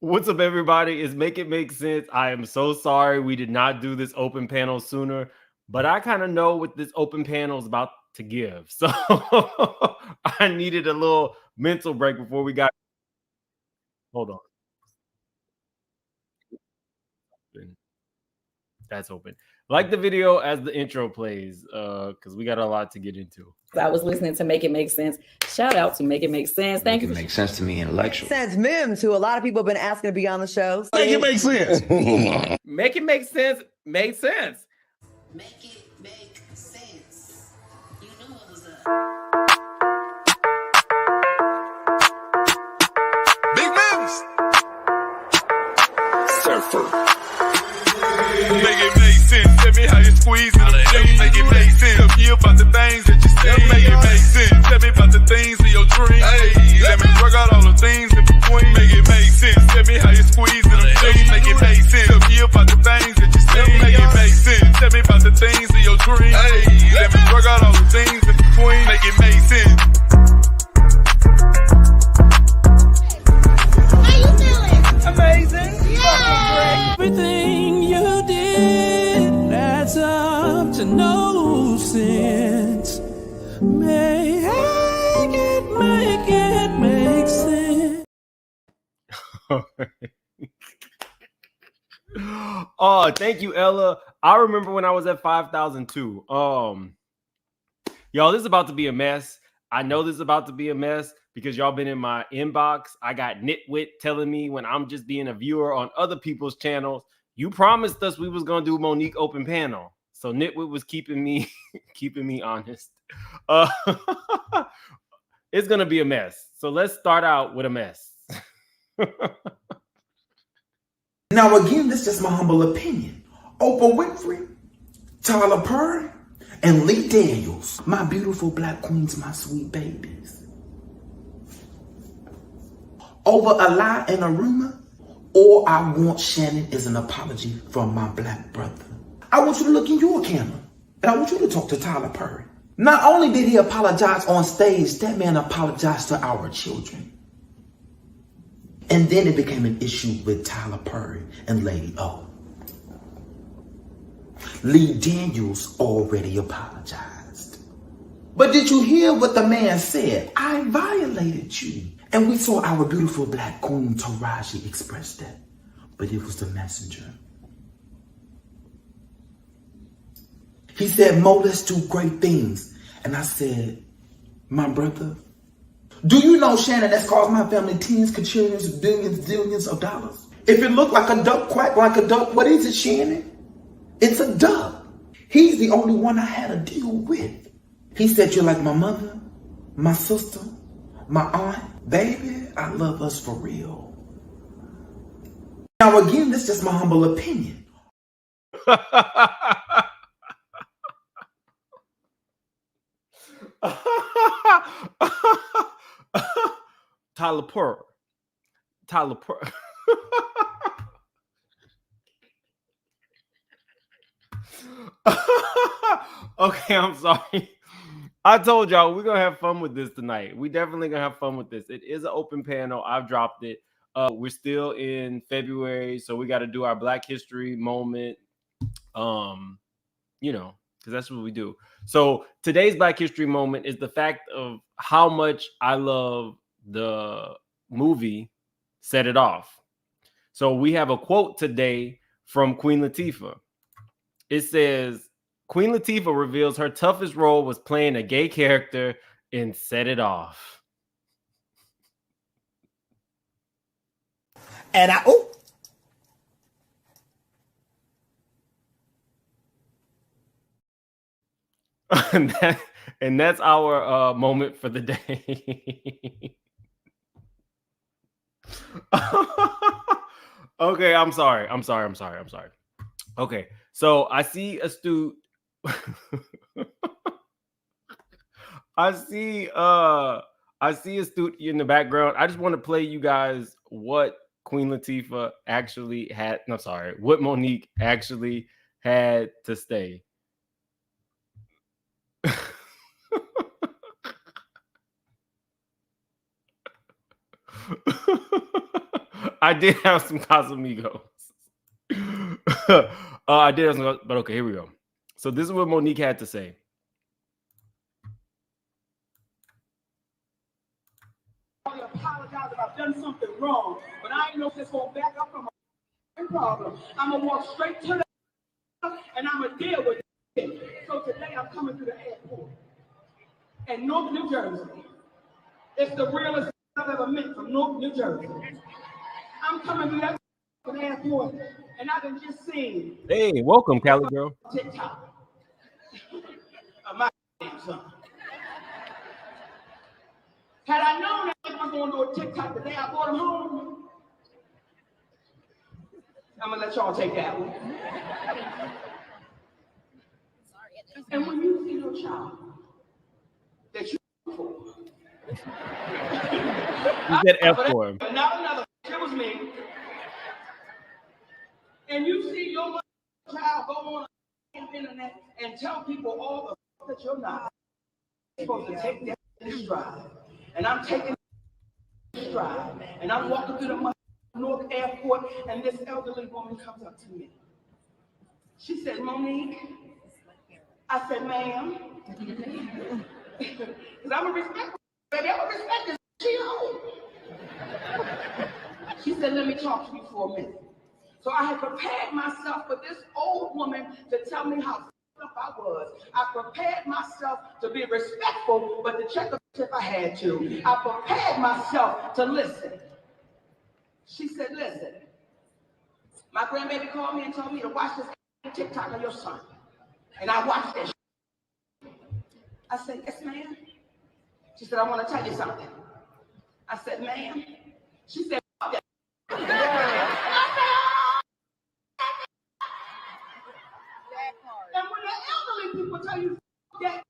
What's up, everybody? It's Make It Make Sense. I am so sorry we did not do this open panel sooner, but I kind of know what this open panel is about to give. So I needed a little mental break before we got. Hold on. That's open. Like the video as the intro plays, because we got a lot to get into. I was listening to Make It Make Sense. Shout out to Make It Make Sense. Thank you. Make it make sense to me intellectually. Sense Mims, who a lot of people have been asking to be on the show. Make it make sense. Make it make sense. Make sense. Make it make sense. You knew what was up. Big Mims. Surfer. Make it make sense. Tell me how you squeeze it. Make it make sense. Tell me about the things that you say. Make it make sense. Tell me about the things of your dreams. Hey, let me work out all the things in between. Make it make sense. Tell me how you squeeze it. Make it make sense. Tell me about the things that you say. Make it make sense. Tell me about the things of your dreams. Hey, let me work out all the things in between. Make it make sense. How you feeling? Amazing. Yeah. Everything you did adds up to no sense. Make it make sense. Oh, thank you, Ella. I remember when I was at 5,002. Y'all, this is about to be a mess. I know this is about to be a mess because y'all been in my inbox. I got Nitwit telling me when I'm just being a viewer on other people's channels, you promised us we was gonna do Monique open panel. So Nitwit was keeping me honest. It's gonna be a mess. So let's start out with a mess. Now, again, this is just my humble opinion. Oprah Winfrey, Tyler Perry, and Lee Daniels, my beautiful black queens, my sweet babies. Over a lie and a rumor, all I want, Shannon, is an apology from my black brother. I want you to look in your camera, and I want you to talk to Tyler Perry. Not only did he apologize on stage, that man apologized to our children. And then it became an issue with Tyler Perry and Lady O. Lee Daniels already apologized. But did you hear what the man said? I violated you. And we saw our beautiful black queen Taraji express that. But it was the messenger. He said, Mo, let's do great things. And I said, my brother, do you know, Shannon, that's cost my family tens, quadrillions, billions, zillions of dollars? If it looked like a duck, quack like a duck, what is it, Shannon? It's a duck. He's the only one I had to deal with. He said, you're like my mother, my sister, my aunt. Baby, I love us for real. Now, again, this is just my humble opinion. Tyler Perry. Okay, I'm sorry. I told y'all we're gonna have fun with this tonight. We definitely gonna have fun with this. It is an open panel. I've dropped it. We're still in February, so we got to do our Black History moment. Because that's what we do. So today's Black History moment is the fact of how much I love the movie Set It Off. So we have a quote today from Queen Latifah. It says, Queen Latifah reveals her toughest role was playing a gay character in Set It Off. And and that's our moment for the day. Okay, I'm sorry. Okay, so I see Astute. I see Astute in the background. I just want to play you guys what Queen Latifah actually had. No, sorry, what Monique actually had to say. I did have some Casamigos. I did have some, but okay, here we go. So this is what Monique had to say. I apologize if I've done something wrong, but I ain't no just gonna back up from my problem. I'm gonna walk straight to the and I'm gonna deal with it. So today I'm coming to the airport in North New Jersey. It's the realest I've ever met from North New Jersey. I'm coming to that airport, and I done just seen. Hey, welcome, Cali girl. TikTok. My son. Had I known that I was going to do a TikTok the day I brought him home, I'm gonna let y'all take that one. And when you see your child that you for, You said F for him. not another. It was me. And you see your child go on the internet and tell people all the that you're not supposed to take that in stride. And I'm taking this stride. And I'm walking through the North Airport, and this elderly woman comes up to me. She said, Monique. I said, ma'am. Because I'm a respect, baby. I'm a respect this. She home. She said, let me talk to you for a minute. So I had prepared myself for this old woman to tell me how up I was. I prepared myself to be respectful, but to check if I had to. I prepared myself to listen. She said, listen, my grandbaby called me and told me to watch this TikTok of your son. And I watched that. I said, yes, ma'am. She said, I want to tell you something. I said, ma'am. She said, okay. And when the elderly people tell you that,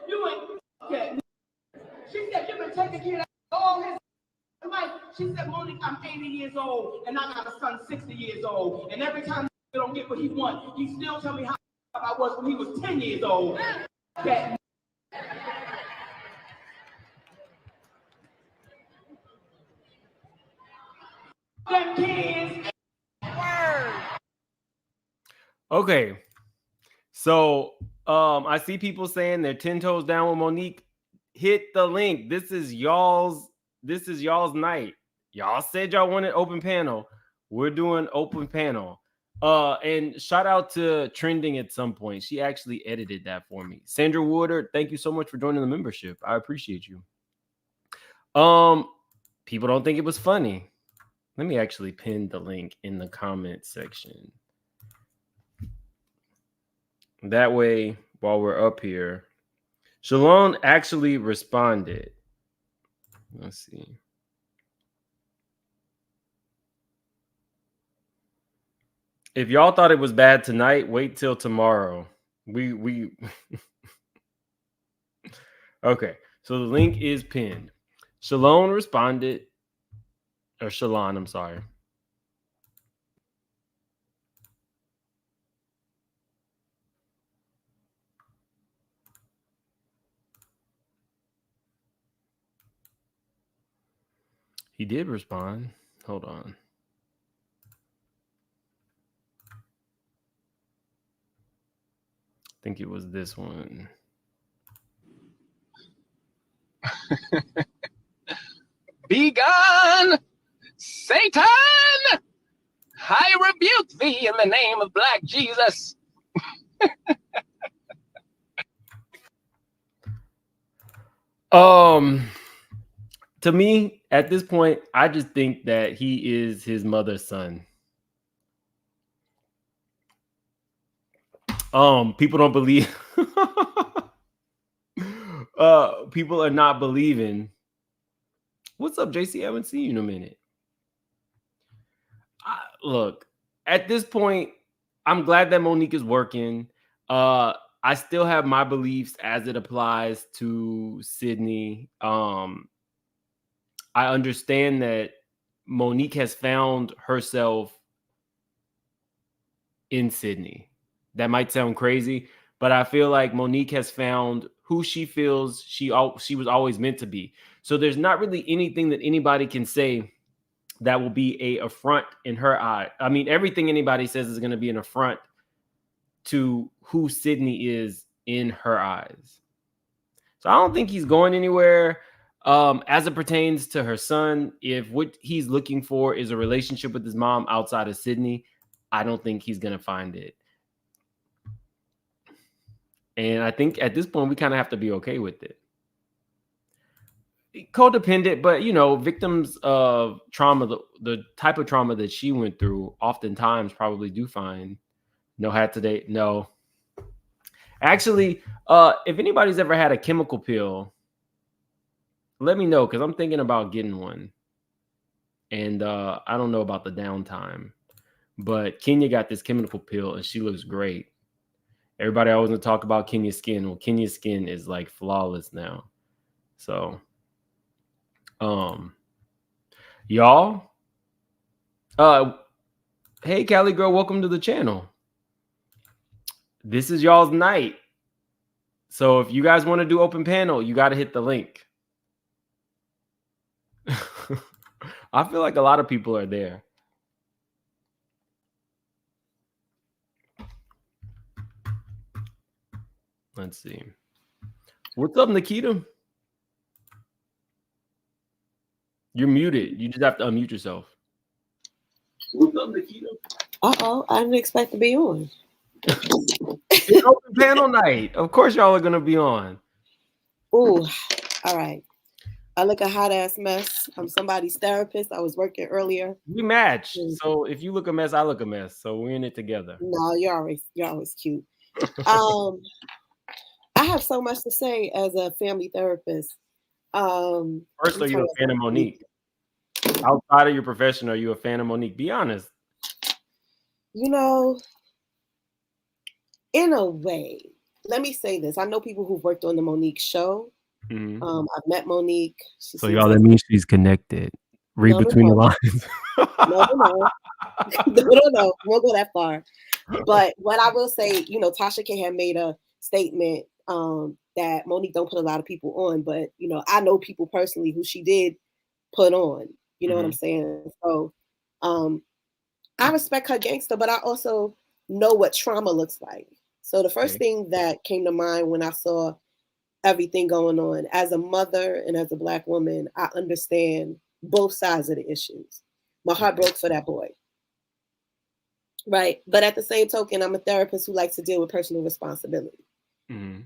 you ain't okay. She said, you've been taking care of all his life. She said, Monique, I'm 80 years old, and I got a son 60 years old. And every time he don't get what he wants, he still tell me how I was when he was 10 years old. Okay. Them kids. Okay. So I see people saying they're 10 toes down with Monique. Hit the link. This is y'all's night. Y'all said y'all wanted open panel. We're doing open panel. And shout out to Trending at some point. She actually edited that for me. Sandra Woodard, thank you so much for joining the membership. I appreciate you. People don't think it was funny. Let me actually pin the link in the comment section. That way, while we're up here, Shalon actually responded. Let's see. If y'all thought it was bad tonight, wait till tomorrow. We Okay, so the link is pinned. Shalon responded, or Shalon, I'm sorry. He did respond. Hold on. I think it was this one. Be gone, Satan! I rebuke thee in the name of Black Jesus. To me, at this point, I just think that he is his mother's son. People don't believe. People are not believing. What's up, JC? I haven't seen you in a minute. Look, at this point, I'm glad that Monique is working. I still have my beliefs as it applies to Sydney. I understand that Monique has found herself in Sydney. That might sound crazy, but I feel like Monique has found who she feels she was always meant to be. So there's not really anything that anybody can say that will be a affront in her eye. I mean, everything anybody says is going to be an affront to who Sydney is in her eyes. So I don't think he's going anywhere. As it pertains to her son, if what he's looking for is a relationship with his mom outside of Sydney, I don't think he's going to find it. And I think at this point, we kind of have to be okay with it. Codependent, but, you know, victims of trauma, the type of trauma that she went through, oftentimes probably do find no hat today. No. Actually, if anybody's ever had a chemical pill, let me know, because I'm thinking about getting one. And I don't know about the downtime, but Kenya got this chemical pill and she looks great. Everybody always want to talk about Kenya's skin. Well, Kenya's skin is like flawless now. So, y'all, hey, Cali girl, welcome to the channel. This is y'all's night. So if you guys want to do open panel, you got to hit the link. I feel like a lot of people are there. Let's see. What's up, Nikita? You're muted. You just have to unmute yourself. What's up, Nikita? Uh-oh, I didn't expect to be on. It's open panel night. Of course y'all are going to be on. Ooh, all right. I look a hot ass mess. I'm somebody's therapist. I was working earlier. We match. So if you look a mess, I look a mess. So we're in it together. No, you're always cute. I have so much to say as a family therapist. First, are you a fan of Monique? Outside of your profession, are you a fan of Monique? Be honest. You know, in a way, let me say this. I know people who've worked on the Monique show. Mm-hmm. I've met Monique. So y'all, that means she's connected. Read between the lines. No. No. Won't go that far. But what I will say, you know, Tasha K had made a statement that Monique don't put a lot of people on, but you know, I know people personally who she did put on. You know what I'm saying? So I respect her gangster, but I also know what trauma looks like. So the first thing that came to mind when I saw everything going on, as a mother and as a Black woman, I understand both sides of the issues. My heart broke for that boy. Right. But at the same token, I'm a therapist who likes to deal with personal responsibility. Mm-hmm.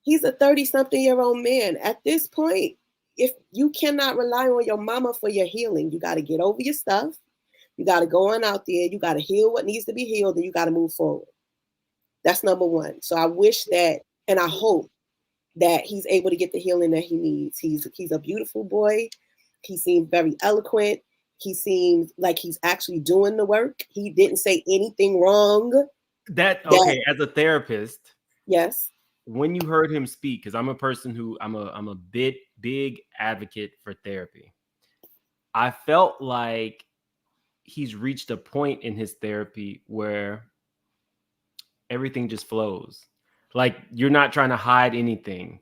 He's a 30-something-year-old man. At this point, if you cannot rely on your mama for your healing, you got to get over your stuff. You got to go on out there. You got to heal what needs to be healed, and you got to move forward. That's number one. So I wish that, and I hope that he's able to get the healing that he needs. He's a beautiful boy. He seemed very eloquent. He seemed like he's actually doing the work. He didn't say anything wrong. Okay, as a therapist, yes. When you heard him speak, because I'm a person who I'm a big advocate for therapy. I felt like he's reached a point in his therapy where everything just flows. Like you're not trying to hide anything.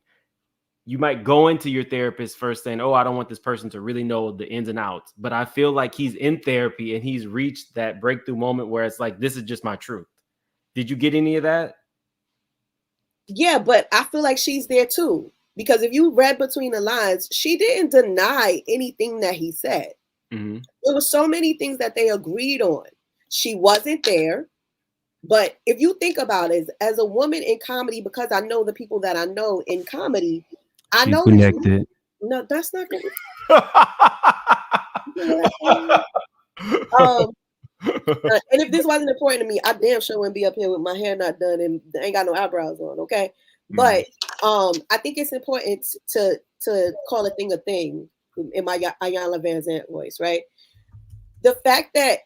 You might go into your therapist first saying, oh, I don't want this person to really know the ins and outs. But I feel like he's in therapy and he's reached that breakthrough moment where it's like, this is just my truth. Did you get any of that? Yeah, but I feel like she's there too. Because if you read between the lines, she didn't deny anything that he said. Mm-hmm. There were so many things that they agreed on. She wasn't there. But if you think about it, as a woman in comedy, because I know the people that I know in comedy, I know connected. No, that's not good. And if this wasn't important to me, I damn sure wouldn't be up here with my hair not done and ain't got no eyebrows on, okay? But I think it's important to call a thing in my Ayanna Van Zant voice, right? The fact that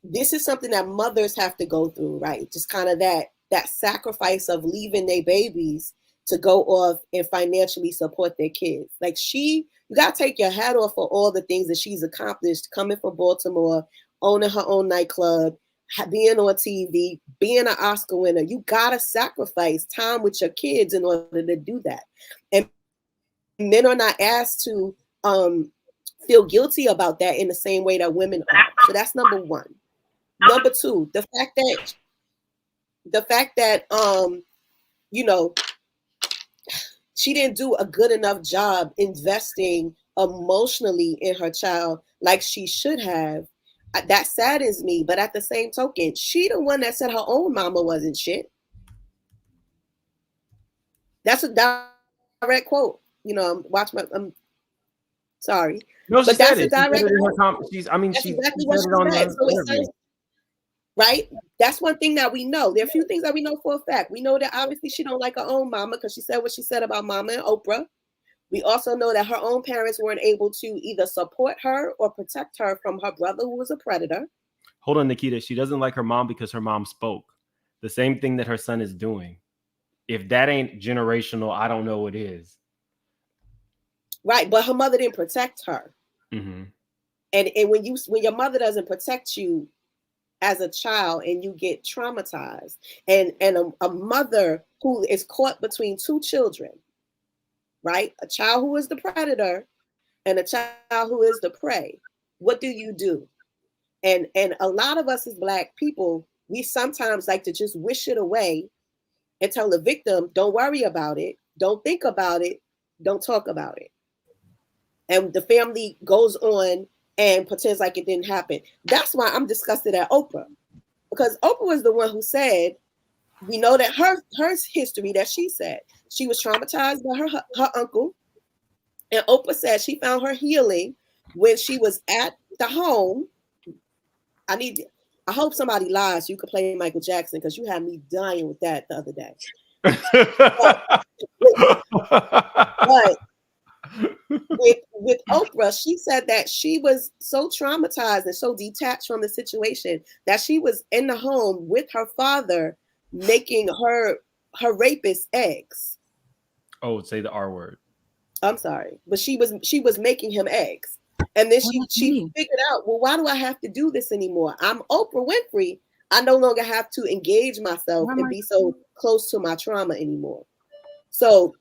this is something that mothers have to go through, right? Just kind of that sacrifice of leaving their babies to go off and financially support their kids. Like you got to take your hat off for all the things that she's accomplished, coming from Baltimore, owning her own nightclub, being on TV, being an Oscar winner. You got to sacrifice time with your kids in order to do that. And men are not asked to feel guilty about that in the same way that women are. So that's number one. Number two, the fact that you know, she didn't do a good enough job investing emotionally in her child like she should have. That saddens me. But at the same token, she the one that said her own mama wasn't shit. That's a direct quote. You know, watch my. I'm sorry, No, she but that's said a it. She said direct it in her quote. She's That's she exactly said what it she on said. the So it interview. says, right? That's one thing that we know. There are a few things that we know for a fact. We know that obviously she don't like her own mama because she said what she said about mama and Oprah. We also know that her own parents weren't able to either support her or protect her from her brother who was a predator. Hold on, Nikita. She doesn't like her mom because her mom spoke. The same thing that her son is doing. If that ain't generational, I don't know what is. Right, but her mother didn't protect her. Mm-hmm. And when your mother doesn't protect you as a child and you get traumatized, and a mother who is caught between two children, right? A child who is the predator and a child who is the prey. What do? And a lot of us as Black people, we sometimes like to just wish it away and tell the victim, don't worry about it, don't think about it, don't talk about it. And the family goes on and pretends like it didn't happen. That's why I'm disgusted at Oprah. Because Oprah was the one who said, we know that her history that she said, she was traumatized by her uncle. And Oprah said she found her healing when she was at the home. I hope somebody lies so you could play Michael Jackson, because you had me dying with that the other day. But with Oprah, she said that she was so traumatized and so detached from the situation that she was in the home with her father making her rapist eggs. Oh, say the R word. I'm sorry, but she was making him eggs. And then she figured out, well, why do I have to do this anymore? I'm Oprah Winfrey. I no longer have to engage myself and be so close to my trauma anymore. So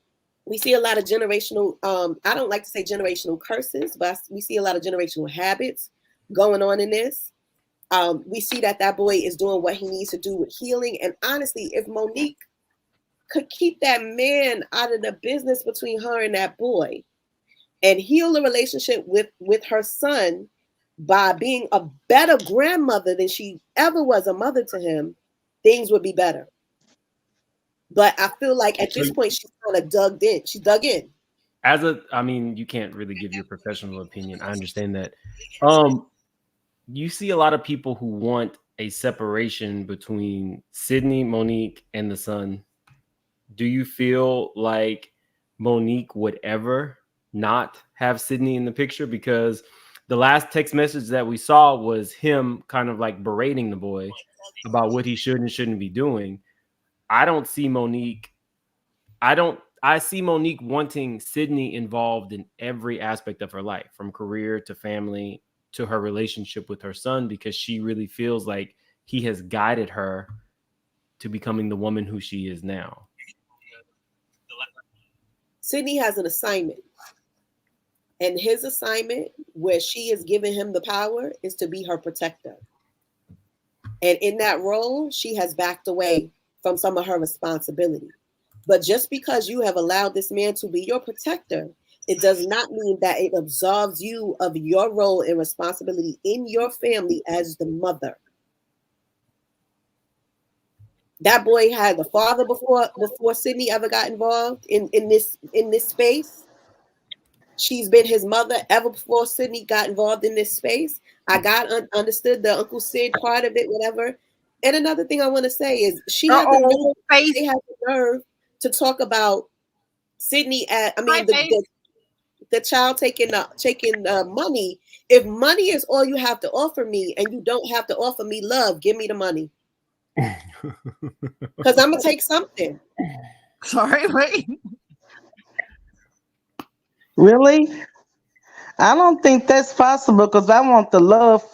we see a lot of generational, I don't like to say generational curses, but we see a lot of generational habits going on in this. We see that boy is doing what he needs to do with healing. And honestly, if Mo'Nique could keep that man out of the business between her and that boy and heal the relationship with her son by being a better grandmother than she ever was a mother to him, things would be better. But I feel like at this point, she's kind of dug in. She dug in. I mean, you can't really give your professional opinion. I understand that. You see a lot of people who want a separation between Sydney, Monique, and the son. Do you feel like Monique would ever not have Sydney in the picture? Because the last text message that we saw was him kind of like berating the boy about what he should and shouldn't be doing. I don't see Monique. I see Monique wanting Sydney involved in every aspect of her life, from career to family to her relationship with her son, because she really feels like he has guided her to becoming the woman who she is now. Sydney has an assignment. And his assignment, where she is giving him the power, is to be her protector. And in that role, she has backed away from some of her responsibility. But just because you have allowed this man to be your protector, it does not mean that it absolves you of your role and responsibility in your family as the mother. That boy had the father before Sydney ever got involved in this space. She's been his mother ever before Sydney got involved in this space. I understood the Uncle Sid part of it, whatever. And another thing I want to say is they had the nerve to talk about Sydney the child taking money. If money is all you have to offer me and you don't have to offer me love, give me the money. Because I'm gonna take something. Sorry, wait. Really? I don't think that's possible, because I want the love.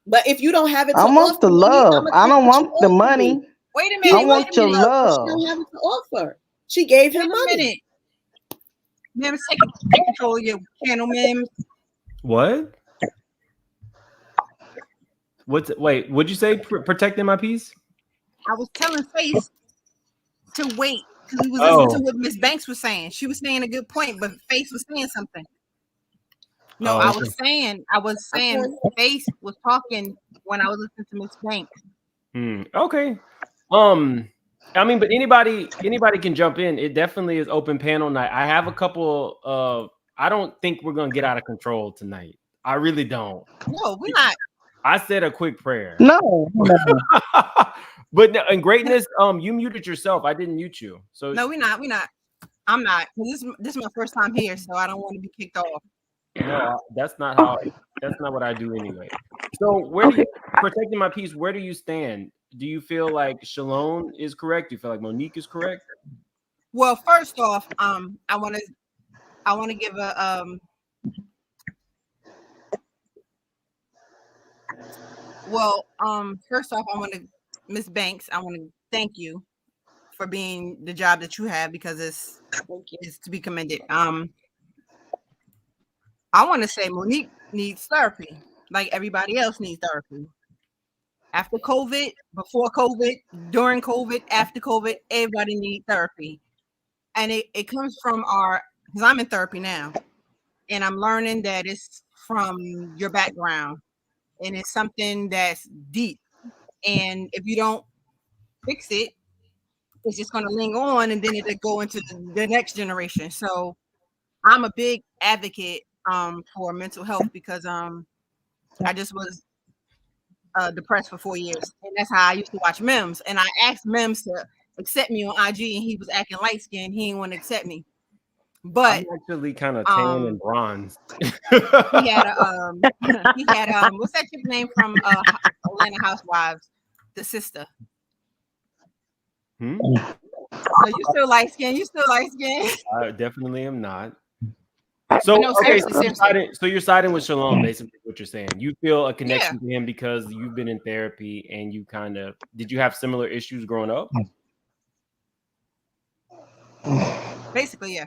But if you don't have it to I want the love. I don't want the money. Wait a minute. I want your love. She don't have it to offer. She gave him money. Ma'am, take control of your channel, ma'am. What? Wait, what'd you say? Protecting my peace? I was telling Face to wait because we was Oh. listening to what Miss Banks was saying. She was saying a good point, but Face was saying something. No, Oh, I okay. was saying Face was talking when I was listening to Miss Banks. Okay. I mean, but anybody can jump in. It definitely is open panel night. I have a couple of. I don't think we're gonna get out of control tonight. I really don't. No, we're not. I said a quick prayer. No. But no, in greatness, you muted yourself. I didn't mute you. So No, we're not. We're not. I'm not. This is my first time here, so I don't want to be kicked off. no, that's not how. That's not what I do anyway. So where do you protecting my peace? Where do you stand? Do you feel like Shalon is correct? Do you feel like Monique is correct? Well, first off, I want to give a first off, I want to Miss Banks. I want to thank you for being the job that you have because it's to be commended. I want to say Monique needs therapy, like everybody else needs therapy. After COVID, before COVID, during COVID, after COVID, everybody needs therapy. And it comes from because I'm in therapy now, and I'm learning that it's from your background, and it's something that's deep. And if you don't fix it, it's just going to linger on, and then it'll go into the next generation. So I'm a big advocate for mental health because I just was depressed for 4 years, and that's how I used to watch memes. And I asked memes to accept me on IG, and he was acting light skinned. He didn't want to accept me. But I'm actually kind of tan and bronze. he had what's that chick name from Atlanta Housewives? The sister. So you still light skinned? You still light skinned? I definitely am not. So no, okay, seriously. so you're siding with Shalom, basically what you're saying. You feel a connection to him because you've been in therapy and you did you have similar issues growing up? Basically,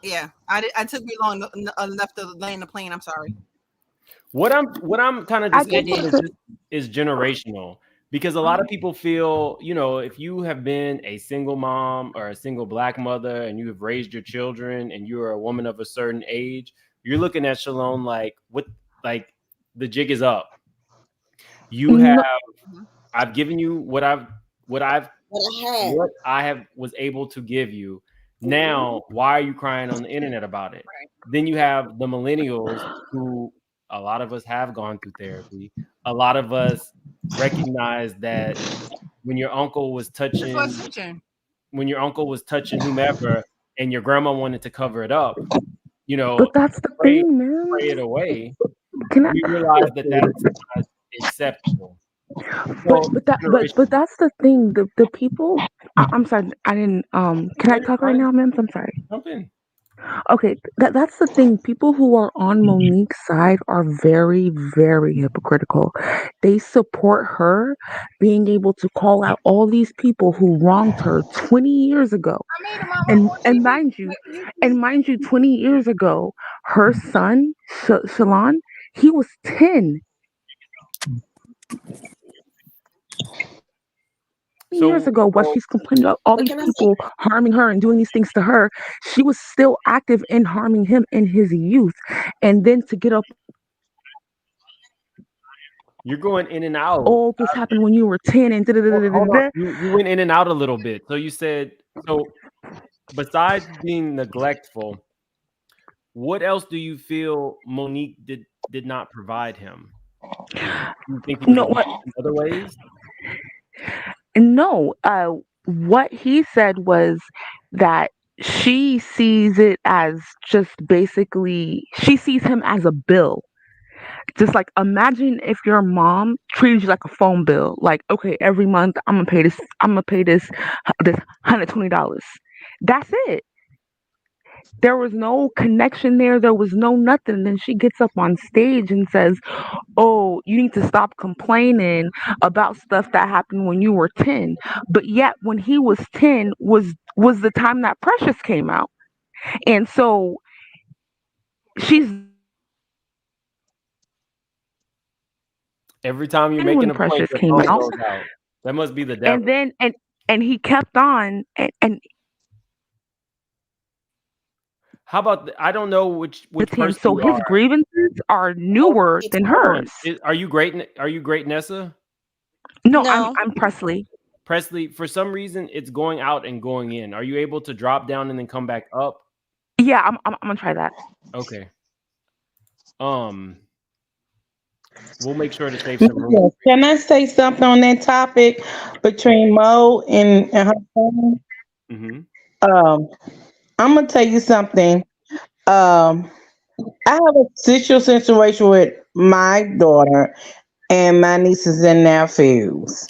yeah. I took me long enough to land the plane. I'm sorry. What I'm kind of just thinking is generational. Because a lot of people feel, if you have been a single mom or a single Black mother and you have raised your children and you are a woman of a certain age, you're looking at Shalon like the jig is up. You have, I've given you what I was able to give you. Now, why are you crying on the internet about it? Then you have the millennials who a lot of us have gone through therapy. A lot of us recognize that when your uncle was touching whomever and your grandma wanted to cover it up, but that's the thing, man. Pray it away. We realize that that's not acceptable. But that's the thing. The people. I'm sorry. I didn't. Can I talk right now, ma'am? I'm sorry. Jump in. Okay, that's the thing. People who are on Monique's side are very, very hypocritical. They support her being able to call out all these people who wronged her 20 years ago. And mind you, 20 years ago, her son, Shalon, he was 10. Years ago, while she's complaining about all these people harming her and doing these things to her, she was still active in harming him in his youth. And then to get up, you're going in and out. All this happened when you were 10 and you went in and out a little bit. So you said, besides being neglectful, what else do you feel Monique did not provide him? You think he was in other ways? No, what he said was that she sees it as just basically, she sees him as a bill. Just like, imagine if your mom treated you like a phone bill. Like, okay, every month I'm gonna pay this $120. That's it. There was no connection there. There was no nothing. And then she gets up on stage and says, oh, you need to stop complaining about stuff that happened when you were 10. But yet when he was 10 was the time that Precious came out. And so she's Every time you're then when making a point, Precious your came phone out, goes out. That must be the and devil. then and he kept on and How about I don't know which with him. person So you his are. grievances are newer than Hold on. hers. Are you great? Are you great, Nessa? No, No. I'm Presley. Presley, for some reason, it's going out and going in. Are you able to drop down and then come back up? Yeah, I'm gonna try that. Okay. We'll make sure to save some room. Yes. Can I say something on that topic between Mo and her son? Mm-hmm. I'm gonna tell you something. Um, I have a situation with my daughter and my nieces and nephews,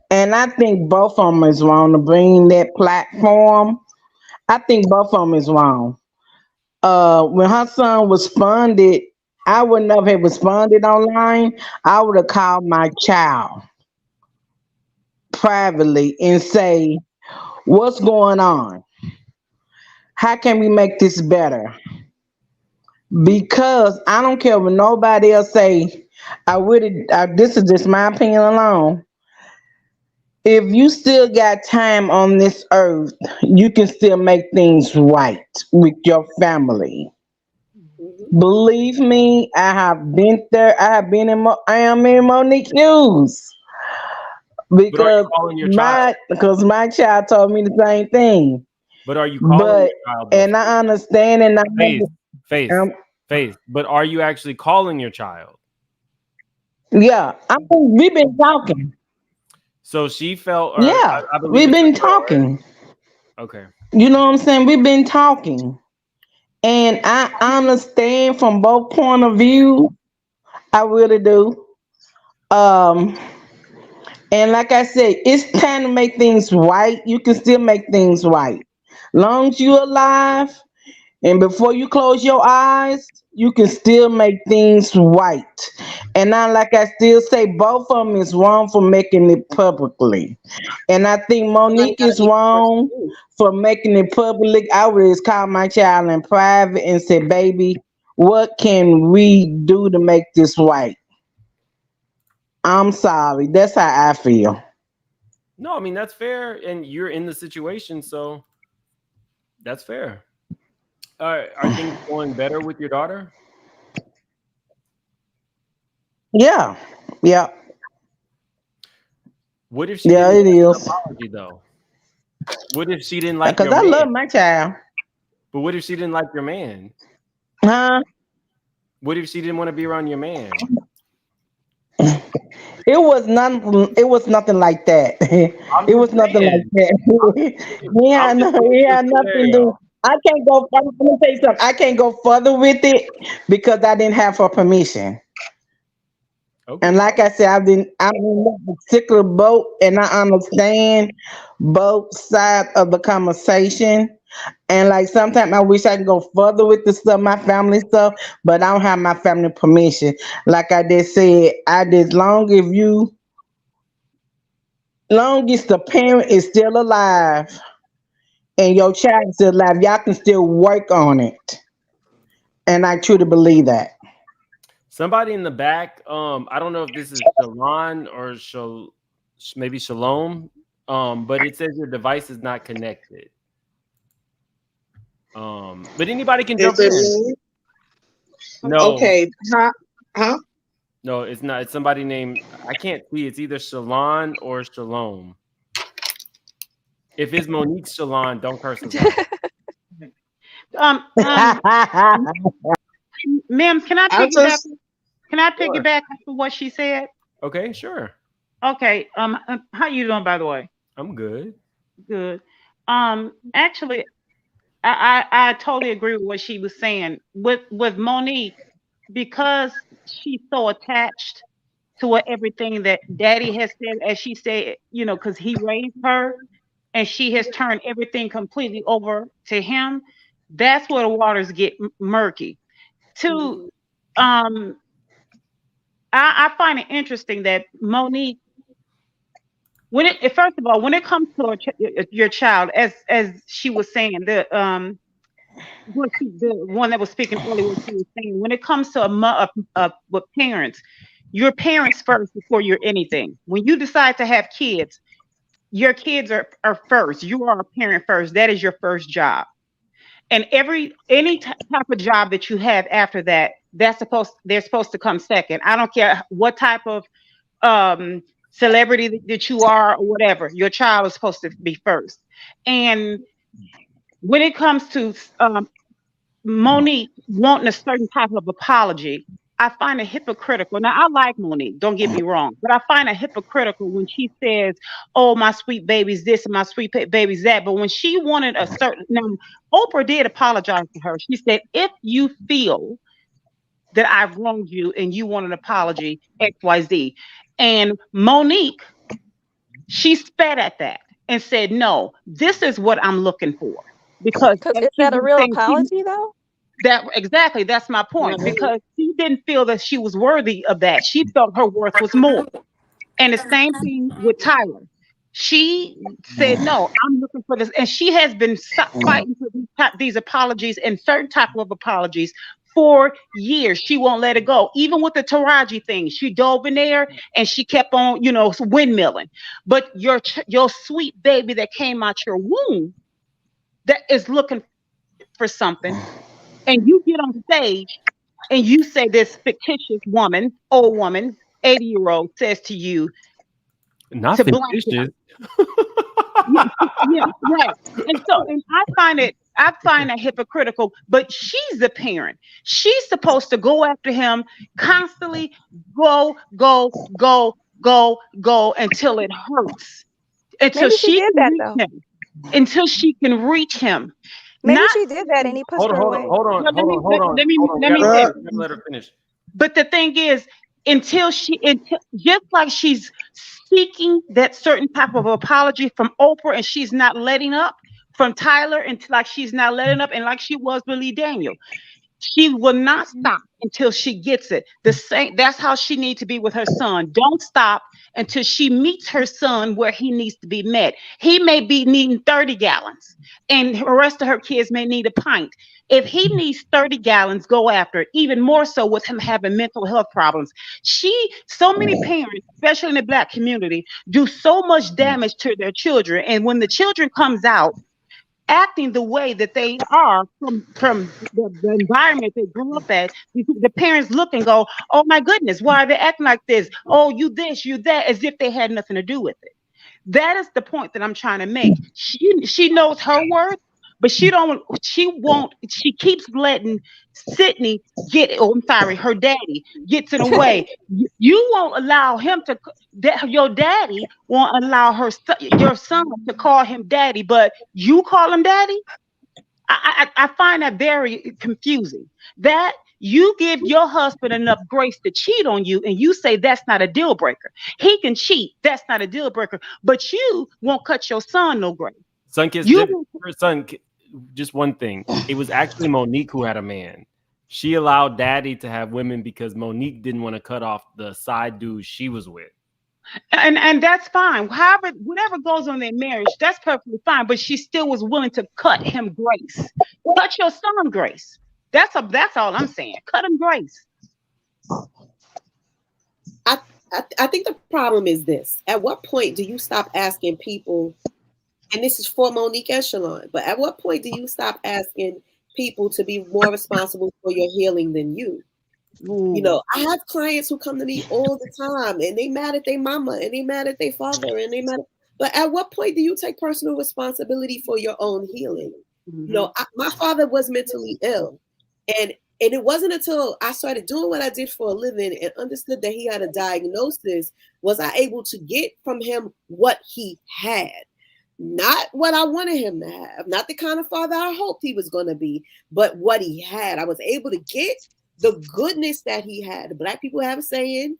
and I think both of them is wrong to bring that platform. I think both of them is wrong. When her son responded, I would not have responded online. I would have called my child privately and say, "What's going on? How can we make this better?" Because I don't care what nobody else say. I would. This is just my opinion alone. If you still got time on this earth, you can still make things right with your family. Believe me, I have been there. I have been in. I am in Monique's shoes But are you because calling your child? my child told me the same thing. But are you calling But your child though? and I understand and Faith. um, But are you actually calling your child? yeah, we've been talking. So she felt, or Yeah, I believe we've it's a been girl, right? talking. Okay. You know what I'm saying? We've been talking, and I understand from both point of view. I really do. Um, and like I said, it's time to make things right. You can still make things right, long as you're alive. And before you close your eyes, you can still make things right. And I, like I still say, both of them is wrong for making it publicly. And I think Somebody Monique gotta is be the first wrong to do. for making it public. I would just call my child in private and say, "Baby, what can we do to make this right?" I'm sorry. That's how I feel. No, I mean that's fair, and you're in the situation, so that's fair. Are things going better with your daughter? Yeah. Yeah. What if she Yeah, didn't it accept the is. apology though? What if she didn't like Because your I man? love my child. But what if she didn't like your man? Huh? What if she didn't want to be around your man? It was nothing like that. I'm It just was nothing like saying. that. I'm just giving He you a had nothing to scenario. do. I can't go. I'm gonna tell you something. I can't go further with it because I didn't have her permission. And Okay. like I said, I'm in that particular boat, and I understand both sides of the conversation. And like sometimes I wish I could go further with the stuff, my family stuff, but I don't have my family permission. Like I just said, I just long as the parent is still alive and your child is still alive, y'all can still work on it. And I truly believe that. Somebody in the back. I don't know if this is Shalon or maybe Shalom. But it says your device is not connected. But anybody can Is jump it in. me? No, Okay. Huh? no, it's not. It's somebody named, I can't see. It's either Shalon or Shalom. If it's Monique Shalon, don't curse us out. Um, um, ma'am, can I I piggyback? just Can I Sure. piggyback off what she said? Okay, sure. Okay. How you doing, by the way? I'm good. Good. Actually, I totally agree with what she was saying with Monique because she's so attached to what everything that Daddy has said, as she said, because he raised her, and she has turned everything completely over to him. That's where the waters get murky. To um I find it interesting that Monique, first of all, when it comes to your child, as she was saying, the one that was speaking earlier, what she was saying, when it comes to with parents, you're parents first before you're anything. When you decide to have kids, your kids are first. You are a parent first. That is your first job. And any type of job that you have after that, they're supposed to come second. I don't care what type of celebrity that you are or whatever. Your child is supposed to be first. And when it comes to Mo'Nique wanting a certain type of apology, I find it hypocritical. Now, I like Mo'Nique, don't get me wrong, but I find it hypocritical when she says, oh, my sweet baby's this and my sweet baby's that. But when she wanted a certain, now, Oprah did apologize to her. She said, if you feel that I've wronged you and you want an apology, XYZ. And Mo'Nique, she spat at that and said, no, this is what I'm looking for. Because is that a real apology though? Exactly, that's my point. Because she didn't feel that she was worthy of that. She felt her worth was more. And the same thing with Tyler. She said, no, I'm looking for this. And she has been fighting for these apologies and certain type of apologies for years. She won't let it go. Even with the Taraji thing, she dove in there and she kept on, windmilling. But your sweet baby that came out your womb that is looking for something, and you get on stage and you say this fictitious woman, old woman, 80-year-old says to you, not to fictitious. Yeah, right. And I find it hypocritical, but she's the parent. She's supposed to go after him constantly, go until it hurts. Until Maybe she did that though. Until she can reach him. Maybe she did that and he pushed her away. Hold on. Let me let her finish. But the thing is, until just like she's seeking that certain type of apology from Oprah and she's not letting up, from Tyler and like she's not letting up, and like she was with Lee Daniel, she will not stop until she gets it. That's how she needs to be with her son. Don't stop until she meets her son where he needs to be met. He may be needing 30 gallons and the rest of her kids may need a pint. If he needs 30 gallons, go after it. Even more so with him having mental health problems. So many parents, especially in the Black community, do so much damage to their children. And when the children comes out acting the way that they are from the environment they grew up at, the parents look and go, oh my goodness, why are they acting like this? Oh, you this, you that, as if they had nothing to do with it. That is the point that I'm trying to make. She knows her worth, but she keeps letting Sydney her daddy gets in the way. You won't allow him your daddy won't allow your son to call him daddy, but you call him daddy? I find that very confusing. That you give your husband enough grace to cheat on you and you say that's not a deal breaker. He can cheat, that's not a deal breaker, but you won't cut your son no grace. Just one thing. It was actually Mo'Nique who had a man. She allowed daddy to have women because Mo'Nique didn't want to cut off the side dude she was with. And that's fine. However, whatever goes on in their marriage, that's perfectly fine. But she still was willing to cut him grace. Cut your son grace. That's all I'm saying. Cut him grace. I think the problem is this. At what point do you stop asking people, and this is for Monique and Shalon, but at what point do you stop asking people to be more responsible for your healing than you? Ooh. You know, I have clients who come to me all the time and they mad at their mama and they mad at their father and they mad. But at what point do you take personal responsibility for your own healing? Mm-hmm. You know, my father was mentally ill, and it wasn't until I started doing what I did for a living and understood that he had a diagnosis was I able to get from him what he had. Not what I wanted him to have, not the kind of father I hoped he was going to be, but what he had. I was able to get the goodness that he had. The Black people have a saying,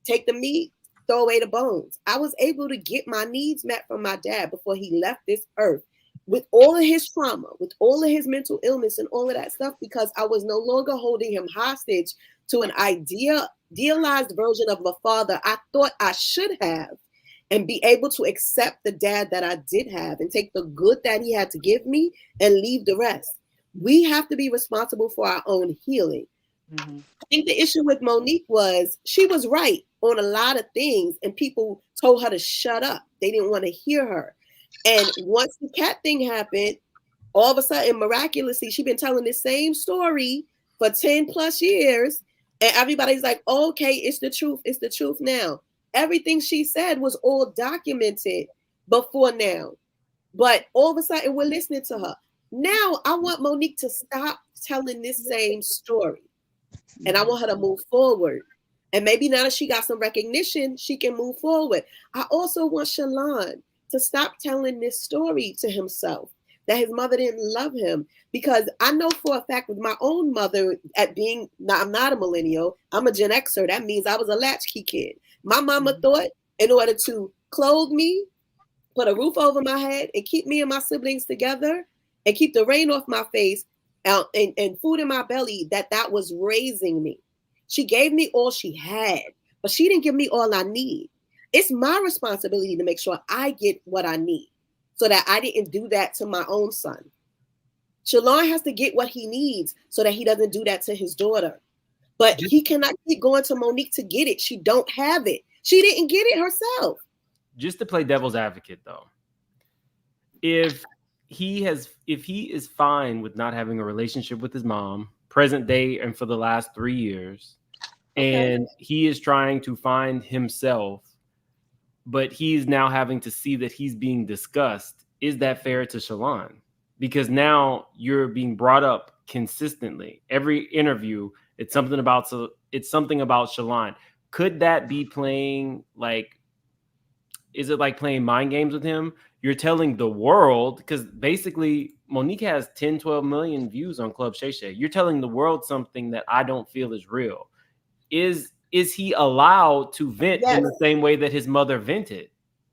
take the meat, throw away the bones. I was able to get my needs met from my dad before he left this earth with all of his trauma, with all of his mental illness and all of that stuff, because I was no longer holding him hostage to an idealized version of a father I thought I should have, and be able to accept the dad that I did have and take the good that he had to give me and leave the rest. We have to be responsible for our own healing. Mm-hmm. I think the issue with Monique was she was right on a lot of things, and people told her to shut up. They didn't want to hear her. And once the cat thing happened, all of a sudden, miraculously, she's been telling the same story for 10 plus years. And everybody's like, okay, it's the truth. It's the truth now. Everything she said was all documented before now. But all of a sudden, we're listening to her. Now, I want Monique to stop telling this same story. And I want her to move forward. And maybe now that she got some recognition, she can move forward. I also want Shalon to stop telling this story to himself, that his mother didn't love him. Because I know for a fact with my own mother, I'm not a millennial, I'm a Gen Xer. That means I was a latchkey kid. My mama thought in order to clothe me, put a roof over my head, and keep me and my siblings together, and keep the rain off my face, and food in my belly, that was raising me. She gave me all she had, but she didn't give me all I need. It's my responsibility to make sure I get what I need so that I didn't do that to my own son. Shalon has to get what he needs so that he doesn't do that to his daughter. But he cannot keep going to Monique to get it. She don't have it. She didn't get it herself. Just to play devil's advocate, though, if he is fine with not having a relationship with his mom, present day and for the last 3 years, and he is trying to find himself, but he's now having to see that he's being discussed, is that fair to Shalon? Because now you're being brought up consistently. Every interview, it's something about Shalon. Could that be playing is it like playing mind games with him? You're telling the world, because basically Monique has 10, 12 million views on Club Shay Shay. You're telling the world something that I don't feel is real. Is he allowed to vent in the same way that his mother vented?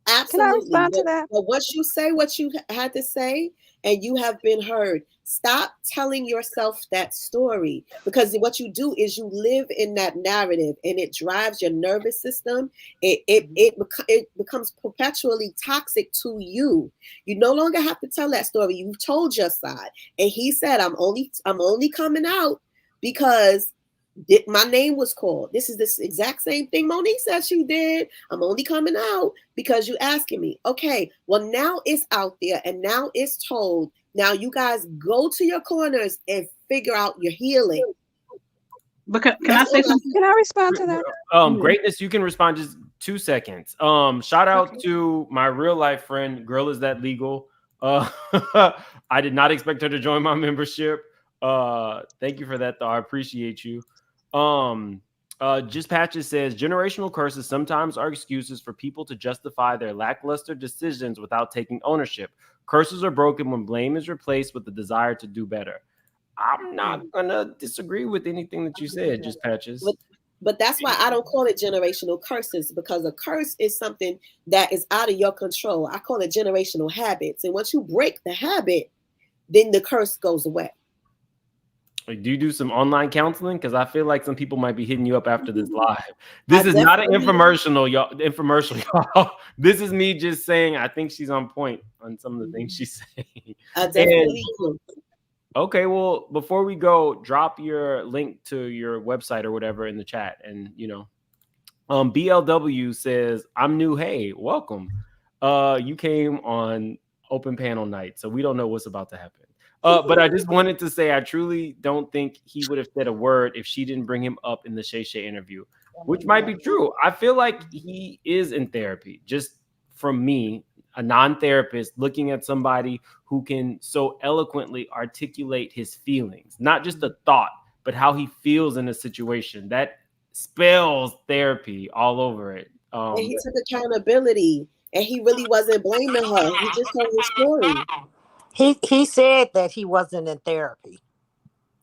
Absolutely. Can I respond to that? But once you say what you had to say and you have been heard, stop telling yourself that story, because what you do is you live in that narrative and it drives your nervous system. It becomes perpetually toxic to you. You no longer have to tell that story. You've told your side. And he said, I'm only coming out because my name was called. This is this exact same thing Monique said she did. I'm only coming out because you asking me. Okay, well now it's out there and now it's told. Now you guys go to your corners and figure out your healing. But can I say something? Can I respond to that? Greatness, you can respond just 2 seconds. Shout out to my real life friend, Girl Is That Legal. I did not expect her to join my membership. Thank you for that, though. I appreciate you. Just Patches says generational curses sometimes are excuses for people to justify their lackluster decisions without taking ownership. Curses are broken when blame is replaced with the desire to do better. I'm not gonna disagree with anything that you said, Just Patches. But that's why I don't call it generational curses, because a curse is something that is out of your control. I call it generational habits. And once you break the habit, then the curse goes away. Do you do some online counseling? Because I feel like some people might be hitting you up after this live. This is not an infomercial, y'all. This is me just saying I think she's on point on some of the things she's saying. Okay, well, before we go, drop your link to your website or whatever in the chat. And, BLW says, I'm new. Hey, welcome. You came on open panel night, so we don't know what's about to happen. But I just wanted to say I truly don't think he would have said a word if she didn't bring him up in the Shay Shay interview, which might be true. I feel like he is in therapy. Just from me, a non-therapist, looking at somebody who can so eloquently articulate his feelings, not just a thought, but how he feels in a situation. That spells therapy all over it. And he took accountability, and he really wasn't blaming her. He just told his story. He said that he wasn't in therapy.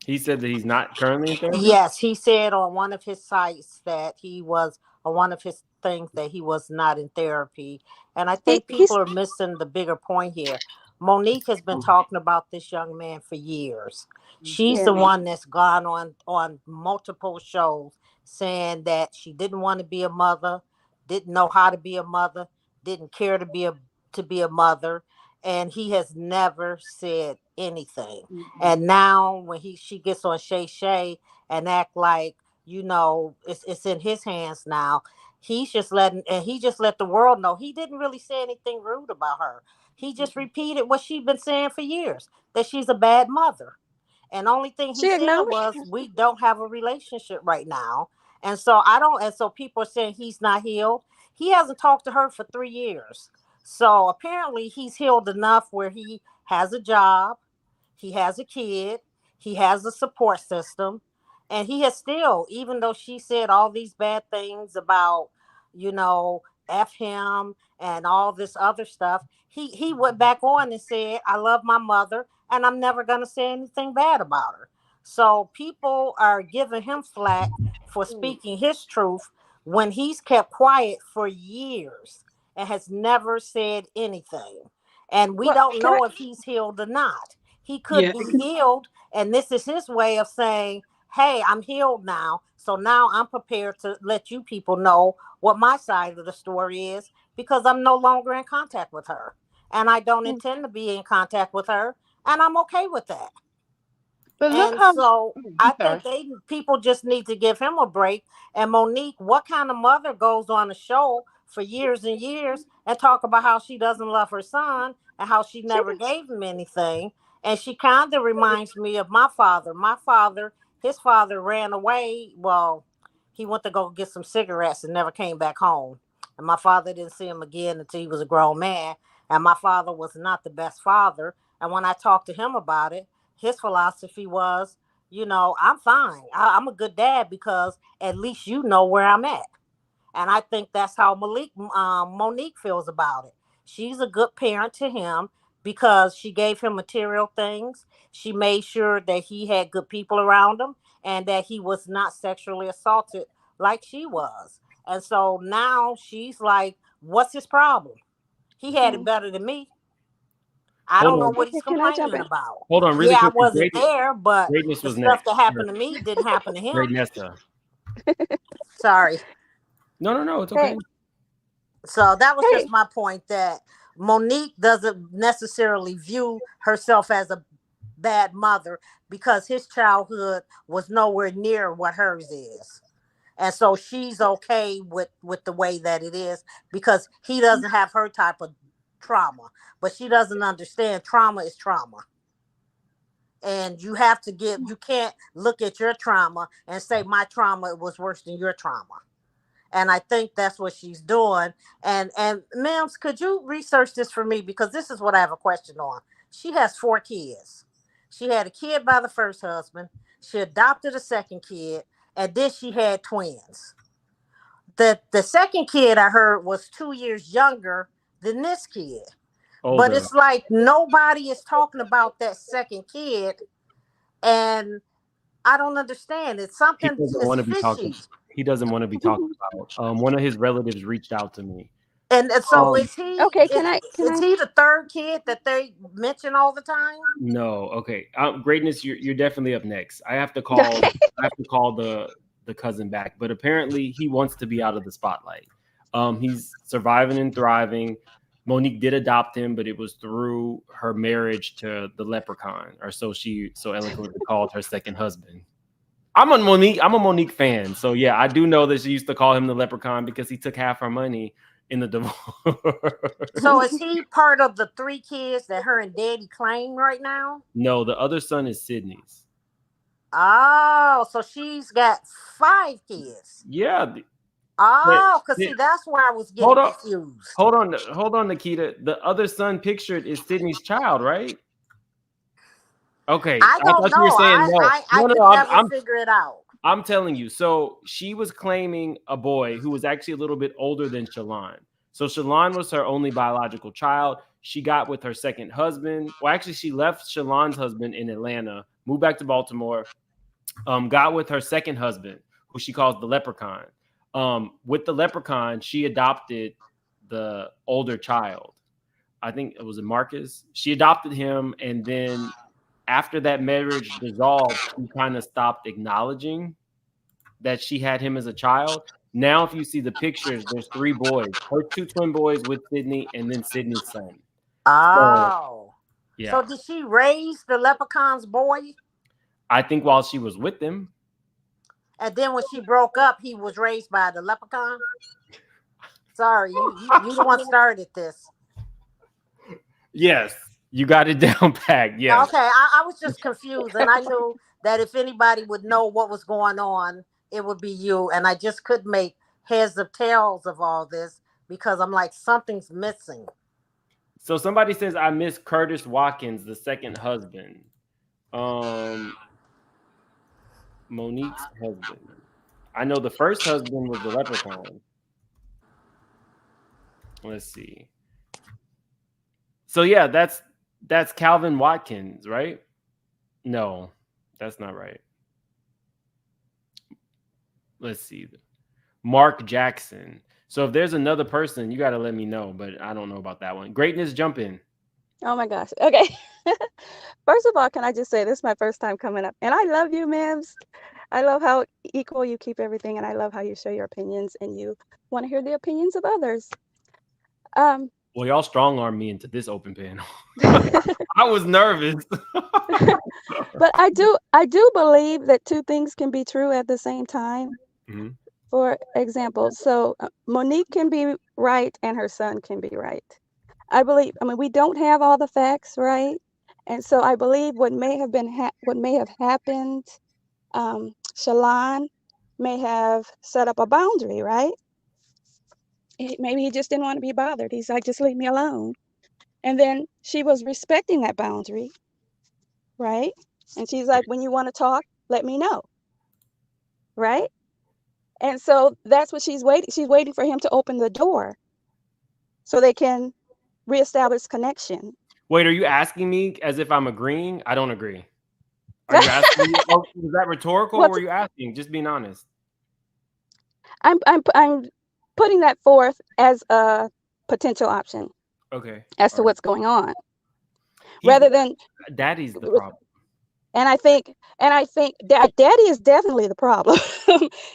He said that he's not currently in therapy? Yes, he said on one of his sites that he was, on one of his things that he was not in therapy. And I think people are missing the bigger point here. Monique has been talking about this young man for years. She's the one that's gone on multiple shows saying that she didn't want to be a mother, didn't know how to be a mother, didn't care to be a mother. and he has never said anything. And now when she gets on Shay and act like, it's in his hands now, he just let the world know he didn't really say anything rude about her. He just repeated what she'd been saying for years, that she's a bad mother. And only thing he said was, we don't have a relationship right now. And so people are saying he's not healed. He hasn't talked to her for 3 years. So apparently he's healed enough where he has a job, he has a kid, he has a support system, and he has still, even though she said all these bad things about, F him and all this other stuff, he went back on and said, I love my mother and I'm never going to say anything bad about her. So people are giving him flack for speaking his truth when he's kept quiet for years and has never said anything. And we don't know if he's healed or not. He could be healed, and this is his way of saying, hey, I'm healed now. So now I'm prepared to let you people know what my side of the story is, because I'm no longer in contact with her. And I don't intend to be in contact with her. And I'm okay with that. But and so I think people just need to give him a break. And Mo'Nique, what kind of mother goes on a show for years and years and talk about how she doesn't love her son and how she never gave him anything? And she kind of reminds me of my father. His father ran away. Well, he went to go get some cigarettes and never came back home. And my father didn't see him again until he was a grown man. And my father was not the best father. And when I talked to him about it, his philosophy was, I'm fine. I'm a good dad because at least you know where I'm at. And I think that's how Mo'Nique feels about it. She's a good parent to him because she gave him material things. She made sure that he had good people around him and that he was not sexually assaulted like she was. And so now she's like, what's his problem? He had it better than me. I don't know what he's complaining about. Hold on, really quick. I quick. wasn't there, but Greatness the was stuff next. that happened to me didn't happen to him. Great Nesta. Sorry. No, it's okay. So that was just my point, that Mo'Nique doesn't necessarily view herself as a bad mother because his childhood was nowhere near what hers is. And so she's okay with the way that it is because he doesn't have her type of trauma. But she doesn't understand trauma is trauma. And you can't look at your trauma and say my trauma was worse than your trauma. And I think that's what she's doing. And Mims, could you research this for me? Because this is what I have a question on. She has 4 kids. She had a kid by the first husband. She adopted a second kid. And then she had twins. The second kid I heard was 2 years younger than this kid. Older. But it's like nobody is talking about that second kid. And I don't understand. It's something He doesn't want to be talking. He doesn't want to be talking about. One of his relatives reached out to me. And so is he? Okay, is he the third kid that they mention all the time? No, okay. Greatness, you're definitely up next. I have to call. I have to call the cousin back, but apparently he wants to be out of the spotlight. He's surviving and thriving. Mo'Nique did adopt him, but it was through her marriage to the leprechaun, or so she so eloquently called her second husband. I'm a Mo'Nique fan, so yeah, I do know that she used to call him the leprechaun because he took half her money in the divorce. So is he part of the 3 kids that her and daddy claim right now? No, the other son is Sydney's. Oh, so she's got 5 kids. Yeah. Oh, because see, that's where I was getting confused. Hold on, Nikita. The other son pictured is Sydney's child, right? Okay. I don't know. You were saying no. I could never figure it out. I'm telling you. So she was claiming a boy who was actually a little bit older than Shalon. So Shalon was her only biological child. She got with her second husband. Well, actually, she left Shalon's husband in Atlanta, moved back to Baltimore, got with her second husband, who she calls the leprechaun. With the leprechaun, she adopted the older child. I think it was Marcus. She adopted him, and then after that marriage dissolved, she kind of stopped acknowledging that she had him as a child. Now, if you see the pictures, there's 3 boys, her 2 twin boys with Sydney, and then Sydney's son. Oh. Yeah. So did she raise the leprechaun's boy? I think while she was with them. And then when she broke up, he was raised by the leprechaun? Sorry, you the one started this. Yes, you got it down pat. Yes. Okay, I was just confused, and I knew that if anybody would know what was going on, it would be you. And I just couldn't make heads or tails of all this because I'm like, something's missing. So somebody says I miss Curtis Watkins, the second husband. Monique's husband. I know the first husband was the leprechaun. Let's see. So yeah, that's Calvin Watkins, right? No, that's not right. Let's see. Mark Jackson. So if there's another person, you got to let me know, but I don't know about that one. Greatness, jump in. Oh my gosh. Okay. First of all, can I just say this is my first time coming up, and I love you, Mims. I love how equal you keep everything, and I love how you share your opinions and you want to hear the opinions of others. Well, y'all strong armed me into this open panel. I was nervous. But I do believe that two things can be true at the same time. Mm-hmm. For example, so Monique can be right and her son can be right. I mean, we don't have all the facts, right? And so I believe what may have happened, Shalon may have set up a boundary, right? Maybe he just didn't want to be bothered. He's like, just leave me alone. And then she was respecting that boundary, right? And she's like, when you want to talk, let me know, right? And so that's what she's waiting. She's waiting for him to open the door so they can reestablish connection. Wait, are you asking me as if I'm agreeing? I don't agree. Are you asking me? Oh, is that rhetorical or were you asking? Just being honest. I'm putting that forth as a potential option. Okay. As to what's going on. Rather than Daddy's the problem. And I think Daddy is definitely the problem.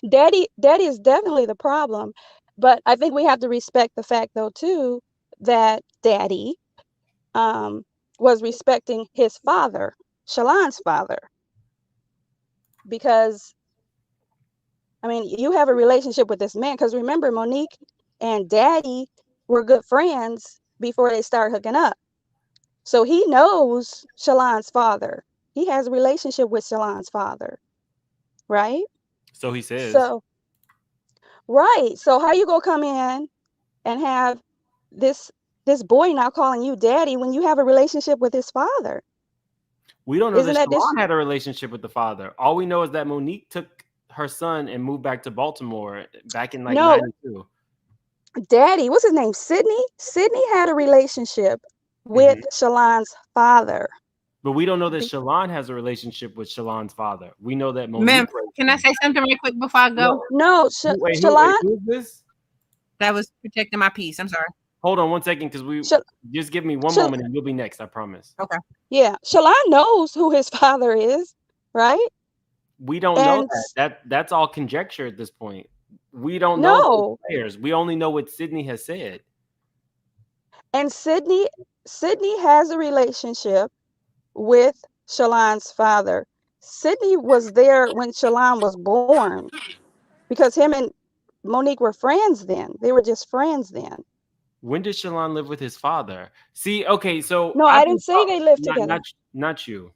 Daddy is definitely the problem. But I think we have to respect the fact, though, too, that Daddy was respecting his father, Shalon's father. Because, I mean, you have a relationship with this man. Because remember, Monique and Daddy were good friends before they start hooking up. So he knows Shalon's father. He has a relationship with Shalon's father, right? So he says. So, right. So how you gonna come in and have this boy now calling you daddy when you have a relationship with his father? We don't know that Shalon had a relationship with the father. All we know is that Monique took her son and moved back to Baltimore back in 92. Daddy, what's his name? Sydney? Sydney had a relationship with Shalon's father. But we don't know that Shalon has a relationship with Shalon's father. We know that Monique. Ma'am, can I say something real quick before I go? No, Shalon. Who is this? That was protecting my peace. I'm sorry. Hold on 1 second, because just give me one moment and you'll be next. I promise. Okay. Yeah, Shalon knows who his father is, right? We don't know that. That's all conjecture at this point. We don't know the players. We only know what Sydney has said. And Sydney has a relationship with Shalon's father. Sydney was there when Shalon was born because him and Monique were friends then. They were just friends then. When did Shalon live with his father? See, okay, so no, I didn't say they lived together. Not you,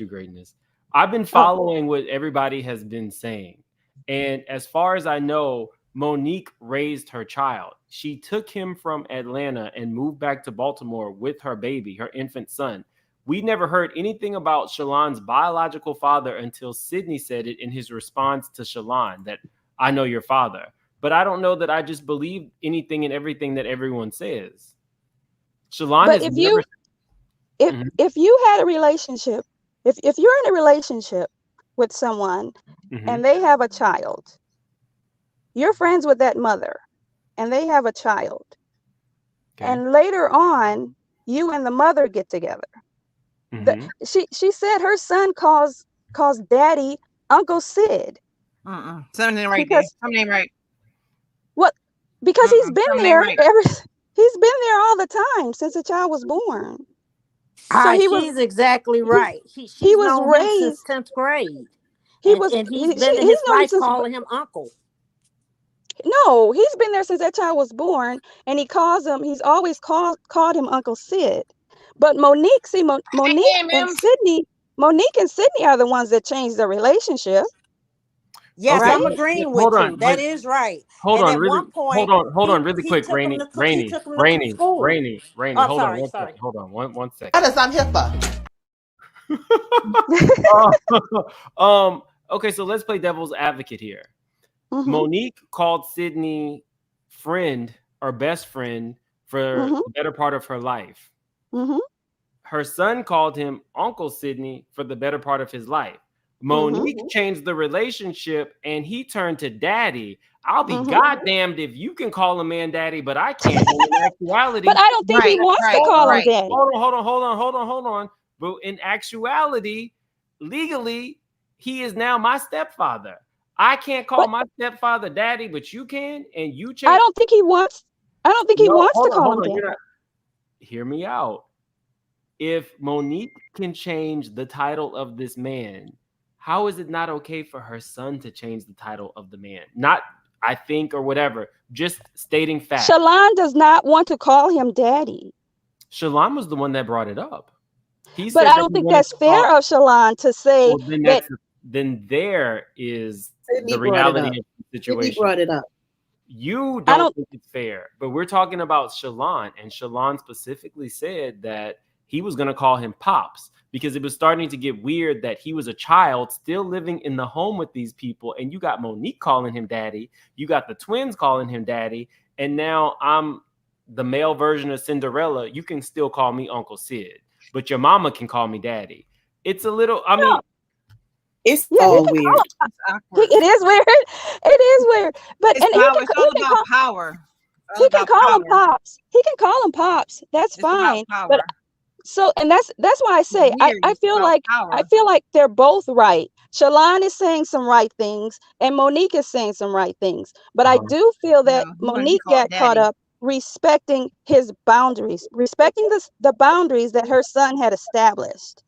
Greatness. I've been following what everybody has been saying, and as far as I know, Monique raised her child. She took him from Atlanta and moved back to Baltimore with her baby, her infant son. We never heard anything about Shalon's biological father until Sydney said it in his response to Shalon, that I know your father. But I don't know that I just believe anything and everything that everyone says. Shalon but has if you had a relationship, if you're in a relationship with someone and they have a child, you're friends with that mother and they have a child. Okay. And later on, you and the mother get together. She said her son calls daddy Uncle Sid. Something right there. Something right. What? Because he's been there been there all the time since the child was born. So she's exactly right. She's he was known him since raised. 10th grade. He And, was and he's he, been in he's his known him life since. calling him uncle. No, he's been there since that child was born, and he's always called him Uncle Sid. But Monique, see, Monique and Sydney are the ones that changed the relationship. Yes, right? I'm agreeing Hold with on, you. That is right. Hold and on, at really. one point, Hold on, really he quick, took him Rainy. he took him to school. Rainy. Oh, Hold sorry, on, sorry. hold on, one second. That is I'm here for. Okay, so let's play devil's advocate here. Mhm. Monique called Sydney friend or best friend for the better part of her life. Mhm. Her son called him Uncle Sydney for the better part of his life. Monique changed the relationship and he turned to daddy. I'll be goddamned if you can call a man daddy, but I can't. In actuality, But I don't think he wants to call him daddy. Hold on. But in actuality, legally, he is now my stepfather. I can't call my stepfather daddy, but you can, and you change. I don't think he wants to call him daddy. Hear me out. If Monique can change the title of this man, how is it not okay for her son to change the title of the man? Not, I think, or whatever. Just stating facts. Shalon does not want to call him daddy. Shalon was the one that brought it up. But I don't think that's fair of Shalon to say that. Then there is Sydney the reality brought it of the situation. Sydney brought it up. You don't think it's fair, but we're talking about Shalon, and Shalon specifically said that he was going to call him Pops because it was starting to get weird that he was a child still living in the home with these people, and you got Monique calling him daddy, you got the twins calling him daddy, and now I'm the male version of Cinderella. You can still call me Uncle Sid, but your mama can call me daddy. It's a little, I mean, it's all weird. It is weird. It is weird. But it's power. It's all about power. He can call him Pops. He can call him Pops. That's fine. But so, and that's why I say I feel like they're both right. Shalon is saying some right things, and Monique is saying some right things. But I do feel that Monique got caught up respecting his boundaries, respecting the boundaries that her son had established.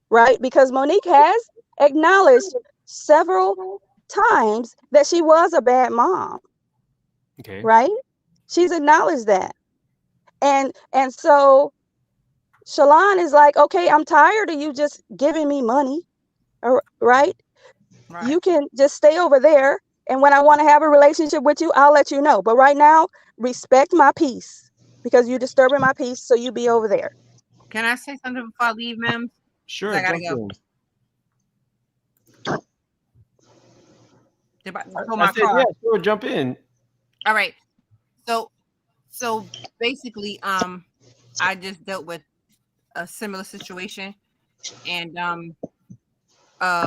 Right? Because Monique has acknowledged several times that she was a bad mom. Okay. Right? She's acknowledged that. And so Shalon is like, okay, I'm tired of you just giving me money. Right? You can just stay over there. And when I want to have a relationship with you, I'll let you know. But right now, respect my peace because you're disturbing my peace. So you be over there. Can I say something before I leave, ma'am? Sure. I gotta go. Yeah, sure, jump in. All right. So basically, I just dealt with a similar situation, and I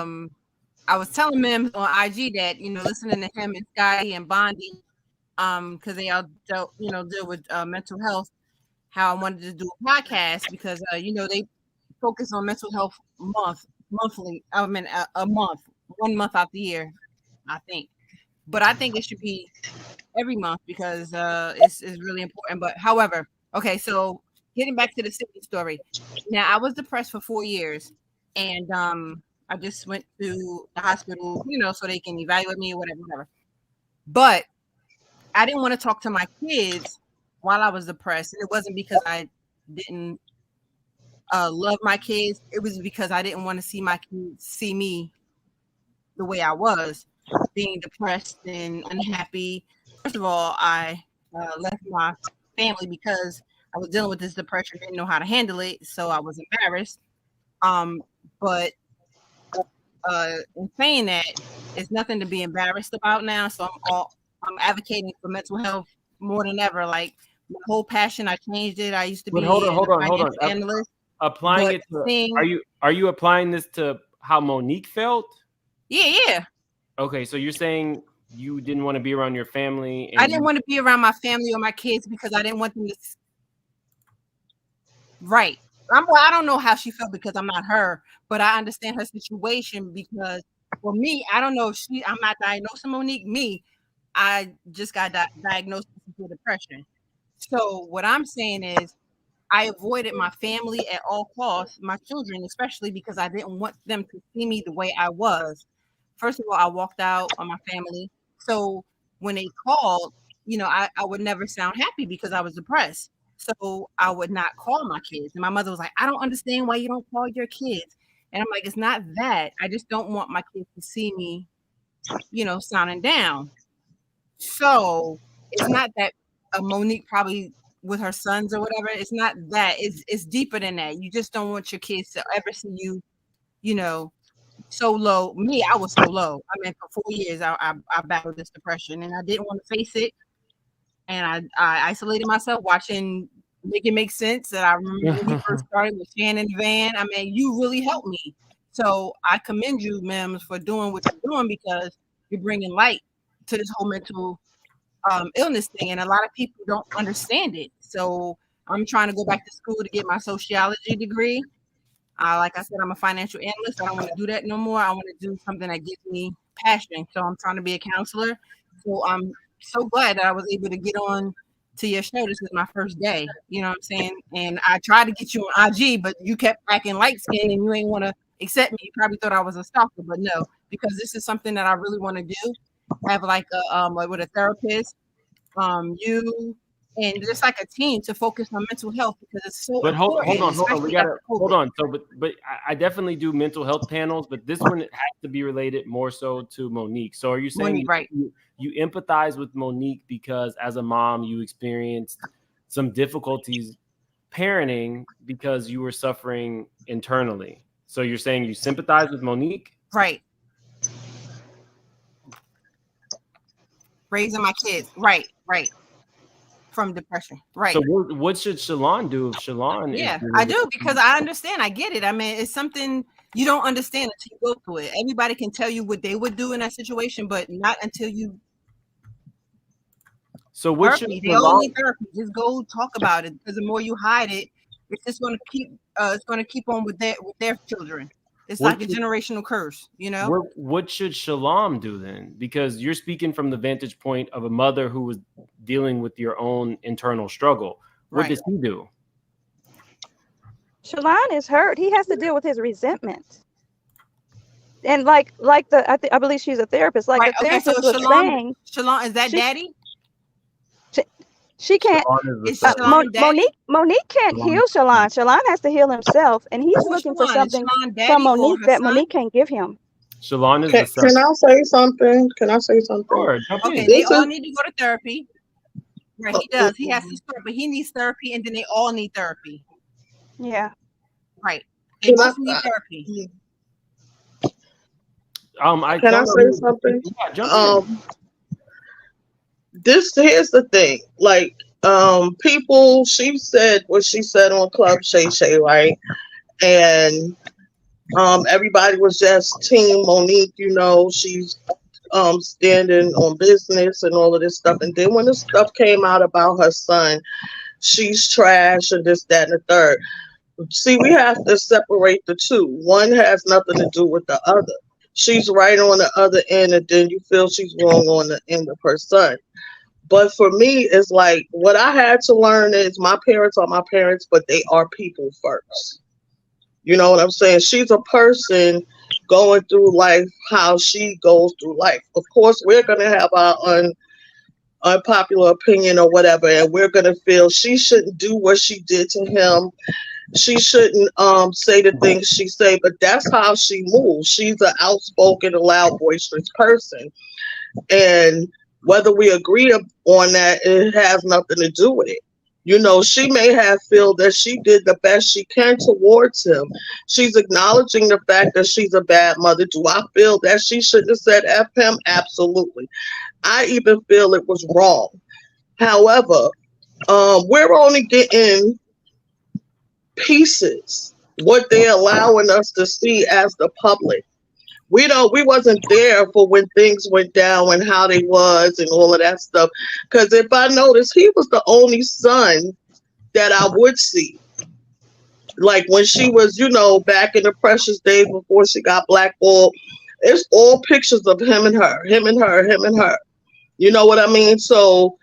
was telling them on IG that listening to him and Sky and Bondi, because they all deal with mental health. How I wanted to do a podcast because they focus on mental health monthly. I mean a month, 1 month out the year, I think. But I think it should be every month because it's really important. But however, okay, so getting back to the Sydney story. Now I was depressed for 4 years, and I just went to the hospital, so they can evaluate me or whatever. But I didn't want to talk to my kids while I was depressed. And it wasn't because I didn't love my kids. It was because I didn't want to see my kids see me the way I was, being depressed and unhappy. First of all, I left my family because I was dealing with this depression, didn't know how to handle it, so I was embarrassed. But in saying that, it's nothing to be embarrassed about now. So I'm advocating for mental health more than ever. Like my whole passion, I changed it. I used to be hold on. analyst. Applying it to are you applying this to how Monique felt? Yeah. Okay, so you're saying you didn't want to be around your family. I didn't want to be around my family or my kids because I didn't want them to. Right. I don't know how she felt because I'm not her, but I understand her situation because for me, I don't know if I'm not diagnosed with Monique. I just got diagnosed with depression. So what I'm saying is I avoided my family at all costs, my children especially, because I didn't want them to see me the way I was. First of all, I walked out on my family. So when they called, I would never sound happy because I was depressed. So I would not call my kids. And my mother was like, I don't understand why you don't call your kids. And I'm like, it's not that. I just don't want my kids to see me, sounding down. So it's not that Monique probably with her sons or whatever. It's not that. It's deeper than that. You just don't want your kids to ever see you, so low. Me, I was so low. I mean, for 4 years, I battled this depression, and I didn't want to face it. And I isolated myself watching Make It Make Sense. That I remember when we first started with Shannon Van. I mean, you really helped me. So I commend you, Mims, for doing what you're doing because you're bringing light to this whole mental illness thing, and a lot of people don't understand it. So I'm trying to go back to school to get my sociology degree. Like I said, I'm a financial analyst. I don't want to do that no more. I want to do something that gives me passion. So I'm trying to be a counselor. So I'm so glad that I was able to get on to your show. This is my first day. You know what I'm saying? And I tried to get you on IG, but you kept acting light skinned and you ain't want to accept me. You probably thought I was a stalker, but no, because this is something that I really want to do. Have like a with a therapist, you and just like a team to focus on mental health because it's so important. Hold on. We gotta hold on. So, but I definitely do mental health panels, but this one has to be related more so to Monique. So, are you saying you empathize with Monique because as a mom you experienced some difficulties parenting because you were suffering internally? So, you're saying you sympathize with Monique, right? Raising my kids, right. From depression, right? So what should Shalon do if Shalon? Yeah, I do because I understand. I get it. I mean, it's something you don't understand until you go through it. Everybody can tell you what they would do in that situation, but not until you. So what should they all need therapy? Just go talk about it because the more you hide it, it's just going to keep. It's going to keep on with their children. It's like a generational curse, What should Shalom do then? Because you're speaking from the vantage point of a mother who was dealing with your own internal struggle. What does he do? Shalon is hurt. He has to deal with his resentment. And I believe she's a therapist. Like the therapist was saying, Shalon, is that daddy? She can't. Monique can't heal Shalon. Shalon has to heal himself, and he's looking for something from Monique that Monique can't give him. Shalon is Can I say something? Sure, okay, they all need to go to therapy. Right, he does. He has to start, but he needs therapy, and then they all need therapy. Yeah. Right. They both need therapy. Can I say something? Yeah, jump in. Here's the thing. Like, people, she said what she said on Club Shay Shay, right? And everybody was just Team Monique, she's standing on business and all of this stuff. And then when the stuff came out about her son, she's trash and this, that, and the third. See, we have to separate the two. One has nothing to do with the other. She's right on the other end, and then you feel she's wrong on the end of her son. But for me, it's like what I had to learn is my parents are my parents, but they are people first. You know what I'm saying? She's a person going through life how she goes through life. Of course, we're going to have our unpopular opinion or whatever, and we're going to feel she shouldn't do what she did to him. She shouldn't say the things she say, but that's how she moves. She's an outspoken, loud, boisterous person. And whether we agree on that, it has nothing to do with it. She may have feel that she did the best she can towards him. She's acknowledging the fact that she's a bad mother. Do I feel that she shouldn't have said F him? Absolutely. I even feel it was wrong. However, we're only getting pieces, what they're allowing us to see as the public. We wasn't there for when things went down and how they was and all of that stuff. Because if I noticed, he was the only son that I would see. Like when she was, back in the precious days before she got blackballed, it's all pictures of him and her. You know what I mean? So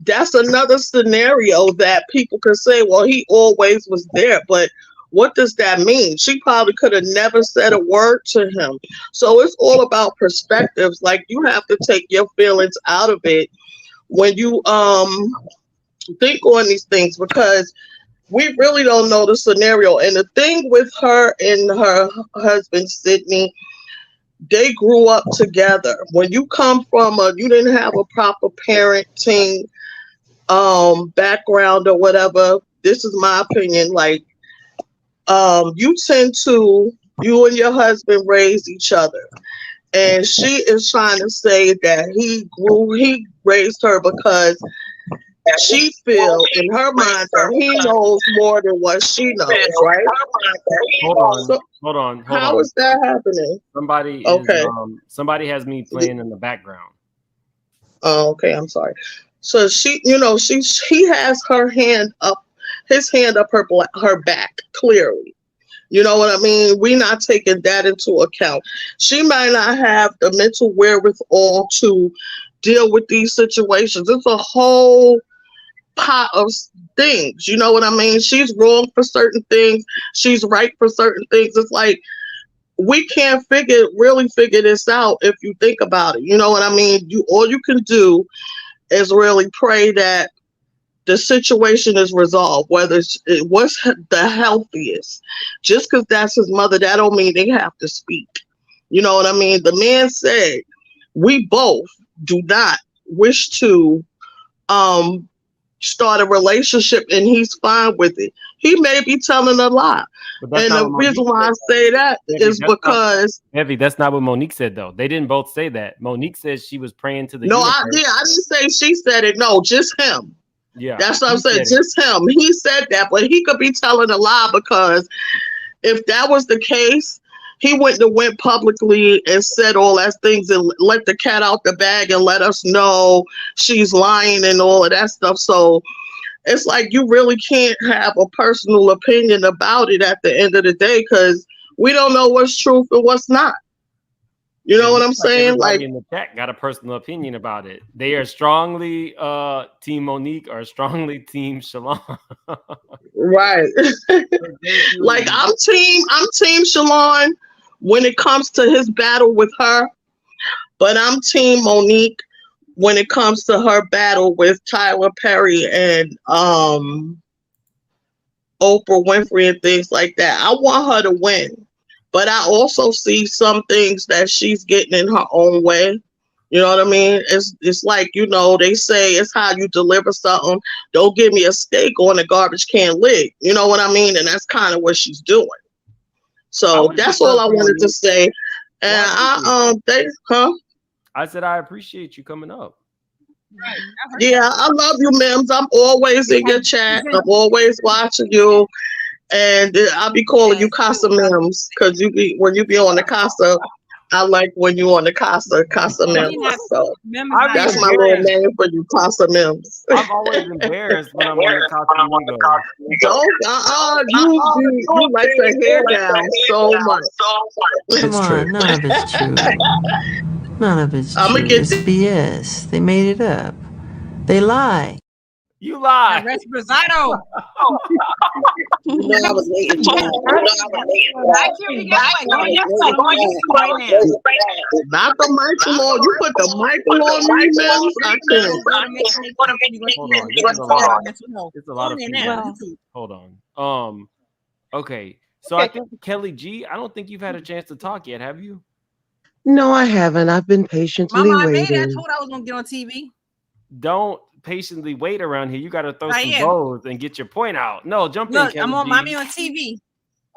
that's another scenario that people could say, well, he always was there, but what does that mean? She probably could have never said a word to him. So it's all about perspectives. Like, you have to take your feelings out of it when you think on these things, because we really don't know the scenario. And the thing with her and her husband, Sydney, they grew up together. When you come from you didn't have a proper parenting background or whatever, this is my opinion, like, you and your husband raised each other. And she is trying to say that he raised her because she feels in her mind that he knows more than what she knows, right? Hold on. How is that happening? Somebody has me playing in the background. Oh, okay, I'm sorry. So he has his hand up her back, clearly. You know what I mean? We're not taking that into account. She might not have the mental wherewithal to deal with these situations. It's a whole pot of things. You know what I mean? She's wrong for certain things. She's right for certain things. It's like, we can't really figure this out if you think about it. You know what I mean? All you can do is really pray that the situation is resolved, whether it was the healthiest. Just because that's his mother, that don't mean they have to speak. You know what I mean? The man said, we both do not wish to start a relationship, and he's fine with it. He may be telling a lie. And the reason why I say that is because Evie, that's not what Monique said, though. They didn't both say that. Monique says she was praying to the universe. I didn't say she said it. No, just him. Yeah, that's what I'm saying. Just him. He said that, but he could be telling a lie, because if that was the case, he wouldn't have went publicly and said all that things and let the cat out the bag and let us know she's lying and all of that stuff. So it's like, you really can't have a personal opinion about it at the end of the day, because we don't know what's truth and what's not. You know what I'm saying? Like, in the chat got a personal opinion about it. They are strongly Team Monique or strongly Team Shalon. Right. Like, I'm Team Shalon when it comes to his battle with her, but I'm Team Monique when it comes to her battle with Tyler Perry and Oprah Winfrey and things like that. I want her to win. But I also see some things that she's getting in her own way. You know what I mean? It's like, they say it's how you deliver something. Don't give me a steak on a garbage can lid. You know what I mean? And that's kind of what she's doing. So that's all I wanted to say. And I said I appreciate you coming up. Yeah, I love you, Mims. I'm always in your chat. I'm always watching you. And I'll be calling you Casa Mims, because when you be on the Casa, I like when you on the Casa Mims. So that's my little name for you, Casa Mims. I'm always embarrassed when I'm on the Casa Mims. You like to hair down so much. Come on, none of it's true. None of it's true. It's BS. They made it up. They lie. You lie. Resposado. I was waiting for that. Not the Michael on. You put the Michael on me, man. I can't. It's a lot of people. Hold on. Okay. So I think Kelly G, I don't think you've had a chance to talk yet, have you? No, I haven't. I've been patiently waiting. I told I was gonna get on TV. Don't patiently wait around here. You got to throw some bows and get your point out. No, jump in. I'm on TV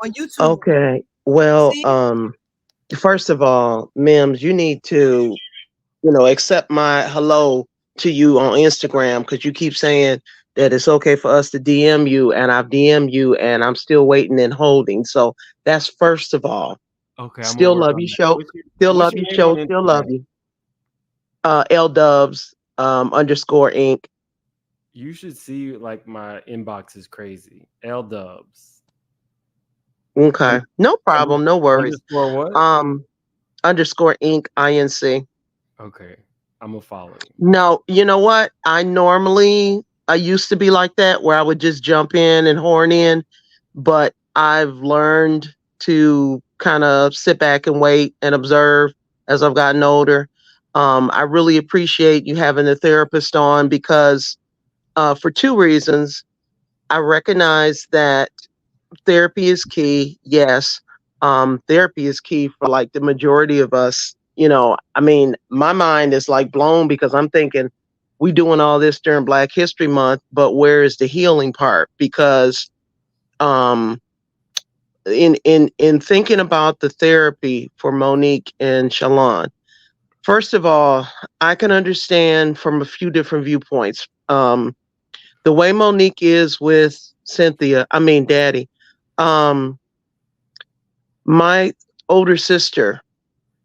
on YouTube. Okay. Well, first of all, Mims, you need to, accept my hello to you on Instagram, because you keep saying that it's okay for us to DM you, and I've DM'd you, and I'm still waiting and holding. So that's first of all. Okay. Still love you, show. Still love you, show. Still love you. L Dubs _ Inc. You should see, like, my inbox is crazy. L Dubs. Okay, no problem, no worries. _ what? _ Inc. INC. Okay, I'm gonna follow you. No, you know what? I used to be like that where I would just jump in and horn in, but I've learned to kind of sit back and wait and observe as I've gotten older. I really appreciate you having the therapist on because for two reasons. I recognize that therapy is key. Yes. Therapy is key for like the majority of us. I mean, my mind is like blown because I'm thinking we doing all this during Black History Month, but where is the healing part? Because um in thinking about the therapy for Monique and Shalon, first of all, I can understand from a few different viewpoints. The way Monique is with Daddy, um, my older sister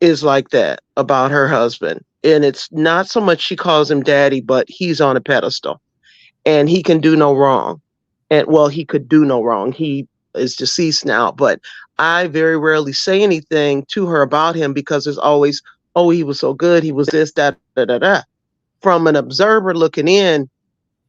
is like that about her husband. And it's not so much she calls him daddy, but he's on a pedestal and he can do no wrong. And well, he could do no wrong. He is deceased now, but I very rarely say anything to her about him because there's always, oh, he was so good. He was this, that, da, da, da. From an observer looking in,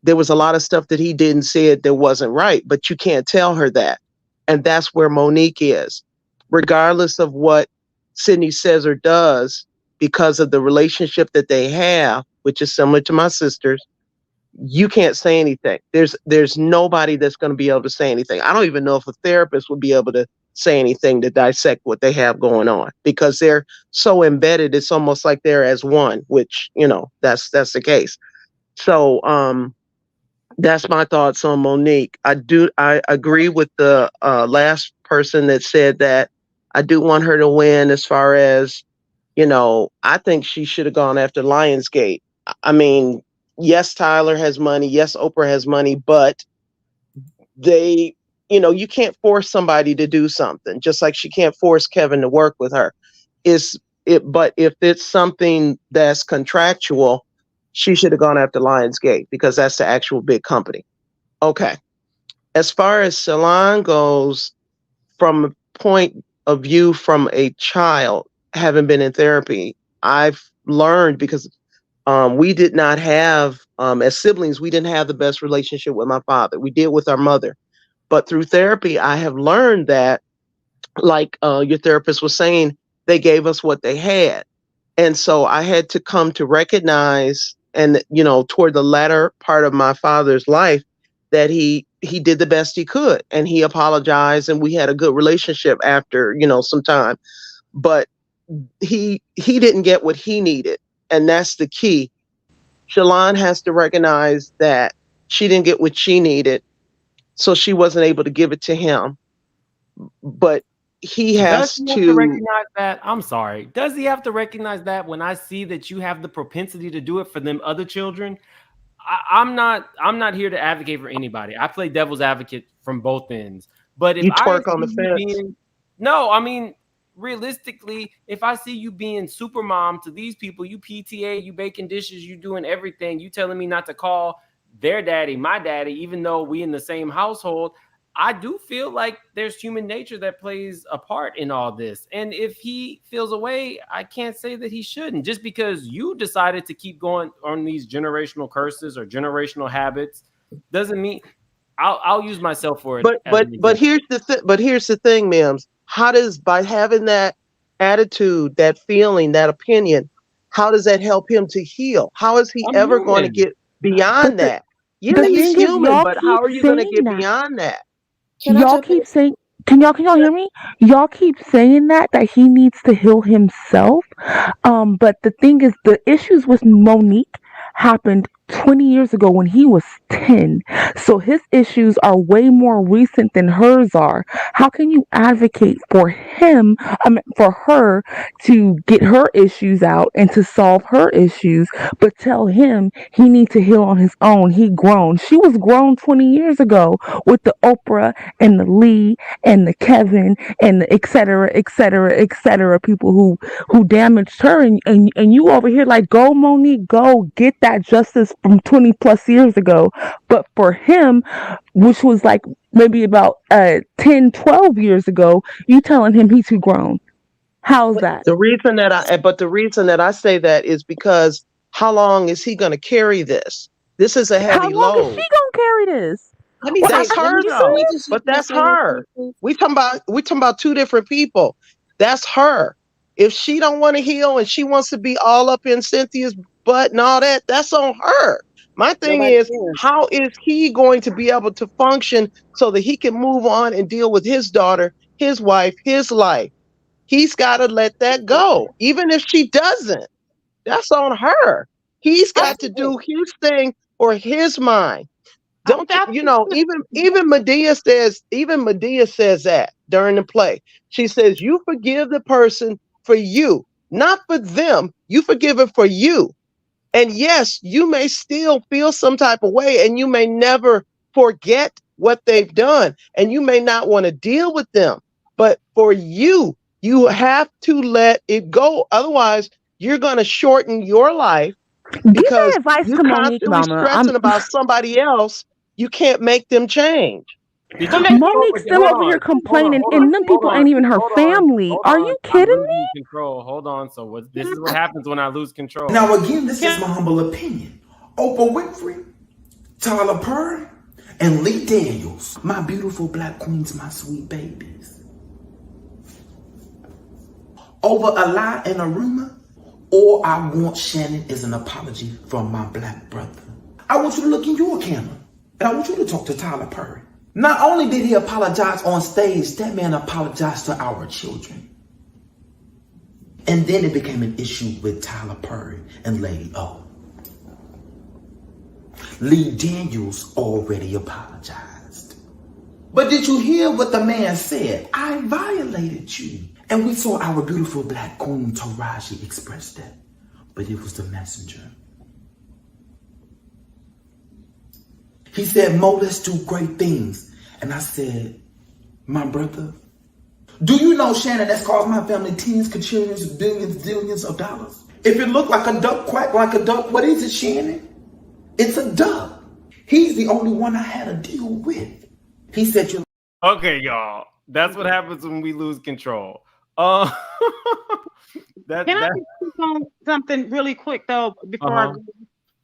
there was a lot of stuff that he did and said that wasn't right, but you can't tell her that. And that's where Monique is. Regardless of what Sydney says or does, because of the relationship that they have, which is similar to my sister's, you can't say anything. There's nobody that's going to be able to say anything. I don't even know if a therapist would be able to say anything to dissect what they have going on because they're so embedded. It's almost like they're as one, which, that's the case. So, that's my thoughts on Monique. I agree with the last person that said that I do want her to win as far as, I think she should have gone after Lionsgate. I mean, yes, Tyler has money. Yes, Oprah has money, but you can't force somebody to do something, just like she can't force Kevin to work with her. But if it's something that's contractual, she should have gone after Lionsgate because that's the actual big company. Okay. As far as Shalon goes, from a point of view from a child having been in therapy, I've learned because we did not have, as siblings, we didn't have the best relationship with my father. We did with our mother. But through therapy, I have learned that, like your therapist was saying, they gave us what they had. And so I had to come to recognize, and toward the latter part of my father's life, that he did the best he could, and he apologized, and we had a good relationship after some time. But he didn't get what he needed, and that's the key. Shalon has to recognize that she didn't get what she needed, so she wasn't able to give it to him. But he has to recognize that. I'm sorry. Does he have to recognize that when I see that you have the propensity to do it for them other children? I'm not here to advocate for anybody. I play devil's advocate from both ends. But if you twerk on the fence. No, I mean, realistically, if I see you being super mom to these people, you PTA, you baking dishes, you doing everything, you telling me not to call their daddy my daddy, even though we in the same household, I do feel like there's human nature that plays a part in all this. And if he feels away, I can't say that he shouldn't. Just because you decided to keep going on these generational curses or generational habits doesn't mean I'll use myself for it. But here's the thing, Mims. How does, by having that attitude, that feeling, that opinion, how does that help him to heal? How is he ever going to get beyond that? Yeah, he's human, but how are you going to get beyond that? Y'all keep saying, can y'all hear me? Y'all keep saying that he needs to heal himself. But the thing is, the issues with Monique happened 20 years ago when he was 10. So his issues are way more recent than hers are. How can you advocate for for her to get her issues out and to solve her issues, but tell him he needs to heal on his own? He grown. She was grown 20 years ago with the Oprah and the Lee and the Kevin and the et cetera, people who damaged her. And you over here like, go Monique, go get that justice from 20 plus years ago. But for him, which was like maybe about 10, 12 years ago, you telling him he's too grown. How's that? The reason that I say that is because how long is he going to carry this? This is a heavy How long is load. she gonna carry this? Let me Well, say, that's let her me though. just But may I that's say one her. thing, please? We talking about two different people. That's her. If she don't want to heal and she wants to be all up in Cynthia's butt and all that, that's on her. My thing Nobody is, cares. how is he going to be able to function so that he can move on and deal with his daughter, his wife, his life? He's got to let that go. Even if she doesn't, that's on her. He's got to do his thing for his mind. Don't you, you know, even Medea says that during the play. She says, you forgive the person for you, not for them. You forgive it for you. And yes, you may still feel some type of way and you may never forget what they've done and you may not want to deal with them. But for you, you have to let it go. Otherwise, you're going to shorten your life Give because that advice you to Monique, constantly Mama. stressing about somebody else. You can't make them change. Did you Monique's still over here complaining, and them people ain't even her family. Are you I'm kidding me? losing control. Hold on. So this is what happens when I lose control. Now again, this is my humble opinion. Oprah Winfrey, Tyler Perry, and Lee Daniels, my beautiful black queens, my sweet babies. Over a lie and a rumor, all I want, Shannon, is an apology from my black brother. I want you to look in your camera, and I want you to talk to Tyler Perry. Not only did he apologize on stage, that man apologized to our children. And then it became an issue with Tyler Perry and Lady O. Lee Daniels already apologized. But did you hear what the man said? I violated you. And we saw our beautiful black queen Taraji express that. But it was the messenger. He said, Mo, let's do great things. And I said, my brother, do you know, Shannon, that's caused my family tens, quadrillions, billions, zillions of dollars? If it looked like a duck, quack like a duck, what is it, Shannon? It's a duck. He's the only one I had to deal with. He said, you. Okay, y'all. That's what happens when we lose control. Can I speak on something really quick though before I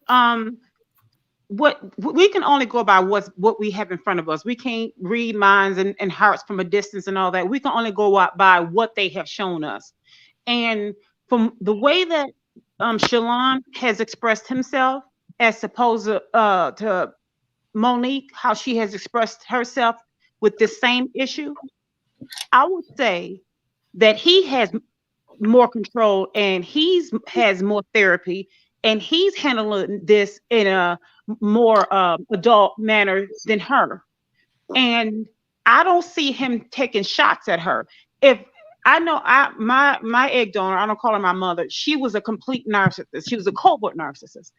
go? What we can only go by what we have in front of us. We can't read minds and hearts from a distance and all that. We can only go out by what they have shown us. And from the way that Shalon has expressed himself as opposed to Monique, how she has expressed herself with this same issue, I would say that he has more control and has more therapy and he's handling this in a more adult manner than her. And I don't see him taking shots at her. If I know my egg donor, I don't call her my mother, she was a complete narcissist. She was a covert narcissist.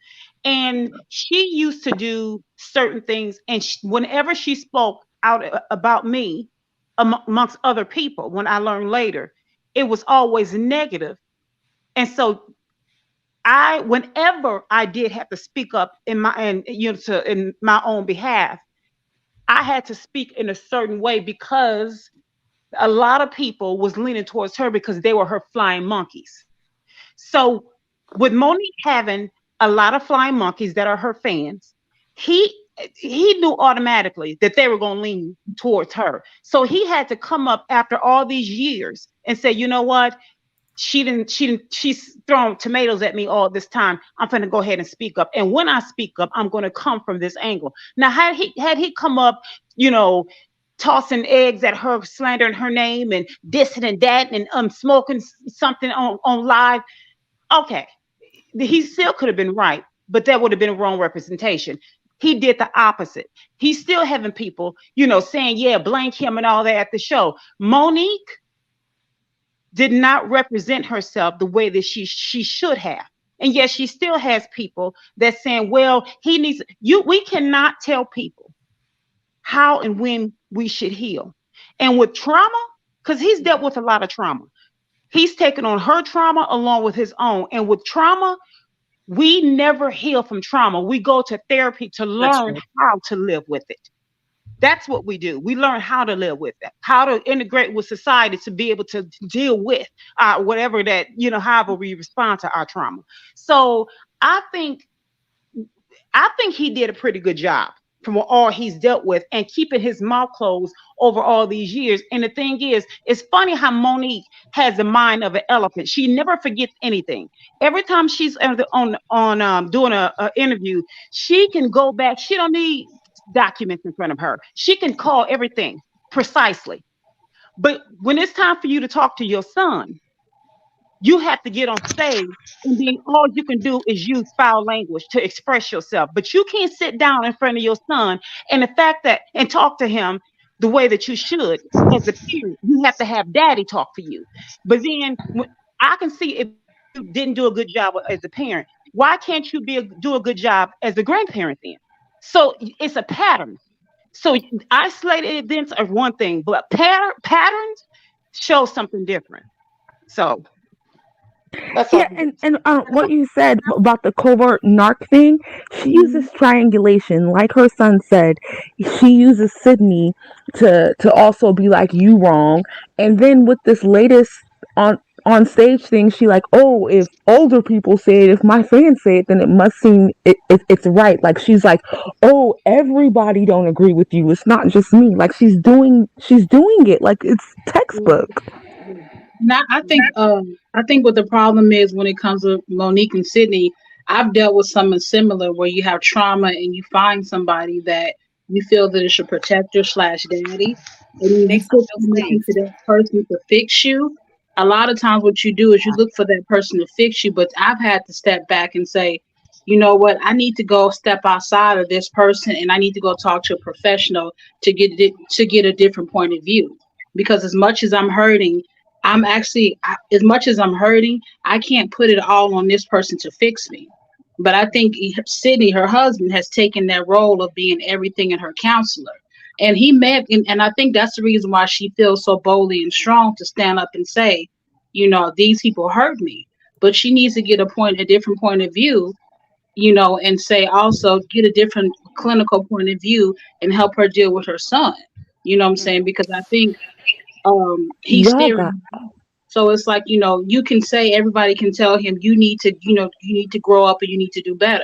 And she used to do certain things. And whenever she spoke out about me amongst other people, when I learned later, it was always negative. And so whenever I did have to speak up in my own behalf, I had to speak in a certain way because a lot of people was leaning towards her because they were her flying monkeys. So with Monique having a lot of flying monkeys that are her fans, he knew automatically that they were going to lean towards her. So he had to come up after all these years and say, you know what? She's thrown tomatoes at me all this time. I'm going to go ahead and speak up. And when I speak up, I'm going to come from this angle. Now, had he come up, tossing eggs at her, slandering her name and dissing and that and smoking something on live, okay, he still could have been right, but that would have been a wrong representation. He did the opposite. He's still having people, saying, yeah, blank him and all that at the show. Monique did not represent herself the way that she should have. And yes, she still has people that saying, well, we cannot tell people how and when we should heal. And with trauma, because he's dealt with a lot of trauma, he's taken on her trauma along with his own. And with trauma, we never heal from trauma. We go to therapy to learn how to live with it. That's what we do. We learn how to live with it, how to integrate with society to be able to deal with whatever that, however we respond to our trauma. So I think he did a pretty good job from all he's dealt with and keeping his mouth closed over all these years. And the thing is, it's funny how Monique has the mind of an elephant. She never forgets anything. Every time she's on doing a interview, she can go back. She don't need documents in front of her. She can call everything precisely. But when it's time for you to talk to your son, you have to get on stage, and then all you can do is use foul language to express yourself. But you can't sit down in front of your son and talk to him the way that you should as a parent. You have to have daddy talk for you. But then I can see if you didn't do a good job as a parent, why can't you do a good job as a grandparent then? So it's a pattern. So isolated events are one thing, but patterns show something different. So. Yeah, and what you said about the covert narc thing, she uses triangulation. Like her son said, she uses Sydney to also be like, you wrong. And then with this latest on stage thing, she like, oh, if older people say it, if my fans say it, then it must seem it's right. Like she's like, oh, everybody don't agree with you. It's not just me. Like she's doing it like it's textbook. Now, I think what the problem is when it comes to Monique and Sydney, I've dealt with something similar where you have trauma and you find somebody that you feel that is your protector / daddy, and then you put something into that person to fix you. A lot of times what you do is you look for that person to fix you, but I've had to step back and say, you know what, I need to go step outside of this person and I need to go talk to a professional to get a different point of view. Because as much as I'm hurting, as much as I'm hurting, I can't put it all on this person to fix me. But I think Sydney, her husband, has taken that role of being everything in her counselor. And and I think that's the reason why she feels so boldly and strong to stand up and say, you know, these people hurt me. But she needs to get a different point of view, you know, and say also get a different clinical point of view and help her deal with her son. You know what I'm saying? Because I think he's steering. So it's like, you know, you can say, everybody can tell him you need to grow up and you need to do better.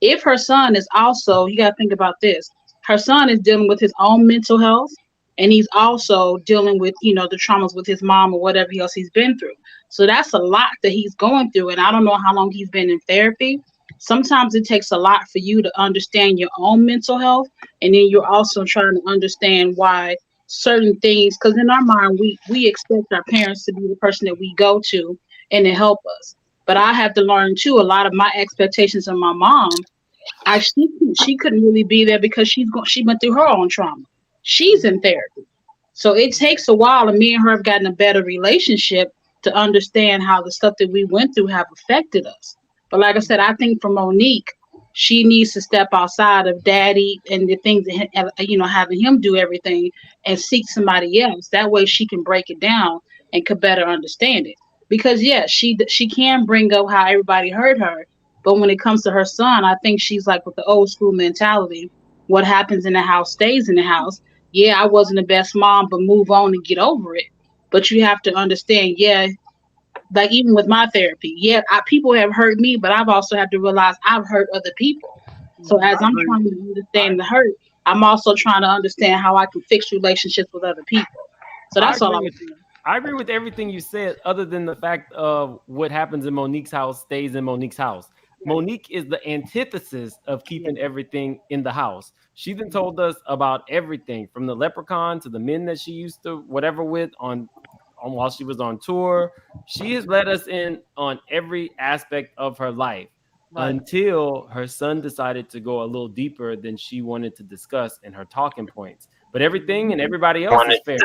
If her son is also, you got to think about this, her son is dealing with his own mental health and he's also dealing with, you know, the traumas with his mom or whatever else he's been through. So that's a lot that he's going through. And I don't know how long he's been in therapy. Sometimes it takes a lot for you to understand your own mental health. And then you're also trying to understand why certain things, because in our mind we expect our parents to be the person that we go to and to help us. But I have to learn too, a lot of my expectations of my mom, she couldn't really be there because she went through her own trauma. She's in therapy, so it takes a while, and me and her have gotten a better relationship to understand how the stuff that we went through have affected us. But like I said, I think for Monique, she needs to step outside of daddy and the things that, you know, having him do everything and seek somebody else. That way she can break it down and could better understand it. Because she can bring up how everybody hurt her. But when it comes to her son, I think she's like with the old school mentality. What happens in the house stays in the house. Yeah, I wasn't the best mom, but move on and get over it. But you have to understand, like even with my therapy, people have hurt me, but I've also had to realize I've hurt other people. So as I'm trying to understand the hurt, I'm also trying to understand how I can fix relationships with other people. So that's all I was doing. I agree with everything you said, other than the fact of what happens in Monique's house stays in Monique's house. Monique is the antithesis of keeping everything in the house. She then told us about everything from the leprechaun to the men that she used to whatever with on while she was on tour. She has let us in on every aspect of her life until her son decided to go a little deeper than she wanted to discuss in her talking points. But everything and everybody else is fair.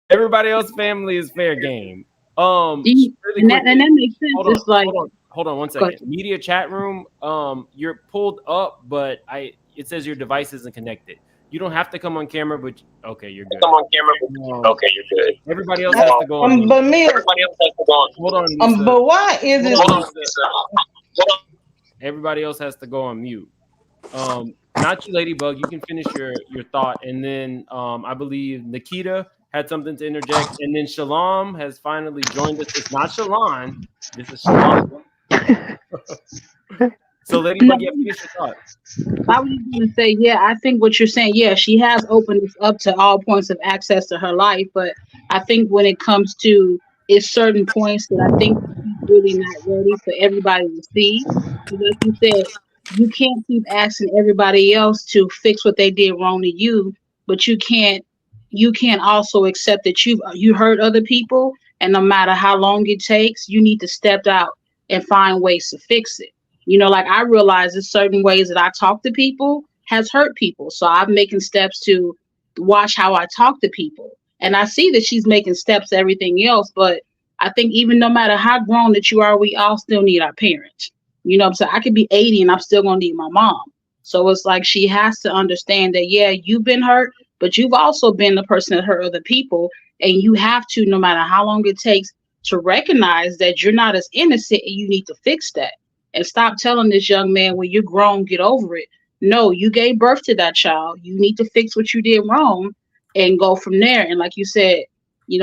Everybody else family is fair game. Really and that makes sense. Hold on one second. Media chat room, you're pulled up, but it says your device isn't connected. You don't have to come on camera, but okay, you're good. Come on camera. Okay, you're good. Everybody else has to go on. But me, everybody else has to go on. Hold on, Lisa. But why is it? Everybody else has to go on mute. not you, Ladybug. You can finish your thought, and then I believe Nikita had something to interject, and then Shalom has finally joined us. It's not Shalon. This is Shalom. So, Ladybug, yeah, finish your thought. I was just going to say, yeah, I think what you're saying, yeah, she has opened this up to all points of access to her life, but I think when it comes to it's certain points that I think she's really not ready for everybody to see. Like you said, you can't keep asking everybody else to fix what they did wrong to you, but you can't also accept that you hurt other people, and no matter how long it takes, you need to step out and find ways to fix it. Like I realize there's certain ways that I talk to people has hurt people. So I'm making steps to watch how I talk to people. And I see that she's making steps to everything else. But I think even no matter how grown that you are, we all still need our parents. You know what I'm saying? I could be 80 and I'm still gonna need my mom. So it's like she has to understand that, yeah, you've been hurt, but you've also been the person that hurt other people. And you have to, no matter how long it takes, to recognize that you're not as innocent and you need to fix that. And stop telling this young man, when you're grown, get over it. No, you gave birth to that child. You need to fix what you did wrong and go from there. And like you said,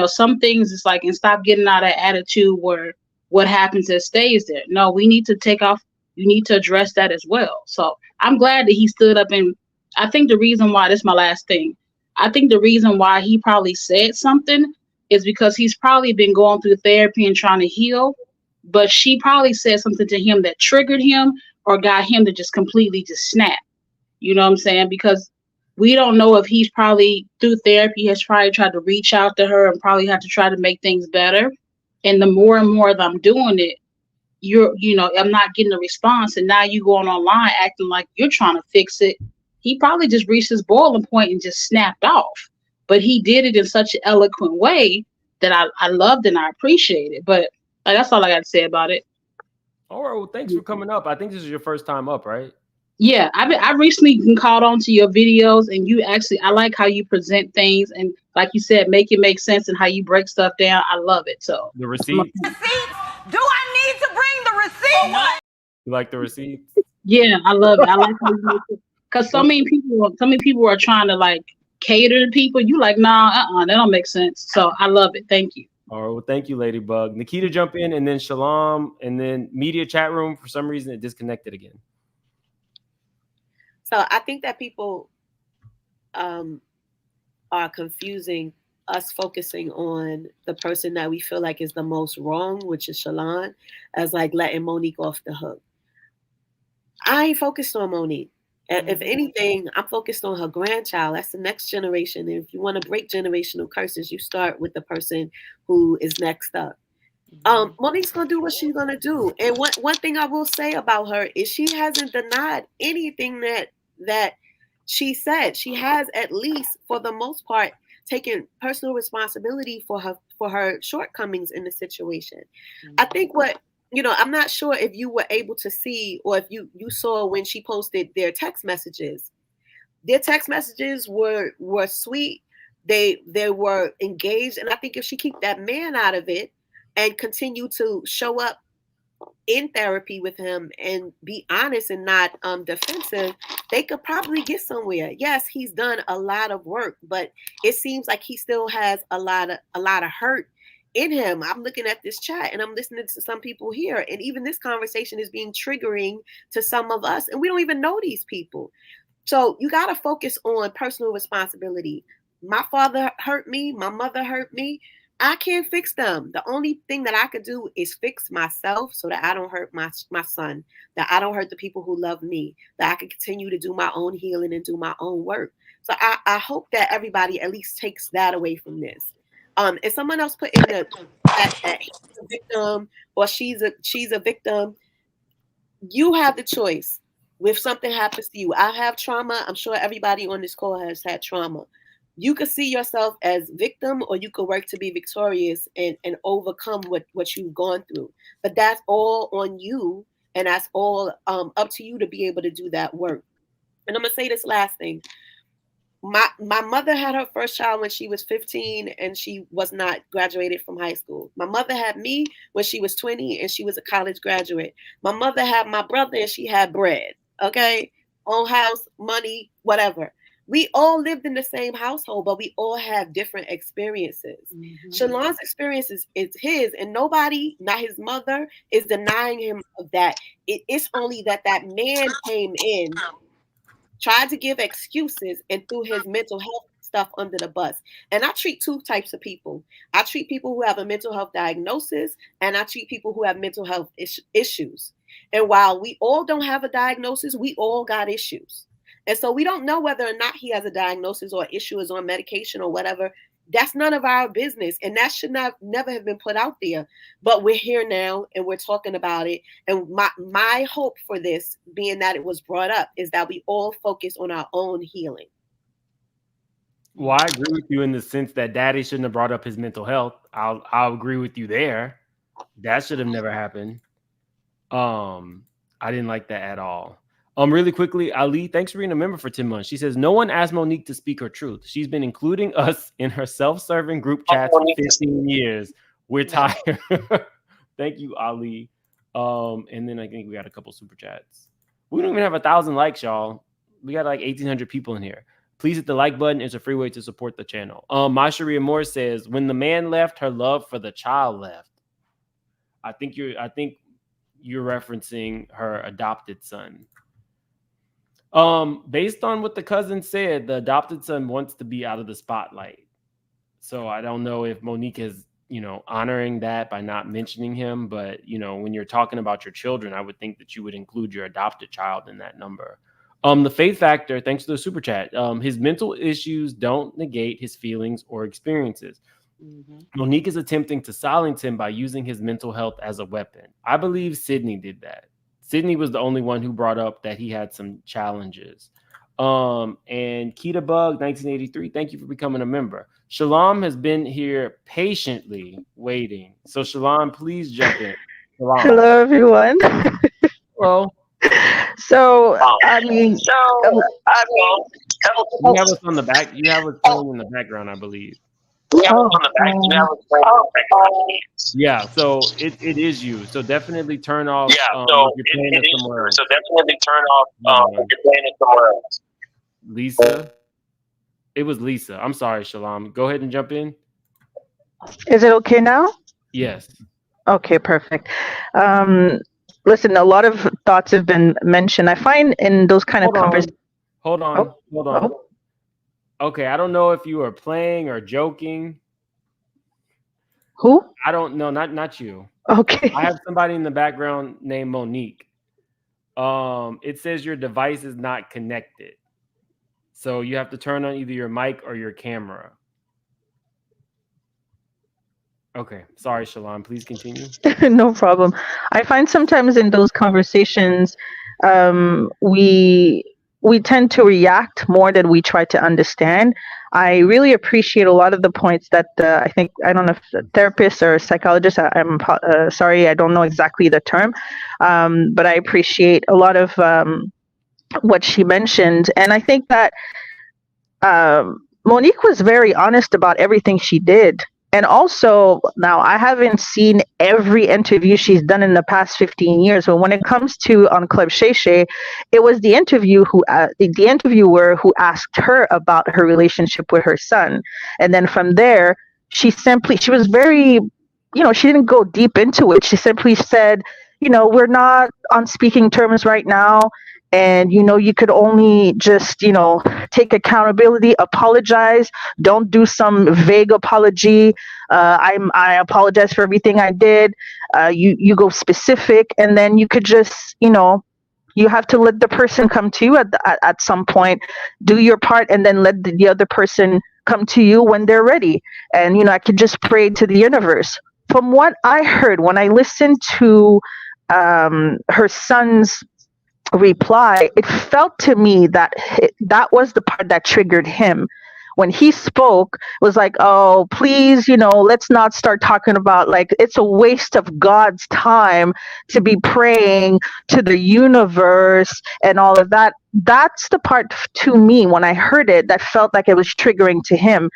some things it's like, and stop getting out of that attitude where what happens that stays there. No, we need to take off. You need to address that as well. So I'm glad that he stood up. And I think the reason why, this is my last thing, I think the reason why he probably said something is because he's probably been going through therapy and trying to heal. But she probably said something to him that triggered him or got him to just completely just snap. You know what I'm saying? Because we don't know if he's probably through therapy has probably tried to reach out to her and probably had to try to make things better. And the more and more that I'm doing it, I'm not getting a response. And now you going online acting like you're trying to fix it. He probably just reached his boiling point and just snapped off. But he did it in such an eloquent way that I loved and I appreciate it. But that's all I got to say about it. All right. Well, thanks for coming up. I think this is your first time up, right? Yeah, I recently been called on to your videos, and I like how you present things, and like you said, make it make sense and how you break stuff down. I love it. So the receipt. Do I need to bring the receipt? You like the receipt? Yeah, I love it. I like how you make it, because so many people are trying to like cater to people. You like, nah, that don't make sense. So I love it. Thank you. All right. Well, thank you, Ladybug. Nikita, jump in, and then Shalom, and then media chat room. For some reason, it disconnected again. So I think that people are confusing us focusing on the person that we feel like is the most wrong, which is Shalon, as like letting Monique off the hook. I ain't focused on Monique. If anything, I'm focused on her grandchild. That's the next generation. And if you want to break generational curses, you start with the person who is next up. Monique's gonna do what she's gonna do. And one thing I will say about her is she hasn't denied anything that she said. She has, at least for the most part, taken personal responsibility for her shortcomings in the situation. I think I'm not sure if you were able to see, or if you saw when she posted their text messages. Their text messages were sweet. They were engaged. And I think if she keep that man out of it and continue to show up in therapy with him and be honest and not defensive, they could probably get somewhere. Yes, he's done a lot of work, but it seems like he still has a lot of hurt in him. I'm looking at this chat and I'm listening to some people here, and even this conversation is being triggering to some of us, and we don't even know these people. So you got to focus on personal responsibility. My father hurt me. My mother hurt me. I can't fix them. The only thing that I could do is fix myself so that I don't hurt my son, that I don't hurt the people who love me, that I can continue to do my own healing and do my own work. So I hope that everybody at least takes that away from this. If someone else put in that he's a victim or she's a victim, you have the choice. If something happens to you, I have trauma. I'm sure everybody on this call has had trauma. You could see yourself as victim, or you could work to be victorious and overcome what you've gone through. But that's all on you, and that's all up to you to be able to do that work. And I'm gonna say this last thing. My mother had her first child when she was 15 and she was not graduated from high school. My mother had me when she was 20 and she was a college graduate. My mother had my brother and she had bread. Okay. own house, money, whatever. We all lived in the same household, but we all have different experiences. Shalon's experience is his, and nobody, not his mother, is denying him of that. It's only that man came in, tried to give excuses, and threw his mental health stuff under the bus. And I treat two types of people. I treat people who have a mental health diagnosis, and I treat people who have mental health issues. And while we all don't have a diagnosis, we all got issues. And so we don't know whether or not he has a diagnosis or issue, is on medication or whatever. That's none of our business. And that should never have been put out there. But we're here now and we're talking about it. And my hope for this, being that it was brought up, is that we all focus on our own healing. Well, I agree with you in the sense that daddy shouldn't have brought up his mental health. I'll agree with you there. That should have never happened. I didn't like that at all. Really quickly, Ali, thanks for being a member for 10 months. She says, no one asked Monique to speak her truth. She's been including us in her self-serving group chats for 15 years. We're tired. Thank you, Ali. And then I think we got a couple super chats. We don't even have 1,000 likes, y'all. We got like 1,800 people in here. Please hit the like button. It's a free way to support the channel. Masharia Moore says, when the man left, her love for the child left. I think you're referencing her adopted son. Based on what the cousin said, the adopted son wants to be out of the spotlight. So I don't know if Monique is, honoring that by not mentioning him. But, when you're talking about your children, I would think that you would include your adopted child in that number. The faith factor, thanks to the super chat. His mental issues don't negate his feelings or experiences. Monique is attempting to silence him by using his mental health as a weapon. I believe Sydney did that. Sydney was the only one who brought up that he had some challenges. And Keita Bug 1983, thank you for becoming a member. Shalom has been here patiently waiting. So Shalom, please jump in. Shalom. Hello, everyone. Hello. So, I mean, you have us on the back. You have us playing in the background, I believe. Yeah, so it is you. So definitely turn off. So definitely turn off if you're playing it somewhere else. Lisa, it was Lisa. I'm sorry, Shalom. Go ahead and jump in. Is it okay now? Yes. Okay, perfect. Listen, a lot of thoughts have been mentioned. I find in those kind of conversations. Hold on. Okay, I don't know if you are playing or joking. Who? I don't know. Not you. Okay. I have somebody in the background named Monique. It says your device is not connected. So you have to turn on either your mic or your camera. Okay. Sorry, Shalon. Please continue. No problem. I find sometimes in those conversations, we tend to react more than we try to understand. I really appreciate a lot of the points that I don't know if a therapist or a psychologist, I'm sorry, I don't know exactly the term, but I appreciate a lot of what she mentioned. And I think that Monique was very honest about everything she did. And also, now I haven't seen every interview she's done in the past 15 years, but when it comes to on Club Shay Shay, it was the interviewer who asked her about her relationship with her son. And then from there, she was very, she didn't go deep into it. She simply said, we're not on speaking terms right now. And, you could only just, take accountability, apologize. Don't do some vague apology. I apologize for everything I did. You go specific, and then you could just, you have to let the person come to you at some point, do your part, and then let the other person come to you when they're ready. And, I could just pray to the universe. From what I heard, when I listened to her son's reply, it felt to me that that was the part that triggered him. When he spoke, it was like, oh, please, let's not start talking about, like, it's a waste of God's time to be praying to the universe and all of that. That's the part to me, when I heard it, that felt like it was triggering to him,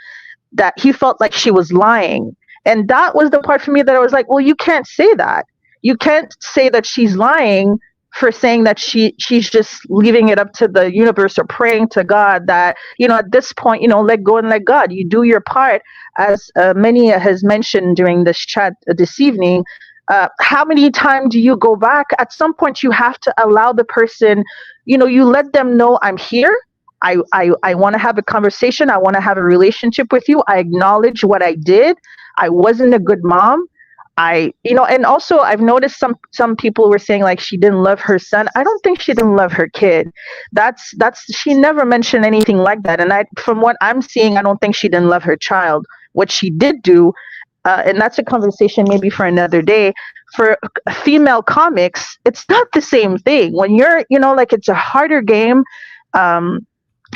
that he felt like she was lying. And that was the part for me that I was like, well, you can't say that. You can't say that she's lying for saying that she's just leaving it up to the universe or praying to God that, at this point, let go and let God. You do your part, as many has mentioned during this chat this evening. How many times do you go back? At some point, you have to allow the person, you let them know, I'm here. I want to have a conversation. I want to have a relationship with you. I acknowledge what I did. I wasn't a good mom. And also I've noticed some people were saying like she didn't love her son. I don't think she didn't love her kid. That's she never mentioned anything like that. And from what I'm seeing, I don't think she didn't love her child. What she did do, and that's a conversation maybe for another day. For female comics, it's not the same thing. When you're, like it's a harder game.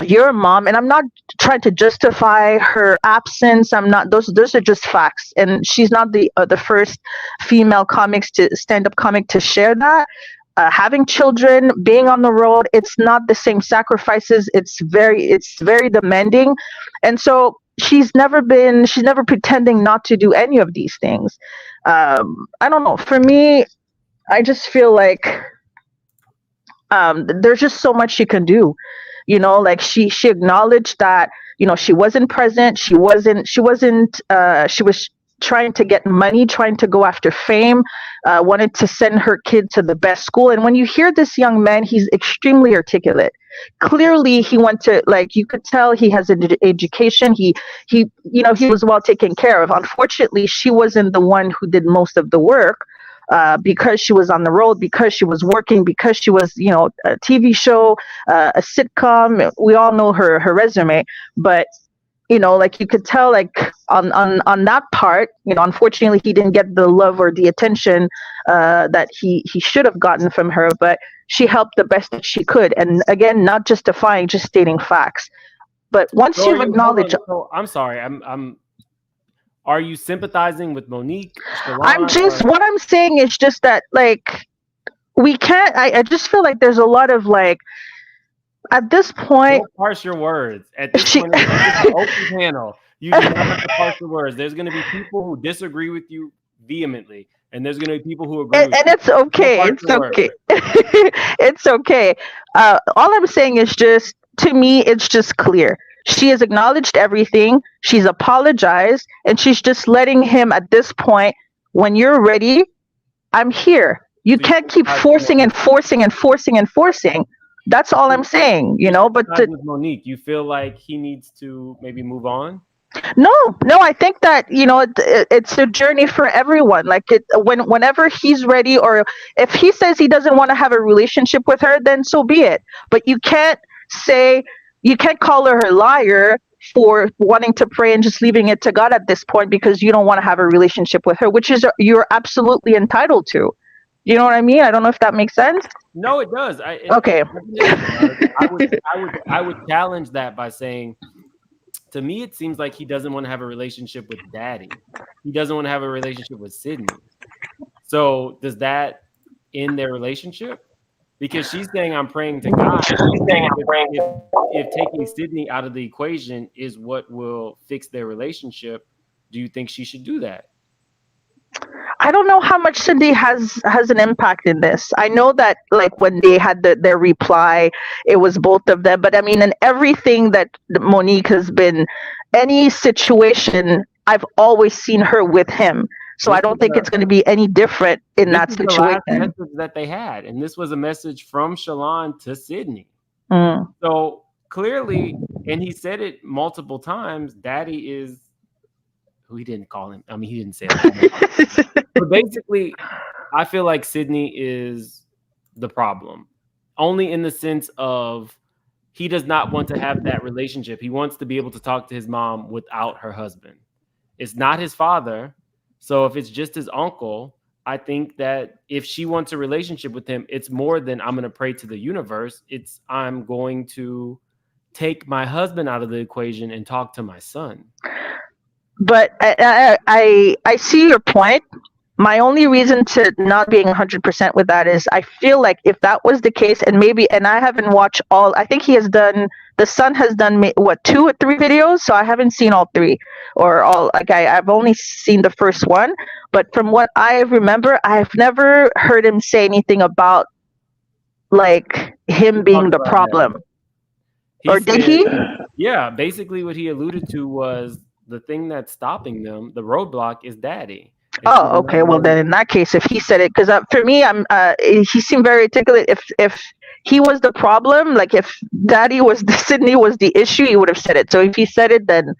You're a mom, and I'm not trying to justify her absence. I'm not. Those are just facts, and she's not the first female stand-up comic to share that. Having children, being on the road, it's not the same sacrifices. It's very demanding, and so she's never pretending not to do any of these things. I don't know. For me, I just feel like there's just so much she can do. Like she acknowledged that, she wasn't present. She was trying to get money, trying to go after fame, wanted to send her kid to the best school. And when you hear this young man, he's extremely articulate. Clearly he went to, like, you could tell he has an education. He was well taken care of. Unfortunately, she wasn't the one who did most of the work. Because she was on the road, because she was working, because she was, a TV show, a sitcom. We all know her resume, but like you could tell, like on that part, unfortunately, he didn't get the love or the attention that he should have gotten from her. But she helped the best that she could, and again, not justifying, just stating facts. But once you've acknowledged, I'm sorry, Are you sympathizing with Monique? What I'm saying is just that, like, we can't, I just feel like there's a lot of, like, at this point. Don't parse your words. At this point, it's an open panel. You do not have to parse your words. There's going to be people who disagree with you vehemently, and there's going to be people who agree with you. And it's okay. It's okay. It's okay. All I'm saying is just, to me, it's just clear. She has acknowledged everything. She's apologized, and she's just letting him at this point, when you're ready, I'm here. You can't keep forcing and forcing and forcing and forcing. That's all I'm saying, But with Monique, you feel like he needs to maybe move on? No, I think that, it's a journey for everyone. Like whenever he's ready, or if he says he doesn't want to have a relationship with her, then so be it. But you can't call her a liar for wanting to pray and just leaving it to God at this point because you don't want to have a relationship with her, which is you're absolutely entitled to. You know what I mean? I don't know if that makes sense. No, it does. Okay. I would challenge that by saying, to me, it seems like he doesn't want to have a relationship with Daddy. He doesn't want to have a relationship with Sydney. So does that end their relationship? Because she's saying, I'm praying to God. If taking Sydney out of the equation is what will fix their relationship, do you think she should do that? I don't know how much Sydney has an impact in this. I know that, like, when they had their reply, it was both of them. But I mean, in everything that Monique has been, any situation, I've always seen her with him. So I don't think it's going to be any different in that situation. The last message that they had, and this was a message from Shalon to Sydney. So clearly, and he said it multiple times, Daddy is who he didn't call him. I mean, he didn't say that. But basically, I feel like Sydney is the problem, only in the sense of he does not want to have that relationship. He wants to be able to talk to his mom without her husband. It's not his father. So if it's just his uncle, I think that if she wants a relationship with him, it's more than I'm going to pray to the universe. It's I'm going to take my husband out of the equation and talk to my son. But I see your point. My only reason to not being 100% with that is I feel like if that was the case, and I haven't watched all, I think the son has done 2 or 3 videos, so I haven't seen all 3 or all. Like I've only seen the first one, but from what I remember, I've never heard him say anything about like him being the problem. Or did he? Yeah, basically what he alluded to was the thing that's stopping them, the roadblock, is daddy. Oh, okay. Well, then in that case, if he said it, because for me, he seemed very articulate. If he was the problem, like if Daddy was Sydney was the issue, he would have said it. So if he said it, then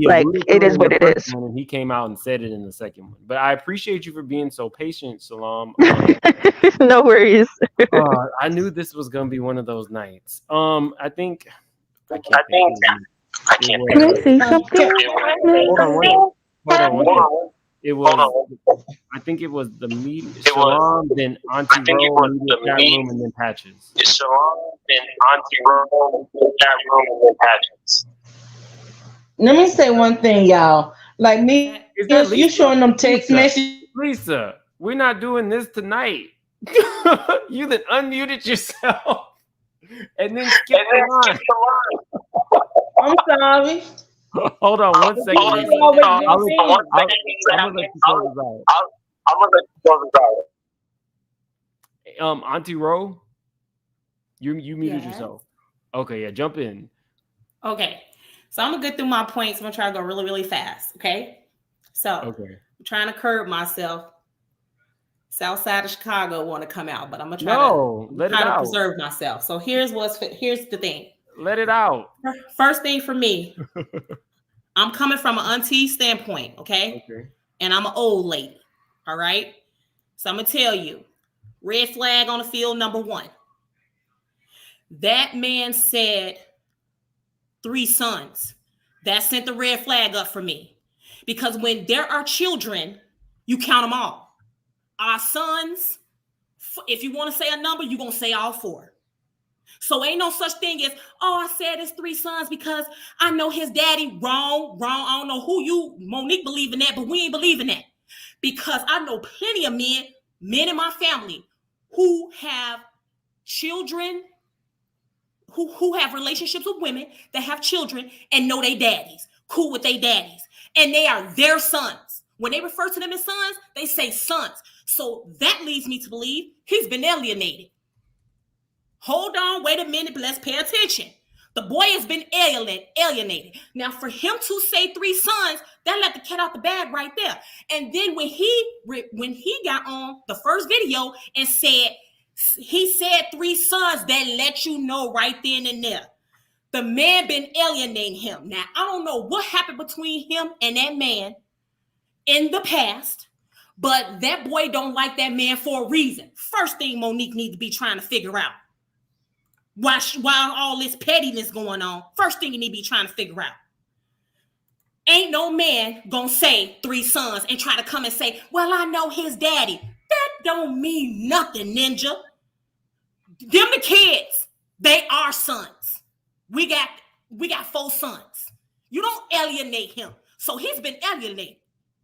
like it is what it is. And he came out and said it in the second one. But I appreciate you for being so patient, Shalom. No worries. I knew this was gonna be one of those nights. I think. Can I say something? Hold on. It was. I think it was the Shalom, then Auntie Ro, media chat room, and then Patches. Shalon, then Auntie Ro, chat room, and then Patches. Let me say one thing, y'all. Like me, you showing them text messages. Lisa, we're not doing this tonight. You then unmuted yourself and then skipped the line. I'm sorry. Hold on 1 second. I'm gonna let you close this out. Auntie Ro, you muted yourself. Okay, yeah, jump in. Okay, so I'm gonna get through my points. I'm gonna try to go really, really fast. Okay, so I'm trying to curb myself. South side of Chicago want to come out, but I'm gonna try to preserve myself. So here's the thing. Let it out. First thing for me, I'm coming from an auntie standpoint, okay? And I'm an old lady, all right? So I'm gonna tell you, red flag on the field, number 1. That man said 3 sons. That sent the red flag up for me. Because when there are children, you count them all. Our sons, if you want to say a number, you're gonna say all 4. So ain't no such thing as, I said it's 3 sons because I know his daddy. Wrong. I don't know who you, Monique, believe in that, but we ain't believing that. Because I know plenty of men in my family who have children, who have relationships with women that have children and know they daddies, cool with they daddies. And they are their sons. When they refer to them as sons, they say sons. So that leads me to believe he's been alienated. Hold on, wait a minute, let's pay attention. The boy has been alienated. Now, for him to say 3 sons, that let the cat out the bag right there. And then when he got on the first video and he said 3 sons, that let you know right then and there. The man been alienating him. Now, I don't know what happened between him and that man in the past, but that boy don't like that man for a reason. First thing Monique needs to be trying to figure out. While all this pettiness going on, first thing you need to be trying to figure out. Ain't no man gonna say 3 sons and try to come and say, well, I know his daddy. That don't mean nothing, ninja. Them the kids, they are sons. We got 4 sons. You don't alienate him. So he's been alienated.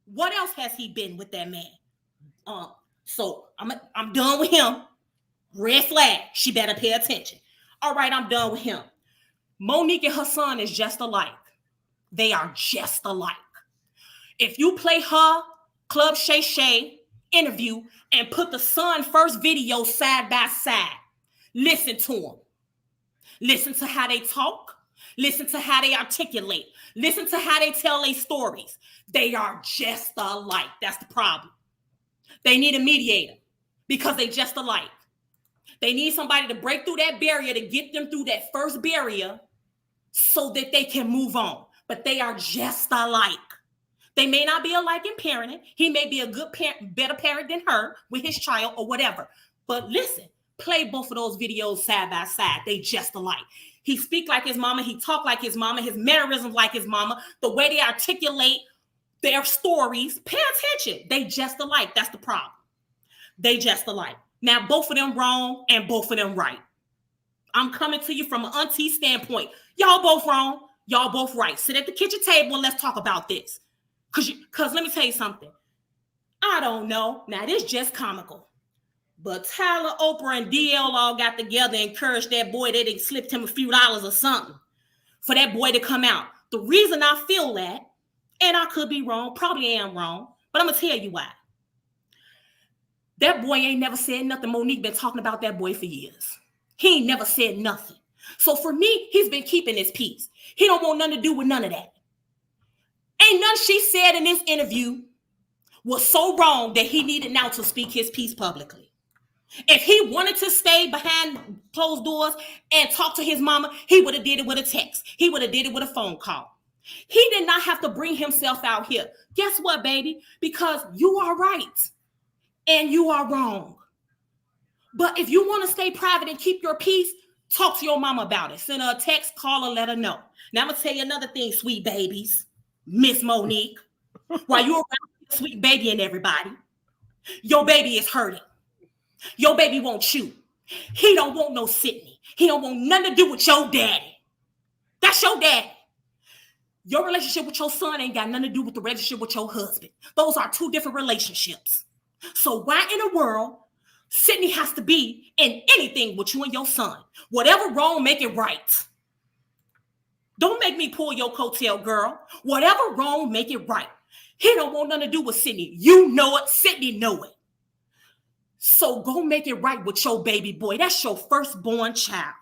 What else has he been with that man? So I'm done with him. Red flag. She better pay attention. All right, I'm done with him. Monique and her son is just alike. They are just alike. If you play her Club Shay Shay interview and put the son first video side by side, listen to them. Listen to how they talk. Listen to how they articulate. Listen to how they tell their stories. They are just alike. That's the problem. They need a mediator because they just alike. They need somebody to break through that barrier to get them through that first barrier so that they can move on. But they are just alike. They may not be alike in parenting. He may be a good parent, better parent than her with his child or whatever. But listen, play both of those videos side by side. They just alike. He speak like his mama. He talk like his mama. His mannerisms like his mama. The way they articulate their stories. Pay attention. They just alike. That's the problem. They just alike. Now, both of them wrong and both of them right. I'm coming to you from an auntie standpoint. Y'all both wrong. Y'all both right. Sit at the kitchen table and let's talk about this. Because let me tell you something. I don't know. Now, this is just comical. But Tyler, Oprah, and DL all got together and encouraged that boy that they slipped him a few dollars or something for that boy to come out. The reason I feel that, and I could be wrong, probably am wrong, but I'm going to tell you why. That boy ain't never said nothing. Monique been talking about that boy for years. He ain't never said nothing. So for me, he's been keeping his peace. He don't want nothing to do with none of that. Ain't none she said in this interview was so wrong that he needed now to speak his piece publicly. If he wanted to stay behind closed doors and talk to his mama, he would have did it with a text. He would have did it with a phone call. He did not have to bring himself out here. Guess what, baby? Because you are right and you are wrong. But if you want to stay private and keep your peace, talk to your mama about it. Send her a text, call her, let her know. Now I'm going to tell you another thing, sweet babies, Miss Monique. While you're around sweet baby and everybody, your baby is hurting. Your baby wants you. He don't want no Sydney. He don't want nothing to do with your daddy. That's your daddy. Your relationship with your son ain't got nothing to do with the relationship with your husband. Those are two different relationships. So why in the world Sydney has to be in anything with you and your son? Whatever wrong, make it right. Don't make me pull your coattail, girl. Whatever wrong, make it right. He don't want nothing to do with Sydney. You know it. Sydney know it. So go make it right with your baby boy. That's your firstborn child.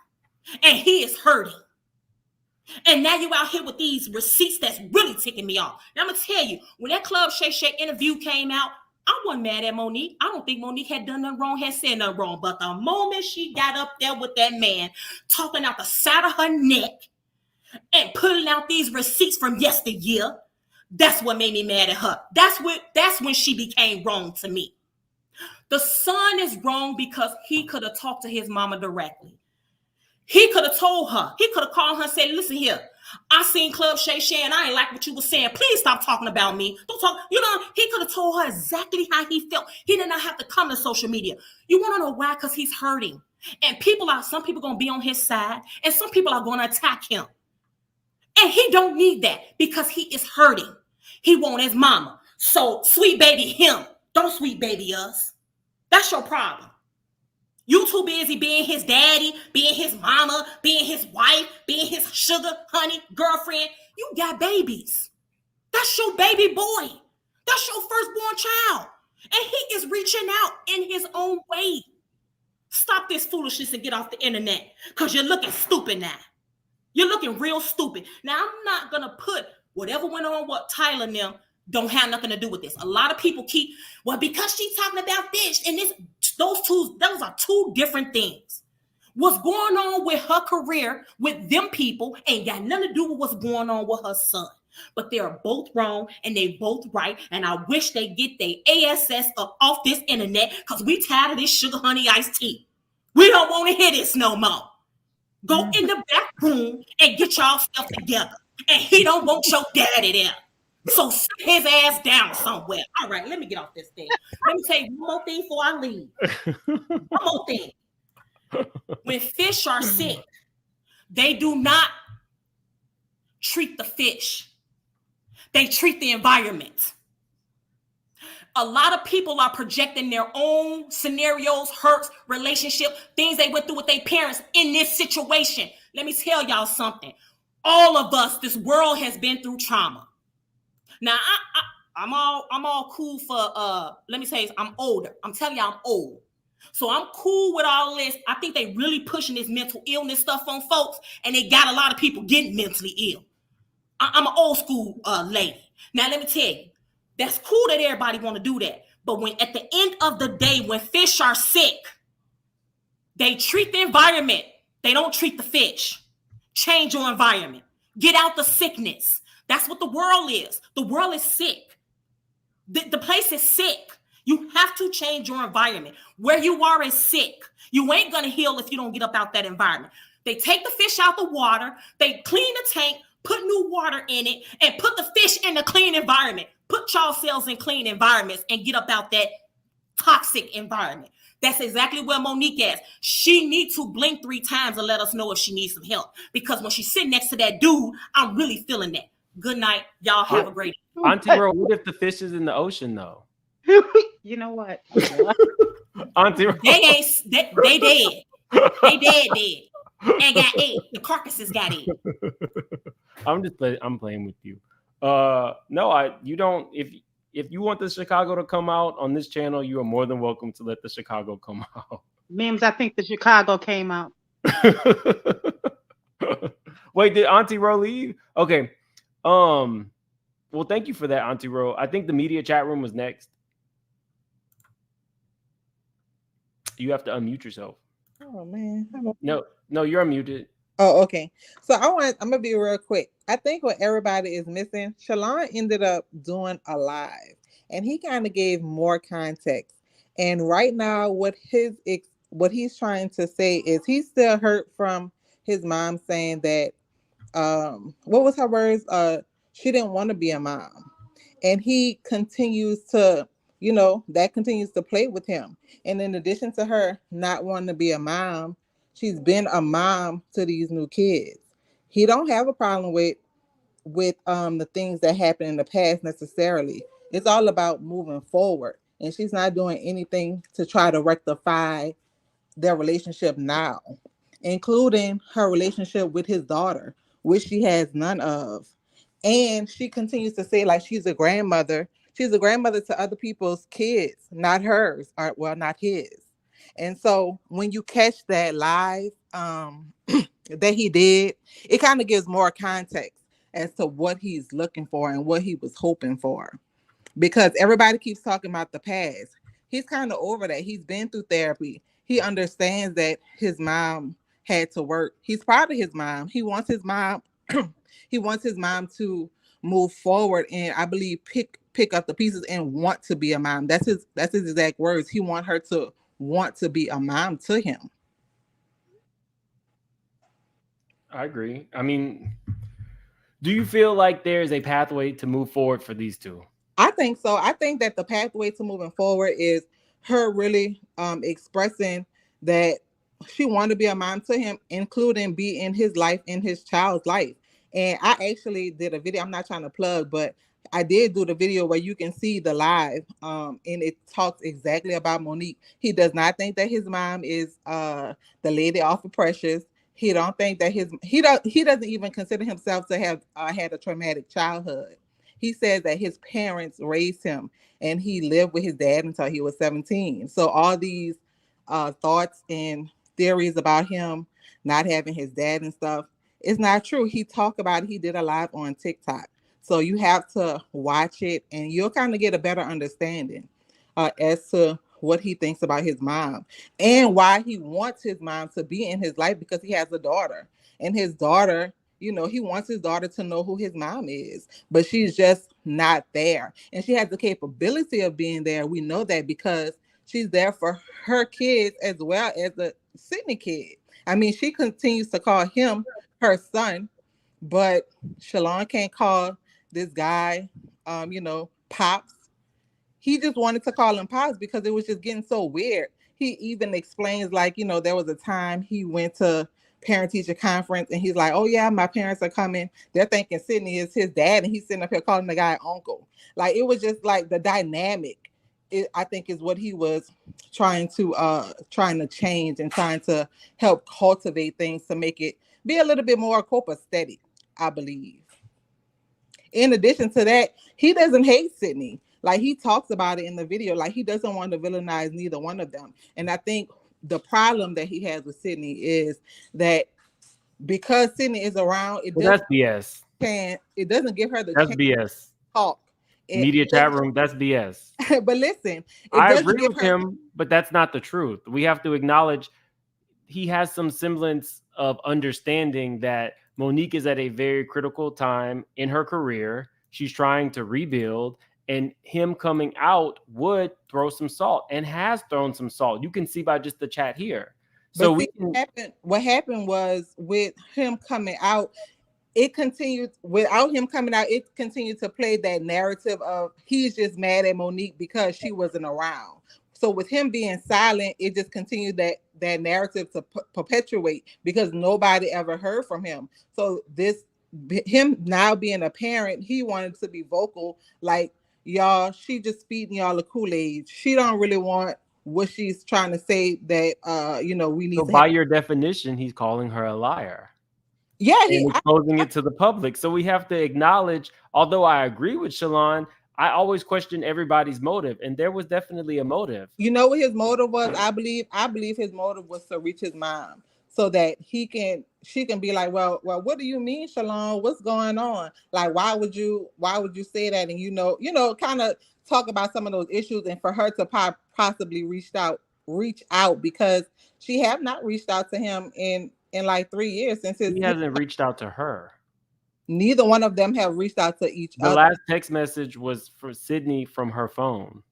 And he is hurting. And now you out here with these receipts that's really ticking me off. Now I'm going to tell you, when that Club Shay Shay interview came out, I wasn't mad at Monique. I don't think Monique had done nothing wrong, had said nothing wrong. But the moment she got up there with that man, talking out the side of her neck and pulling out these receipts from yesteryear, that's what made me mad at her. That's when she became wrong to me. The son is wrong because he could have talked to his mama directly. He could have told her. He could have called her and said, listen here, I seen Club Shay Shay and I ain't like what you were saying. Please stop talking about me. Don't talk. You know, he could have told her exactly how he felt. He did not have to come to social media. You want to know why? Because he's hurting. And some people going to be on his side and some people are going to attack him. And he don't need that because he is hurting. He want his mama. So sweet baby him. Don't sweet baby us. That's your problem. You too busy being his daddy, being his mama, being his wife, being his sugar, honey, girlfriend. You got babies. That's your baby boy. That's your firstborn child. And he is reaching out in his own way. Stop this foolishness and get off the internet because you're looking stupid now. You're looking real stupid. Now, I'm not going to put whatever went on with Tyler and them don't have nothing to do with this. A lot of people because she's talking about this and this, those are two different things. What's going on with her career with them people ain't got nothing to do with what's going on with her son. But they are both wrong and they both right. And I wish they get their ASS up off this internet because we tired of this sugar honey iced tea. We don't want to hear this no more. Go in the back room and get y'all stuff together. And he don't want your daddy there. So sit his ass down somewhere. All right, let me get off this thing. Let me tell you one more thing before I leave. One more thing. When fish are sick, they do not treat the fish. They treat the environment. A lot of people are projecting their own scenarios, hurts, relationship, things they went through with their parents in this situation. Let me tell y'all something. All of us, this world has been through trauma. Now, I'm all cool for, let me say, I'm older. I'm telling y'all I'm old. So I'm cool with all this. I think they really pushing this mental illness stuff on folks, and they got a lot of people getting mentally ill. I'm an old school lady. Now, let me tell you, that's cool that everybody want to do that. But when at the end of the day, when fish are sick, they treat the environment. They don't treat the fish. Change your environment. Get out the sickness. That's what the world is. The world is sick. The place is sick. You have to change your environment. Where you are is sick. You ain't going to heal if you don't get up out that environment. They take the fish out the water. They clean the tank, put new water in it, and put the fish in a clean environment. Put y'all selves in clean environments and get up out that toxic environment. That's exactly where Monique is. She needs to blink 3 times and let us know if she needs some help. Because when she's sitting next to that dude, I'm really feeling that. Good night. Y'all have a great day. Auntie Ro, what if the fish is in the ocean, though? You know what? Auntie Ro. They dead. They dead. And got ate. The carcasses got ate. I'm playing with you. No, you don't. If you want the Chicago to come out on this channel, you are more than welcome to let the Chicago come out. Mims, I think the Chicago came out. Wait, did Auntie Ro leave? Okay. Well, thank you for that, Auntie Ro. I think the media chat room was next. You have to unmute yourself. Oh man. No, you're unmuted. Oh, okay. So I'm gonna be real quick. I think what everybody is missing, Shalon ended up doing a live, and he kind of gave more context. And right now, what he's trying to say is he's still hurt from his mom saying that what was her words? She didn't want to be a mom. And he continues to, that continues to play with him. And in addition to her not wanting to be a mom, she's been a mom to these new kids. He don't have a problem with the things that happened in the past necessarily. It's all about moving forward. And she's not doing anything to try to rectify their relationship now, including her relationship with his daughter, which she has none of. And she continues to say like she's a grandmother. She's a grandmother to other people's kids, not hers, or well, not his. And so when you catch that live that he did, it kind of gives more context as to what he's looking for and what he was hoping for. Because everybody keeps talking about the past. He's kind of over that. He's been through therapy. He understands that his mom had to work. He's proud of his mom. He wants his mom he wants his mom to move forward and I believe pick up the pieces and want to be a mom. That's his exact words. He wants her to want to be a mom to him. I agree. I mean, do you feel like there's a pathway to move forward for these two? I think so. I think that the pathway to moving forward is her really expressing that she wanted to be a mom to him, including be in his life, in his child's life. And I actually did a video. I'm not trying to plug, but I did do the video where you can see the live, and it talks exactly about Mo'Nique. He does not think that his mom is the lady off of Precious. He don't think that he doesn't even consider himself to have had a traumatic childhood. He says that his parents raised him and he lived with his dad until he was 17. So all these thoughts and theories about him not having his dad and stuff, it's not true. He talked about it. He did a live on TikTok. So you have to watch it and you'll kind of get a better understanding as to what he thinks about his mom and why he wants his mom to be in his life, because he has a daughter. And his daughter, he wants his daughter to know who his mom is, but she's just not there. And she has the capability of being there. We know that because she's there for her kids as well as the Sydney kid. I mean, she continues to call him her son, but Shalon can't call this guy, Pops. He just wanted to call him Pops because it was just getting so weird. He even explains there was a time he went to parent-teacher conference and he's like, oh yeah, my parents are coming. They're thinking Sydney is his dad and he's sitting up here calling the guy uncle. Like, it was just like the dynamic, I think, is what he was trying to change and trying to help cultivate things to make it be a little bit more copacetic, I believe. In addition to that, he doesn't hate Sydney. Like, he talks about it in the video. Like, he doesn't want to villainize neither one of them. And I think the problem that he has with Sydney is that because Sydney is around, that's BS. It doesn't give her the chance BS. To talk. Media chat room, that's BS. But listen, I agree with him, but that's not the truth. We have to acknowledge he has some semblance of understanding that Mo'Nique is at a very critical time in her career. She's trying to rebuild, and him coming out would throw some salt and has thrown some salt. You can see by just the chat here. So what happened was with him coming out, it continued without him coming out. It continued to play that narrative of he's just mad at Mo'Nique because she wasn't around. So with him being silent, it just continued that narrative to perpetuate because nobody ever heard from him. So him now being a parent, he wanted to be vocal. Like, y'all, she just feeding y'all the Kool-Aid. She don't really want what she's trying to say that we need. So by your definition, he's calling her a liar. Yeah, and exposing it to the public. So we have to acknowledge, although I agree with Shalon, I always question everybody's motive, and there was definitely a motive. You know what his motive was? I believe his motive was to reach his mom. so that she can be like, well, what do you mean, Shalon? What's going on? Like, why would you say that? And kind of talk about some of those issues, and for her to possibly reach out because she have not reached out to him in like 3 years since he hasn't reached out to her. Neither one of them have reached out to each other. The last text message was for Sydney from her phone.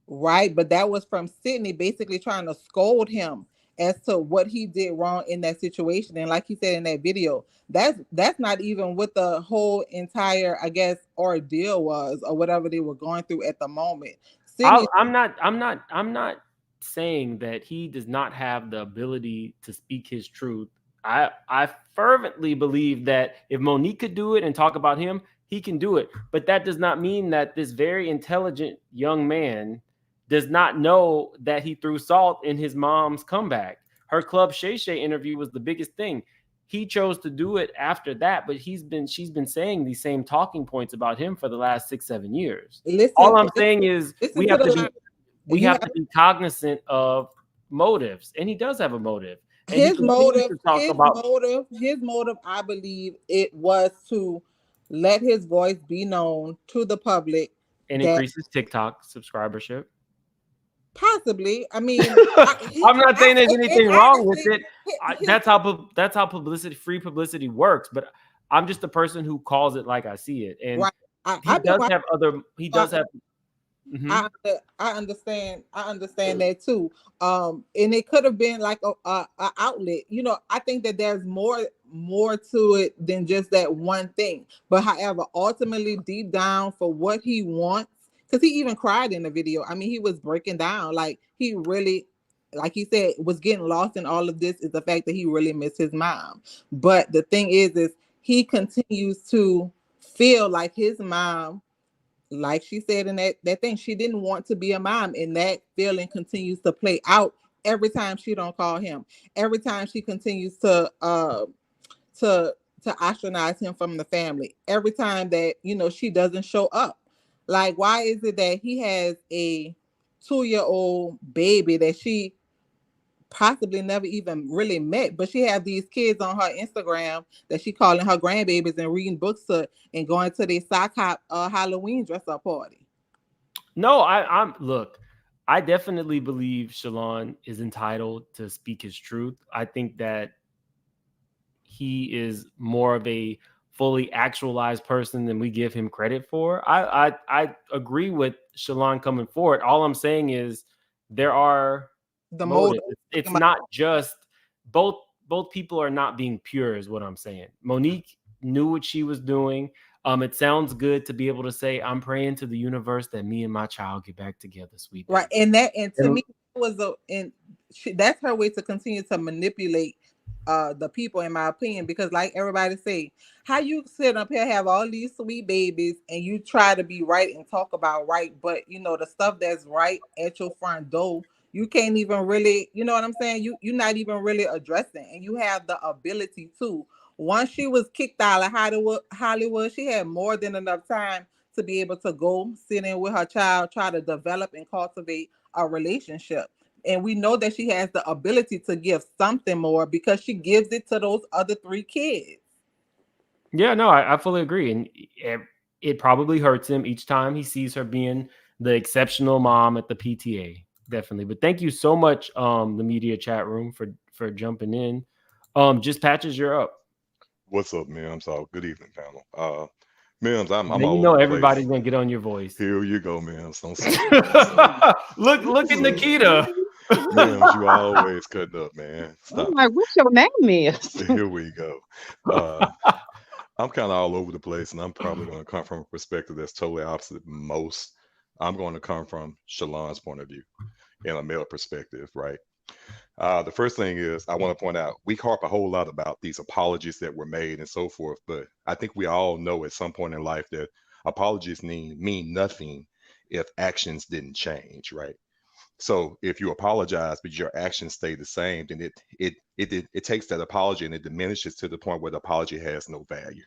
Right, but that was from Sydney basically trying to scold him as to what he did wrong in that situation. And like he said in that video, that's not even what the whole entire, I guess, ordeal was, or whatever they were going through at the moment. I'm not saying that he does not have the ability to speak his truth. I fervently believe that if Monique could do it and talk about him, he can do it. But that does not mean that this very intelligent young man does not know that he threw salt in his mom's comeback. Her Club Shay Shay interview was the biggest thing. He chose to do it after that, but she's been saying these same talking points about him for the last 6-7 years. All I'm saying is we have to be cognizant of motives, and he does have a motive. And his motive, I believe it was to let his voice be known to the public and increase his TikTok subscribership. Possibly. I mean, I'm not saying there's anything wrong with it. That's how free publicity works. But I'm just the person who calls it like I see it, and he does have other. He does have. Mm-hmm. I understand that too. And it could have been like a outlet. I think that there's more to it than just that one thing. But however, ultimately, deep down, for what he wants. Because he even cried in the video. I mean, he was breaking down. Like, he really, like he said, was getting lost in all of this is the fact that he really missed his mom. But the thing is he continues to feel like his mom, like she said in that thing, she didn't want to be a mom. And that feeling continues to play out every time she don't call him. Every time she continues to ostracize him from the family. Every time that, she doesn't show up. Like, why is it that he has a 2-year-old baby that she possibly never even really met, but she has these kids on her Instagram that she calling her grandbabies and reading books to and going to their sock hop Halloween dress-up party? No, I definitely believe Shalon is entitled to speak his truth. I think that he is more of a fully actualized person than we give him credit for. I agree with Shalon coming forward. All I'm saying is there are the motives. It's not just both people are not being pure is what I'm saying. Monique knew what she was doing. It sounds good to be able to say, I'm praying to the universe that me and my child get back together, sweet baby. Right. And to me, that's her way to continue to manipulate the people, in my opinion, because like everybody say, how you sit up here, have all these sweet babies, and you try to be right and talk about right, but the stuff that's right at your front door, you can't even really, you know what I'm saying? You're not even really addressing, and you have the ability to. Once she was kicked out of Hollywood, she had more than enough time to be able to go sit in with her child, try to develop and cultivate a relationship. And we know that she has the ability to give something more because she gives it to those other 3 kids. Yeah, no, I fully agree. And it probably hurts him each time he sees her being the exceptional mom at the PTA. Definitely. But thank you so much, the media chat room, for jumping in. Just Patches, you're up. What's up, Mims? Good evening, panel. Mims, I'm all everybody's gonna get on your voice. Here you go, Mims. Don't look at Nikita. Mims, you always cutting up, man. Stop. I'm like, what's your name is? Here we go. I'm kind of all over the place, and I'm probably going to come from a perspective that's totally opposite most. I'm going to come from Shalon's point of view in a male perspective, right? The first thing is I want to point out we harp a whole lot about these apologies that were made and so forth, but I think we all know at some point in life that apologies mean nothing if actions didn't change, right? So if you apologize but your actions stay the same, then it takes that apology and it diminishes to the point where the apology has no value.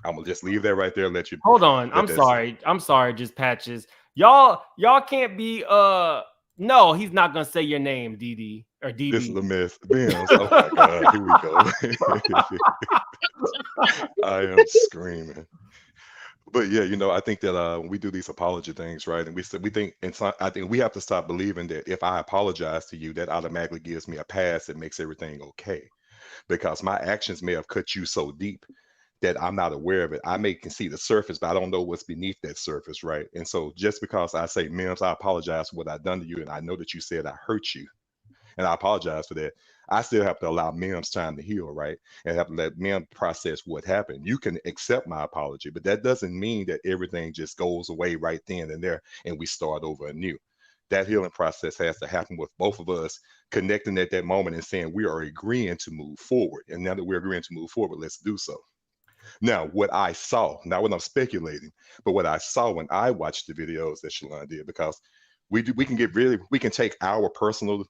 I'm gonna just leave that right there. Let you hold on. I'm sorry, just Patches. Y'all can't be no, he's not gonna say your name, Dee. or DB. This is a mess. Mims, oh my God, here we go. I am screaming. But yeah, I think that when we do these apology things, right, and we think, and so I think we have to stop believing that if I apologize to you, that automatically gives me a pass that makes everything okay. Because my actions may have cut you so deep that I'm not aware of it. I may can see the surface, but I don't know what's beneath that surface, right? And so just because I say, Mims, I apologize for what I've done to you, and I know that you said I hurt you, and I apologize for that. I still have to allow Mims time to heal, right? And have to let Mims process what happened. You can accept my apology, but that doesn't mean that everything just goes away right then and there and we start over anew. That healing process has to happen with both of us connecting at that moment and saying we are agreeing to move forward. And now that we're agreeing to move forward, let's do so. Now, what I saw, not what I'm speculating, but what I saw when I watched the videos that Shalon did, because we can take our personal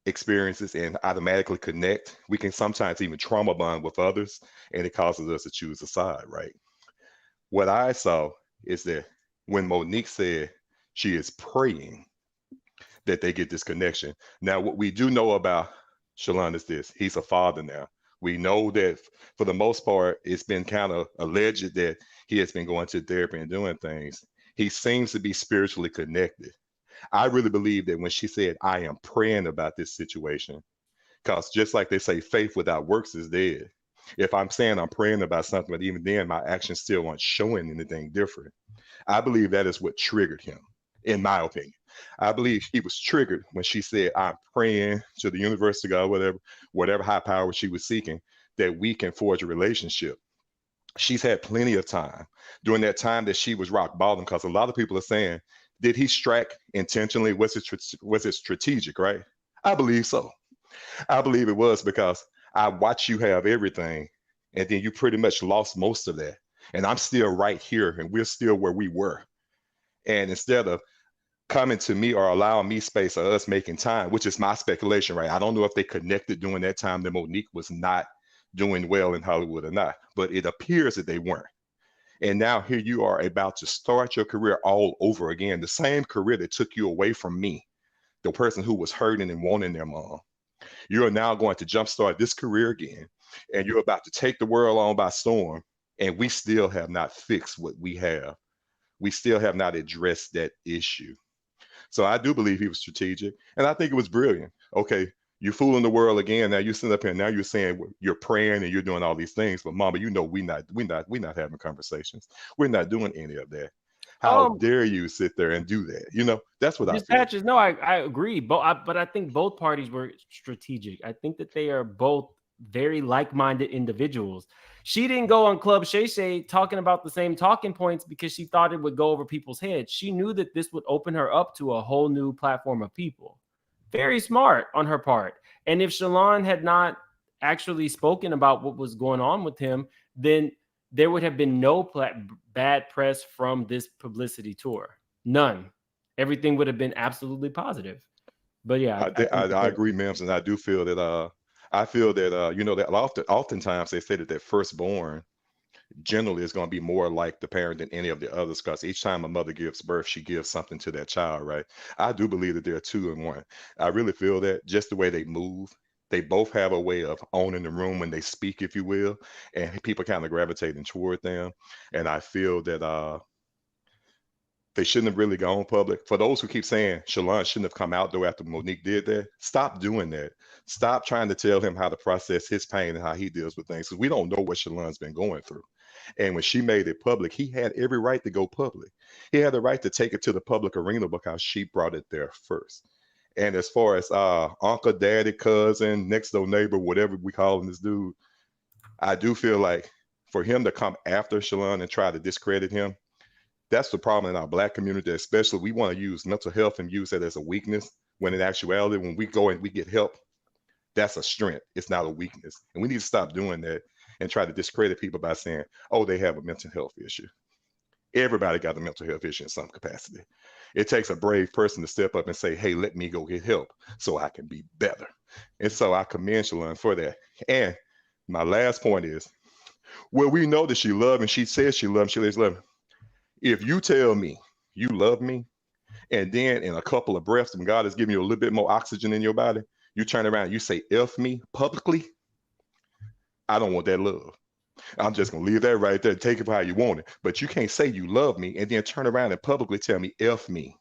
experiences and automatically connect. We can sometimes even trauma bond with others, and it causes us to choose a side, right? What I saw is that when Monique said she is praying that they get this connection. Now, what we do know about Shalon is this: he's a father now. We know that for the most part, it's been kind of alleged that he has been going to therapy and doing things. He seems to be spiritually connected. I really believe that when she said, I am praying about this situation, because just like they say, faith without works is dead. If I'm saying I'm praying about something, but even then my actions still aren't showing anything different, I believe that is what triggered him, in my opinion. I believe he was triggered when she said, I'm praying to the universe, to God, whatever high power she was seeking, that we can forge a relationship. She's had plenty of time during that time that she was rock bottom, because a lot of people are saying, did he strike intentionally? Was it strategic, right? I believe so. I believe it was, because I watched you have everything and then you pretty much lost most of that. And I'm still right here and we're still where we were. And instead of coming to me or allowing me space or us making time, which is my speculation, right? I don't know if they connected during that time that Monique was not doing well in Hollywood or not, but it appears that they weren't. And now here you are about to start your career all over again, the same career that took you away from me, the person who was hurting and wanting their mom. You are now going to jumpstart this career again, and you're about to take the world on by storm, and we still have not fixed what we have. We still have not addressed that issue. So I do believe he was strategic, and I think it was brilliant. Okay, you're fooling the world again. Now you're sitting up here, and now you're saying you're praying and you're doing all these things, but Mama, we're not having conversations. We're not doing any of that. How dare you sit there and do that? That's what I feel. Patches, no, I agree, but I think both parties were strategic. I think that they are both very like-minded individuals. She didn't go on Club Shay Shay talking about the same talking points because she thought it would go over people's heads. She knew that this would open her up to a whole new platform of people. Very smart on her part. And if Shalon had not actually spoken about what was going on with him, then there would have been no bad press from this publicity tour. None. Everything would have been absolutely positive. But yeah, I agree, Mims, and I do feel that that oftentimes they say that firstborn generally is going to be more like the parent than any of the others, because each time a mother gives birth, she gives something to that child, right? I do believe that they're two in one. I really feel that just the way they move, they both have a way of owning the room when they speak, if you will, and people kind of gravitating toward them. And I feel that they shouldn't have really gone public. For those who keep saying Shalon shouldn't have come out though after Monique did that, stop doing that. Stop trying to tell him how to process his pain and how he deals with things, because we don't know what Shalon's been going through. And when she made it public, he had every right to go public. He had the right to take it to the public arena because she brought it there first. And as far as uncle, daddy, cousin, next door neighbor, whatever we calling this dude, I do feel like for him to come after Shalon and try to discredit him, that's the problem in our Black community, especially. We want to use mental health and use that as a weakness, when in actuality, when we go and we get help, that's a strength. It's not a weakness. And we need to stop doing that and try to discredit people by saying, oh, they have a mental health issue. Everybody got a mental health issue in some capacity. It takes a brave person to step up and say, hey, let me go get help so I can be better. And so I commend Shalon for that. And my last point is, well, we know that she loved and she says she loves, she lays love. If you tell me you love me, and then in a couple of breaths, when God has given you a little bit more oxygen in your body, you turn around, you say F me publicly, I don't want that love. I'm just gonna leave that right there. Take it for how you want it. But you can't say you love me and then turn around and publicly tell me F me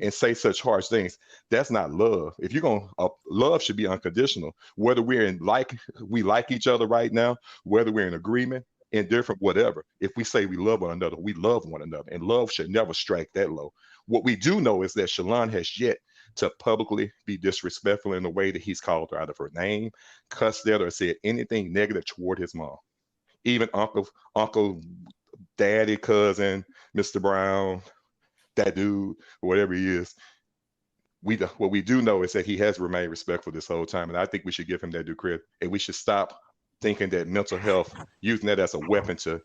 and say such harsh things. That's not love. If you're gonna love should be unconditional. Whether we like each other right now, whether we're in agreement, indifferent, whatever. If we say we love one another, we love one another, and love should never strike that low. What we do know is that Shalon has yet to publicly be disrespectful in the way that he's called her out of her name, cussed at her, or said anything negative toward his mom. Even uncle, daddy, cousin, Mr. Brown, that dude, whatever he is. What we do know is that he has remained respectful this whole time, and I think we should give him that due credit. And we should stop thinking that mental health, using that as a weapon to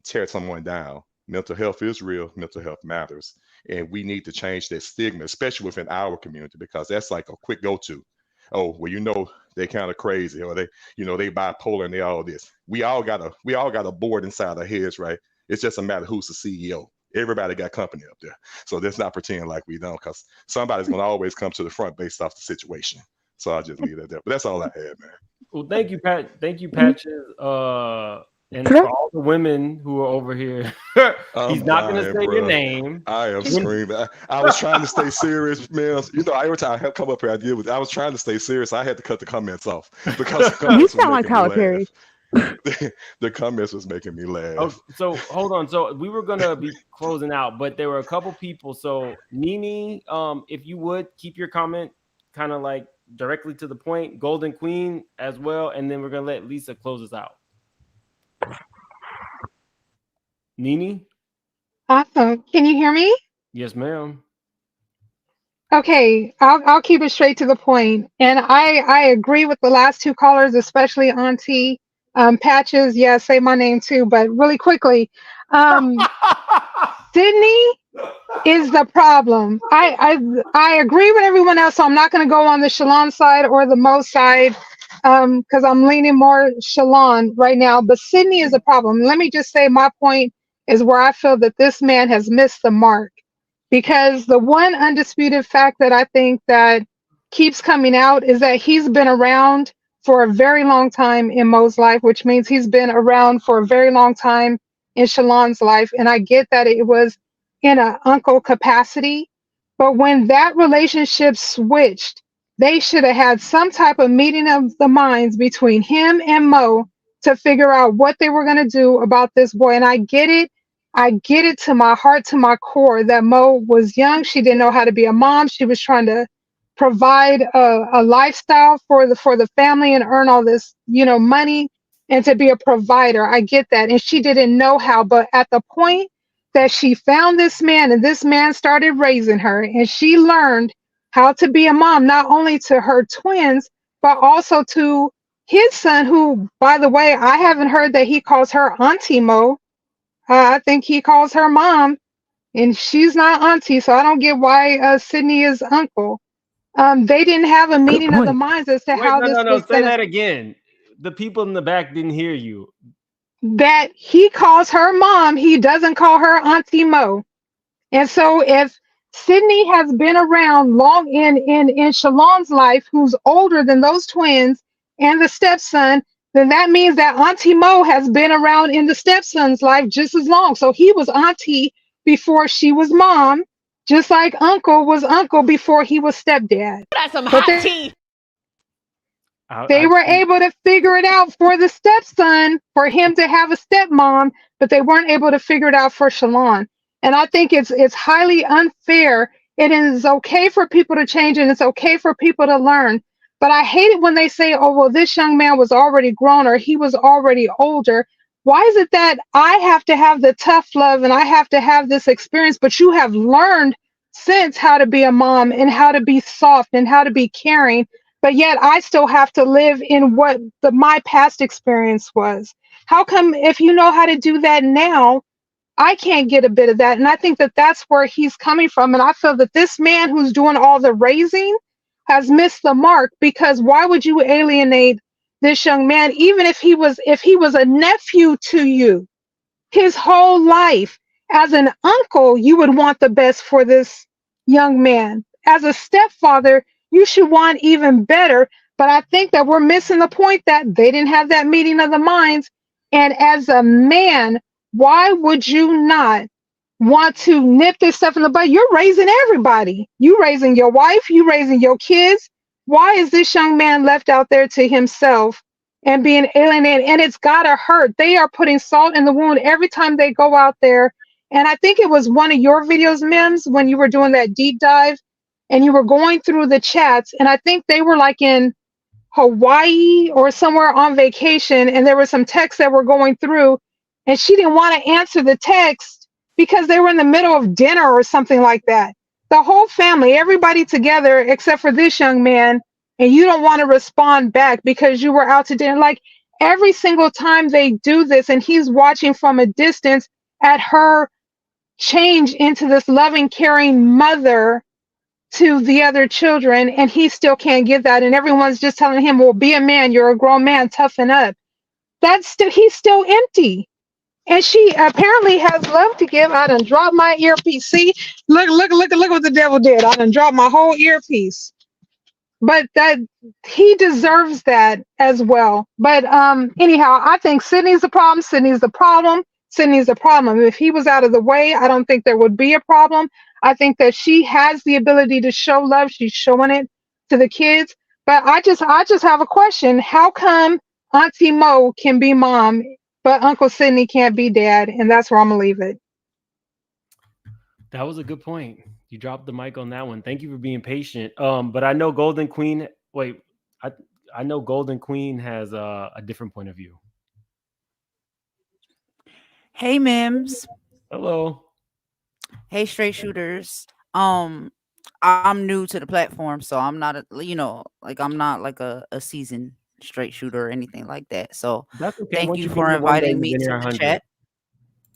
tear someone down. Mental health is real. Mental health matters, and we need to change that stigma, especially within our community, because that's like a quick go-to. Oh, well, they kind of crazy, or they bipolar and they all this. We all got a board inside our heads, right? It's just a matter of who's the CEO. Everybody got company up there. So let's not pretend like we don't, because somebody's going to always come to the front based off the situation. So I'll just leave it there. But that's all I had, man. Well, thank you, Pat. Thank you, Patches. And for all the women who are over here, he's not going to say your name. I am screaming. I was trying to stay serious, man. Every time I have come up here, I was trying to stay serious. I had to cut the comments off because the comments you sound like Tyler Perry. The comments was making me laugh. Oh, so hold on. So we were gonna be closing out, but there were a couple people. So Nini, if you would keep your comment kind of like directly to the point. Golden Queen as well, and then we're gonna let Lisa close us out. Nini? Awesome. Can you hear me? Yes, ma'am. Okay, I'll keep it straight to the point. And I agree with the last two callers, especially Auntie. Patches, yeah, say my name too, but really quickly. Sydney is the problem. I agree with everyone else, so I'm not going to go on the Shalon side or the Mo side because I'm leaning more Shalon right now. But Sydney is the problem. Let me just say my point is where I feel that this man has missed the mark. Because the one undisputed fact that I think that keeps coming out is that he's been around for a very long time in Mo's life, which means he's been around for a very long time in Shalon's life. And I get that it was in an uncle capacity. But when that relationship switched, they should have had some type of meeting of the minds between him and Mo to figure out what they were going to do about this boy. And I get it. I get it to my heart, to my core, that Mo was young. She didn't know how to be a mom. She was trying to provide a lifestyle for the family and earn all this, money and to be a provider. I get that. And she didn't know how. But at the point that she found this man and this man started raising her and she learned how to be a mom, not only to her twins, but also to his son, who, by the way, I haven't heard that he calls her Auntie Mo. I think he calls her mom, and she's not auntie, so I don't get why Sydney is uncle. They didn't have a meeting of the minds as to how this was say that again. The people in the back didn't hear you. That he calls her mom, he doesn't call her Auntie Mo. And so if Sydney has been around long in Shalon's life, who's older than those twins and the stepson, then that means that Auntie Mo has been around in the stepson's life just as long. So he was auntie before she was mom, just like uncle was uncle before he was stepdad. That's some hot tea. They were able to figure it out for the stepson, for him to have a stepmom, but they weren't able to figure it out for Shalon. And I think it's highly unfair. It is okay for people to change and it's okay for people to learn. But I hate it when they say, oh, well, this young man was already grown or he was already older. Why is it that I have to have the tough love and I have to have this experience, but you have learned since how to be a mom and how to be soft and how to be caring, but yet I still have to live in what my past experience was? How come if you know how to do that now, I can't get a bit of that? And I think that that's where he's coming from. And I feel that this man who's doing all the raising has missed the mark, because why would you alienate this young man, even if he was a nephew to you his whole life? As an uncle, you would want the best for this young man. As a stepfather, you should want even better. But I think that we're missing the point that they didn't have that meeting of the minds. And as a man, why would you not want to nip this stuff in the bud? You're raising everybody. You raising your wife, you raising your kids. Why is this young man left out there to himself and being alienated? And it's gotta hurt. They are putting salt in the wound every time they go out there. And I think it was one of your videos, Mims, when you were doing that deep dive and you were going through the chats. And I think they were like in Hawaii or somewhere on vacation, and there were some texts that were going through, and she didn't want to answer the text because they were in the middle of dinner or something like that. The whole family, everybody together except for this young man, and you don't want to respond back because you were out to dinner. Like every single time they do this, and he's watching from a distance at her change into this loving, caring mother to the other children, and he still can't give that, and everyone's just telling him, well, be a man, you're a grown man, toughen up. That's still, he's still empty. And she apparently has love to give. I done dropped my earpiece. See, look what the devil did. I done dropped my whole earpiece. But that he deserves that as well. But anyhow, I think Sydney's the problem. Sydney's the problem. Sydney's the problem. If he was out of the way, I don't think there would be a problem. I think that she has the ability to show love. She's showing it to the kids. But I just have a question. How come Auntie Mo can be mom, but Uncle Sydney can't be dad? And that's where I'm gonna leave it. That was a good point. You dropped the mic on that one. Thank you for being patient. But I know Golden Queen. Wait, I know Golden Queen has a different point of view. Hey, Mims. Hello. Hey, straight shooters. I'm new to the platform, so I'm not I'm not like a seasoned straight shooter or anything like that. So That's okay. thank Once you you for get here one day, inviting you've me been to here the 100. chat.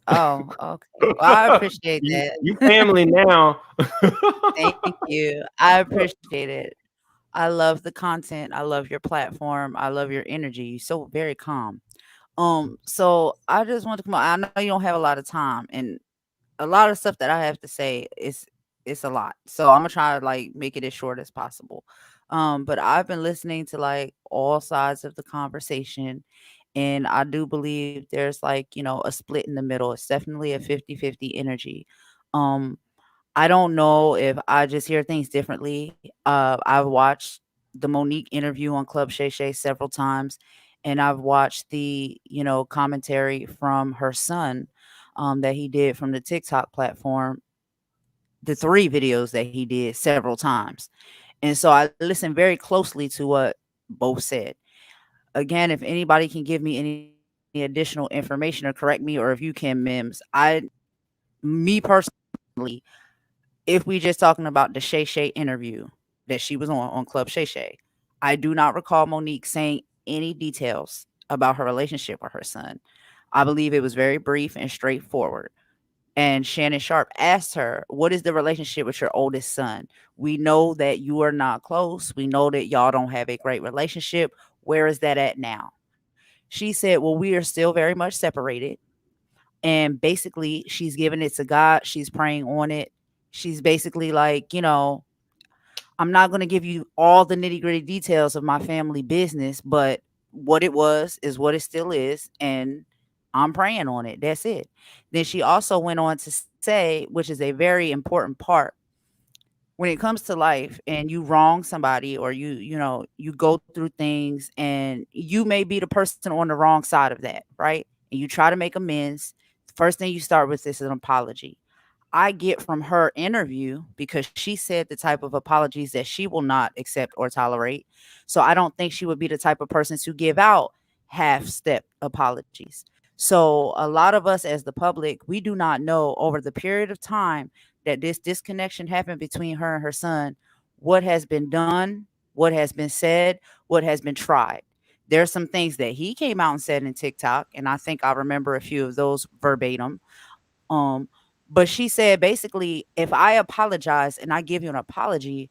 Oh, okay. Well, I appreciate that. You family now. Thank you. I appreciate it. I love the content. I love your platform. I love your energy. You're so very calm. So I just want to come on. I know you don't have a lot of time, and a lot of stuff that I have to say is it's a lot. So I'm gonna try to like make it as short as possible. But I've been listening to like all sides of the conversation, and I do believe there's like, a split in the middle. It's definitely a 50-50 energy. Um, I don't know if I just hear things differently. I've watched the Monique interview on Club Shay Shay several times, and I've watched the, commentary from her son that he did from the TikTok platform, the 3 videos that he did several times. And so I listened very closely to what both said. Again, if anybody can give me any additional information or correct me, or if you can, Mims, me personally, if we just talking about the Shay Shay interview that she was on Club Shay Shay, I do not recall Monique saying any details about her relationship with her son. I believe it was very brief and straightforward. And Shannon Sharp asked her, what is the relationship with your oldest son? We know that you are not close. We know that y'all don't have a great relationship. Where is that at now? She said, well, we are still very much separated. And basically, she's giving it to God. She's praying on it. She's basically like, I'm not going to give you all the nitty gritty details of my family business, but what it was is what it still is. And I'm praying on it. That's it. Then she also went on to say, which is a very important part, when it comes to life and you wrong somebody, or you go through things and you may be the person on the wrong side of that, right? And you try to make amends. First thing you start with is an apology. I get from her interview, because she said the type of apologies that she will not accept or tolerate. So I don't think she would be the type of person to give out half-step apologies. So a lot of us as the public, we do not know over the period of time that this disconnection happened between her and her son, what has been done, what has been said, what has been tried. There's some things that he came out and said in TikTok, and I think I remember a few of those verbatim. But she said basically, if I apologize and I give you an apology,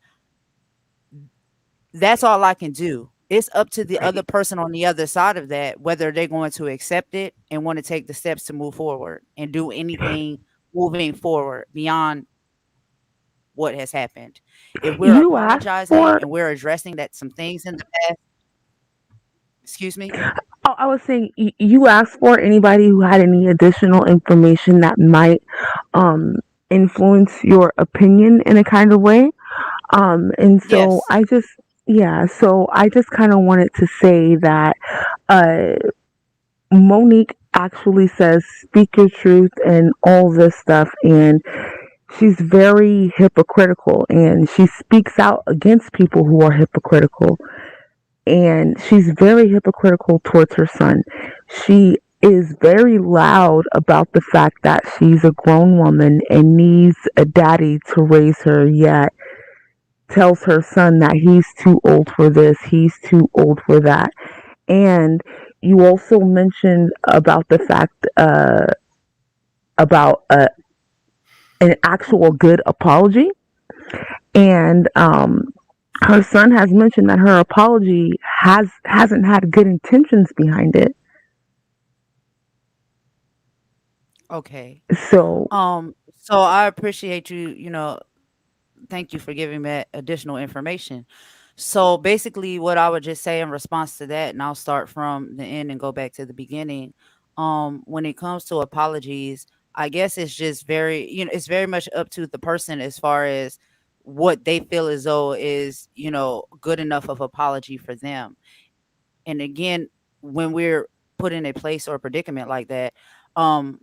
that's all I can do. It's up to the other person on the other side of that, whether they're going to accept it and want to take the steps to move forward and do anything moving forward beyond what has happened. If we're You asked apologizing for. and we're addressing that some things in the past, excuse me. Oh, I was saying you asked for anybody who had any additional information that might um influence your opinion in a kind of way. And so Yes. I just, yeah, so I just kind of wanted to say that uh Monique actually says speak your truth and all this stuff, and she's very hypocritical, and she speaks out against people who are hypocritical, and she's very hypocritical towards her son. She is very loud about the fact that she's a grown woman and needs a daddy to raise her, yet tells her son that he's too old for this, he's too old for that. And you also mentioned about the fact about an actual good apology, and her son has mentioned that her apology hasn't had good intentions behind it. Okay. So So I appreciate you, thank you for giving me that additional information. So basically what I would just say in response to that, and I'll start from the end and go back to the beginning. When it comes to apologies, I guess it's just very, it's very much up to the person as far as what they feel as though is, good enough of apology for them. And again, when we're put in a place or a predicament like that, um,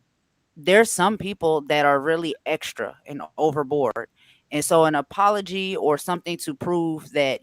there's some people that are really extra and overboard. And so an apology or something to prove that,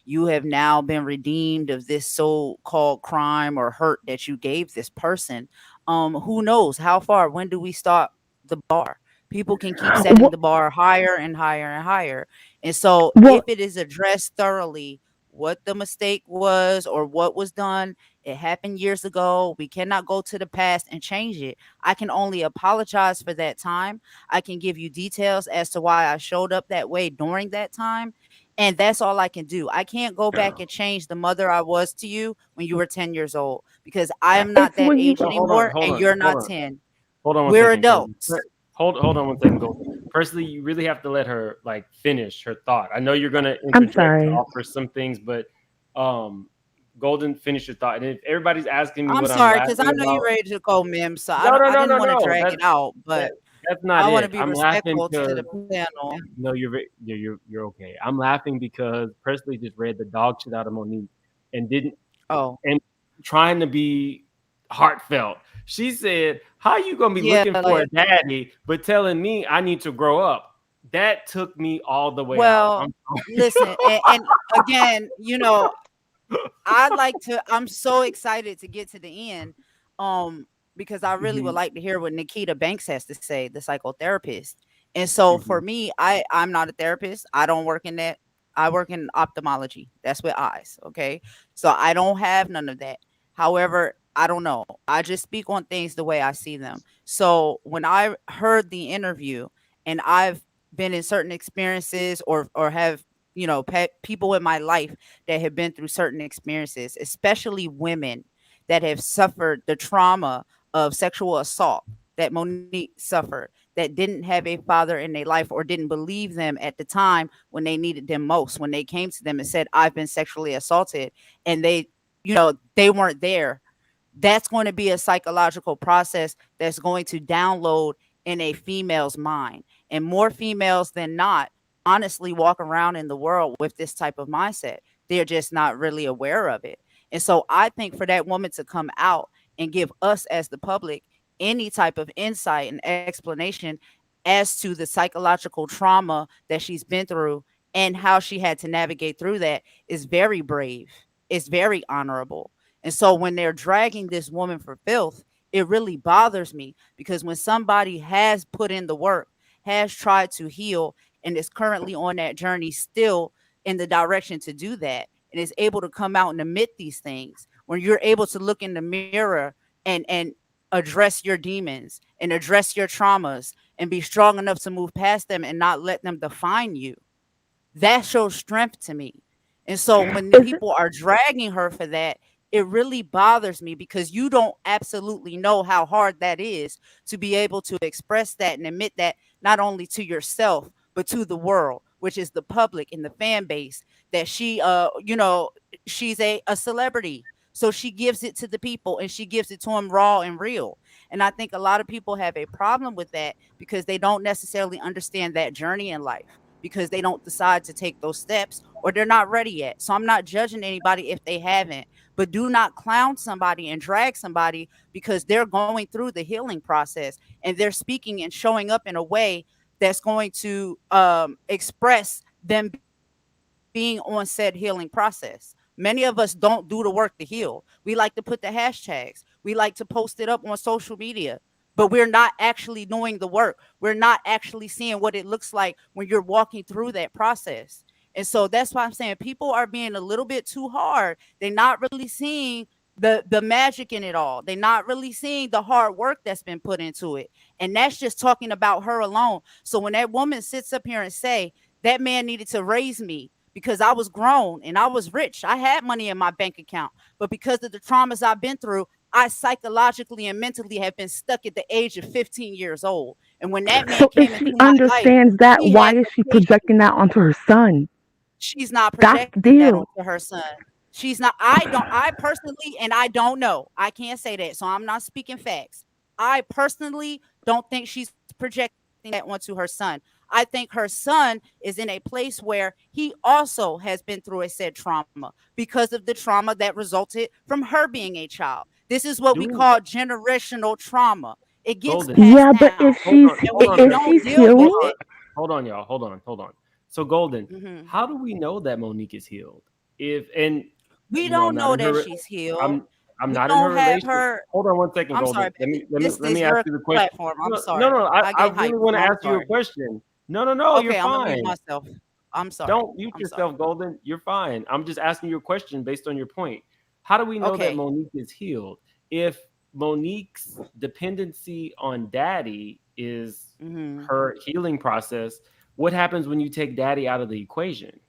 you have now been redeemed of this so-called crime or hurt that you gave this person. Who knows how far? When do we stop the bar? People can keep setting the bar higher and higher and higher. And so if well, it is addressed thoroughly, what the mistake was or what was done, it happened years ago. We cannot go to the past and change it. I can only apologize for that time. I can give you details as to why I showed up that way during that time. And that's all I can do. I can't go back and change the mother I was to you when you were 10 years old because I am not it's that when you age No, hold on, anymore hold and on, you're hold not on. 10. Hold on one We're second, Golden. adults. Hold on one second, Golden. Firstly, you really have to let her like finish her thought. I know you're gonna I'm interject to sorry. offer some things, but um, Golden, finish your thought. And if everybody's asking me I'm what I'm sorry because laughing I know you're about, ready to go, Mim. So no, no, I no, didn't no, want to no. drag it out, That but that's I not want to it. be I'm laughing respectful to because the panel. no, you're okay. I'm laughing because Presley just read the dog shit out of Monique and didn't Oh, and trying to be heartfelt. She said, "How you gonna be yeah, looking for like, a daddy, but telling me I need to grow up?" That took me all the way out. well, I'm listen, and again, I'm so excited to get to the end, because I really would Mhm, like to hear what Nikita Banks has to say, the psychotherapist. And so for mhm. me, I'm not a therapist. I don't work in that. I work in ophthalmology. That's with eyes. Okay. So I don't have none of that. However, I don't know. I just speak on things the way I see them. So when I heard the interview and I've been in certain experiences or have, people in my life that have been through certain experiences, especially women that have suffered the trauma of sexual assault that Monique suffered, that didn't have a father in their life or didn't believe them at the time when they needed them most, when they came to them and said, I've been sexually assaulted, and they weren't there. That's going to be a psychological process that's going to download in a female's mind. And more females than not, honestly, walk around in the world with this type of mindset. They're just not really aware of it. And so I think for that woman to come out and give us as the public any type of insight and explanation as to the psychological trauma that she's been through and how she had to navigate through that is very brave. It's very honorable. And so when they're dragging this woman for filth, it really bothers me because when somebody has put in the work, has tried to heal, and is currently on that journey still in the direction to do that, and is able to come out and admit these things, when you're able to look in the mirror and address your demons and address your traumas and be strong enough to move past them and not let them define you, that shows strength to me. And so when the Is it people are dragging her for that, it really bothers me because you don't absolutely know how hard that is to be able to express that and admit that not only to yourself, but to the world, which is the public and the fan base, that she she's a celebrity. So she gives it to the people, and she gives it to them raw and real. And I think a lot of people have a problem with that because they don't necessarily understand that journey in life, because they don't decide to take those steps, or they're not ready yet. So I'm not judging anybody if they haven't, but do not clown somebody and drag somebody because they're going through the healing process, and they're speaking and showing up in a way that's going to express them being on said healing process. Many of us don't do the work to heal. We like to put the hashtags, we like to post it up on social media, but we're not actually doing the work. We're not actually seeing what it looks like when you're walking through that process. And so that's why I'm saying people are being a little bit too hard. They're not really seeing the magic in it all. They're not really seeing the hard work that's been put into it. And that's just talking about her alone. So when that woman sits up here and say that man needed to raise me because I was grown and I was rich, I had money in my bank account, but because of the traumas I've been through, I psychologically and mentally have been stuck at the age of 15 years old. And when that man So came if into she my life, understands that, he why had is the she patience. projecting that onto her son? She's not That's the projecting that deal. onto her son. She's not. I personally, and I don't know, I can't say that, so I'm not speaking facts. I personally don't think she's projecting that onto her son. I think her son is in a place where he also has been through a said trauma because of the trauma that resulted from her being a child. This is what we Do call generational trauma. It gets Golden. passed Yeah, but down, and Hold when on, you Miss. don't if deal she's with Hold healing, on. it, Hold on, y'all. Hold on. So Golden, mhm, how do we know that Monique is healed? If and we I'm don't not know in her. that she's healed. I'm I'm We not in her don't have relationship. her. Hold on one second, I'm sorry, Golden. Let me baby. let me This let is me ask your you the question. platform. I'm No. sorry. I, I I get really hyped, want so to I'm ask you a sorry. question. No, you're Okay, I'm gonna mute fine. myself. I'm sorry. Don't mute I'm sorry. yourself, Golden. You're fine. I'm just asking you a question based on your point. How do we know that Okay. Monique is healed? If Monique's dependency on daddy is Hmm. her healing process, what happens when you take daddy out of the equation?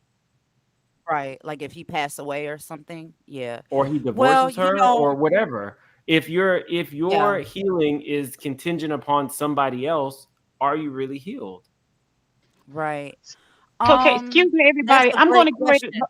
Right. Like if he passed away or something. Yeah. Or he Well, divorces her or whatever. If yeah. your healing is contingent upon somebody else, are you really healed? Right. Okay, excuse me, That's everybody. a I'm going great to go ahead. question.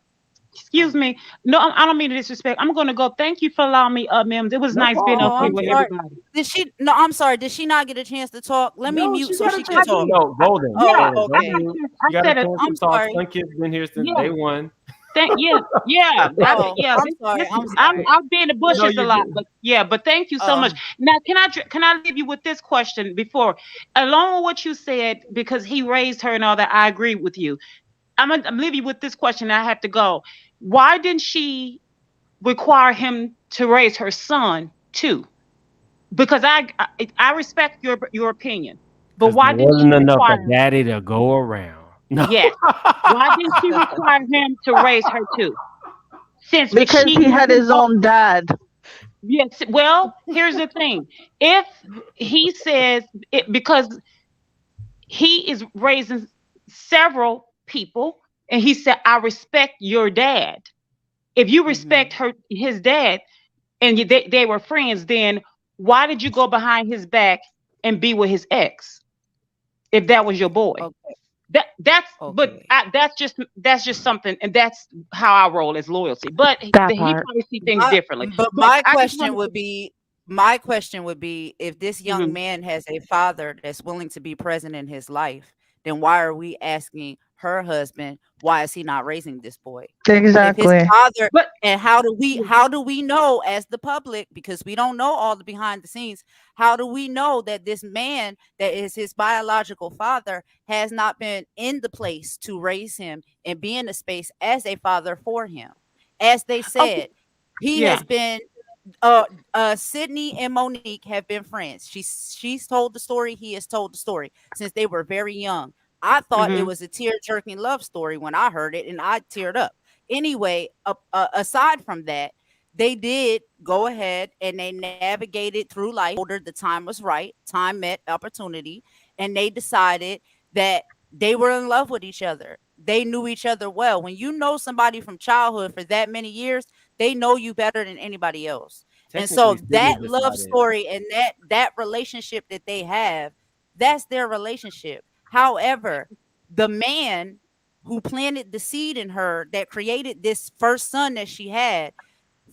Excuse me. No, I don't mean to disrespect. I'm going to go. Thank you for allowing me up, ma'am. It was No nice being up problem. Oh, here I'm Thank with you. sorry. everybody. Did she? No, I'm sorry. Did she not get a chance to talk? Let me No, mute she so got a she can I chance to talk. did. no, Golden. Yeah, Oh, Golden, I don't okay. got a mute. chance. You got I a said it. chance to I'm talk. sorry. Sun Kid's been here since Yeah, day one. yeah. Oh, Yeah. I'm sorry. I'm sorry. I'll be in the No, bushes a you're lot, good. but yeah. But thank you so much. Oh, Now, can I leave you with this question before, along with what you said, because he raised her and all that. I agree with you. I'm leaving you with this question. I have to go. Why didn't she require him to raise her son too? Because I respect your opinion, but Because there why didn't she wasn't enough require? of daddy to go around. No. Yes. Why didn't she require him to raise her too? Since Because she he had wasn't. his own dad. Yes. Well, here's the thing. If he says it, because he is raising several people, and he said, "I respect your dad." If you respect his dad, and they were friends, then why did you go behind his back and be with his ex if that was your boy? okay. Okay. That's just something, and that's how I roll as loyalty. But that he part. probably see things My, differently. but But I just wanted to. my question would be, if this young Mhm. man has a father that's willing to be present in his life, then why are we asking her husband, why is he not raising this boy? If his Exactly. father, But and how do we know as the public, because we don't know all the behind the scenes, how do we know that this man that is his biological father has not been in the place to raise him and be in the space as a father for him? As they okay, said, he yeah. has been Sydney and Monique have been friends. She's told the story, he has told the story since they were very young. I thought it Hmm. was a tear-jerking love story when I heard it, and I teared up. Anyway, aside from that, they did go ahead and they navigated through life. Older, the time was right, time met opportunity, and they decided that they were in love with each other. They knew each other well. When you know somebody from childhood for that many years, they know you better than anybody else. And Technically, so Sydney that love decided. story and that relationship that they have, that's their relationship. However, the man who planted the seed in her that created this first son that she had,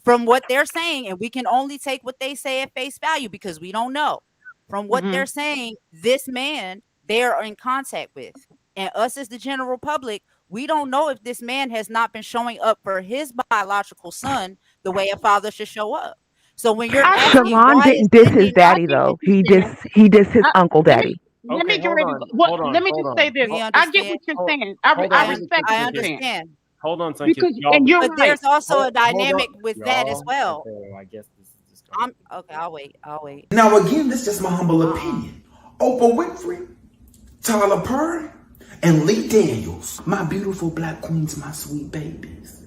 from what they're saying, and we can only take what they say at face value because we don't know. From what they're saying, this man they are in contact with. And us as the general public, we don't know if this man has not been showing up for his biological son the way a father should show up. So when you're asking Shalon why is didn't diss his Sydney not, daddy though. He dissed his uncle Let me daddy. let me Okay, get hold ready. on, What? hold on, Let me hold just on. say this. we I get understand. what you're saying. Hold I on, really respect quick, what I you're Cynthia. saying understand. Hold on, Cynthia. because Y'all, and you're But right. there's also a hold on, dynamic with that as y'all. well. Okay, I guess this is just gonna. I'm okay. I'll wait. Now, again, this is just my humble opinion. Oprah Winfrey, Tyler Perry, and Lee Daniels, my beautiful black queens, my sweet babies.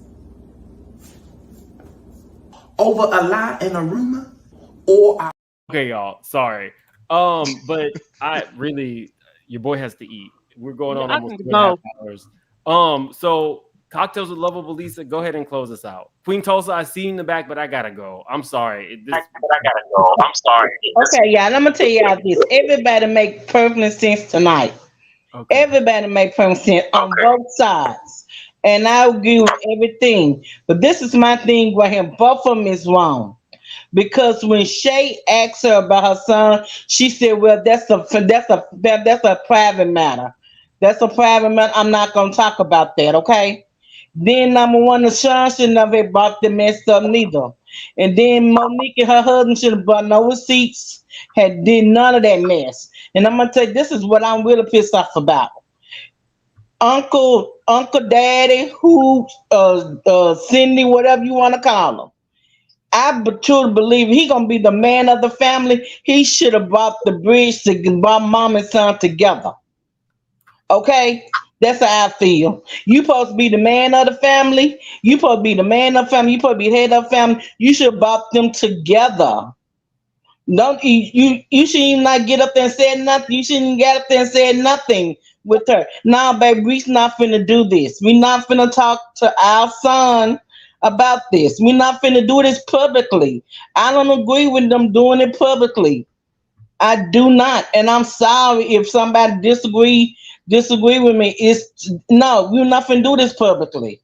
Over a lie and a rumor, or I. Okay, y'all. Sorry. But I really, your boy has to eat. We're going Yeah, on I almost gotta 2.5 go. hours. So cocktails with lovable Lisa. Go ahead and close us out. Queen Tulsa, I see you in the back, but I gotta go. I'm sorry. Okay, y'all. I'm gonna tell y'all this. Everybody make perfect sense tonight. Okay. Everybody make perfect sense on both sides, and I agree with everything. But this is my thing right here. Both of them is wrong. Because when Shay asked her about her son, she said, "Well, that's a private matter. That's a private matter. I'm not gonna talk about that." Okay. Then number one, the son should never have brought the mess up neither. And then Monique and her husband should have brought no receipts, had did none of that mess. And I'm gonna tell you, this is what I'm really pissed off about. Uncle Daddy, who Cindy, whatever you want to call him. Truly believe he gonna be the man of the family. He should have brought the bridge to brought mom and son together. Okay, that's how I feel. You supposed to be the man of the family. You supposed to be the man of the family. You supposed to be the head of the family. You should have brought them together. Don't you shouldn't even not get up there and say nothing. You shouldn't get up there and say nothing with her. Nah, baby, we's not finna do this. We not finna talk to our son about this. We not finna do this publicly. I don't agree with them doing it publicly. I do not, and I'm sorry if somebody disagree with me. It's no, we're not finna do this publicly.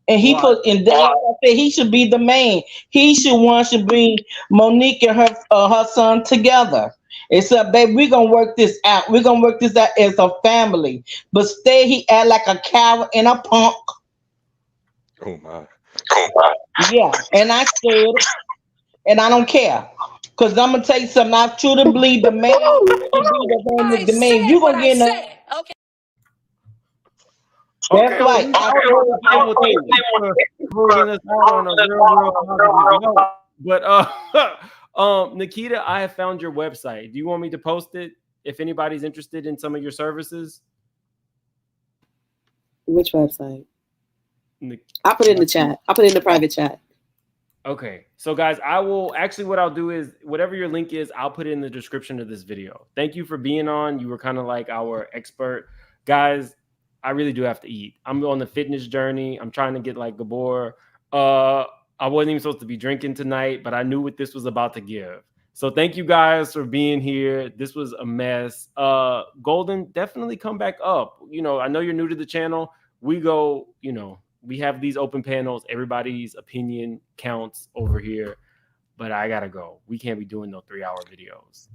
And he put in that. I said he should be the man. He should bring Monique and her son together. It's a baby. We're gonna work this out. We're gonna work this out as a family. But stay, he act like a coward and a punk. Oh my. Yeah, and I said it, and I don't care. Cause I'm gonna tell you something. I truly believe the man should be the man. You gonna get in a. Okay, That's right. well, thank you for closing us out on a real positive note. But Nikita, I have found your website. Do you want me to post it if anybody's interested in some of your services? Which website? I'll put it in the chat. I'll put it in the private chat. Okay. So guys, I will actually what I'll do is whatever your link is, I'll put it in the description of this video. Thank you for being on. You were kind of like our expert. Guys, I really do have to eat. I'm on the fitness journey. I'm trying to get like Gabor. I wasn't even supposed to be drinking tonight, but I knew what this was about to give. So thank you guys for being here. This was a mess. Golden, definitely come back up. You know, I know you're new to the channel. We go, you know, we have these open panels. Everybody's opinion counts over here. But I gotta go. We can't be doing no 3-hour videos.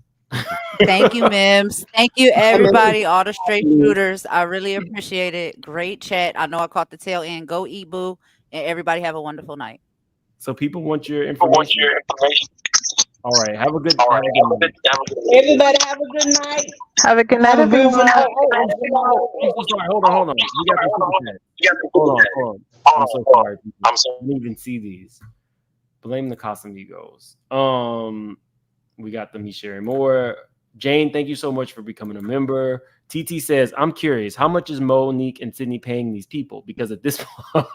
Thank you, Mims. Thank you, everybody, all the straight shooters. I really appreciate it. Great chat. I know I caught the tail end. Go eat, boo. And everybody have a wonderful night. So people want your information. All right. Have a good night. Everybody have a good night. Have a good night, I'm so everyone. sorry. Hold on. We got the super chat. Hold on. I'm so sorry. I didn't even see these. Blame the Casamigos. We got the Me Sharing More. Jane, thank you so much for becoming a member. TT says, I'm curious, how much is Monique and Sydney paying these people? Because at this point,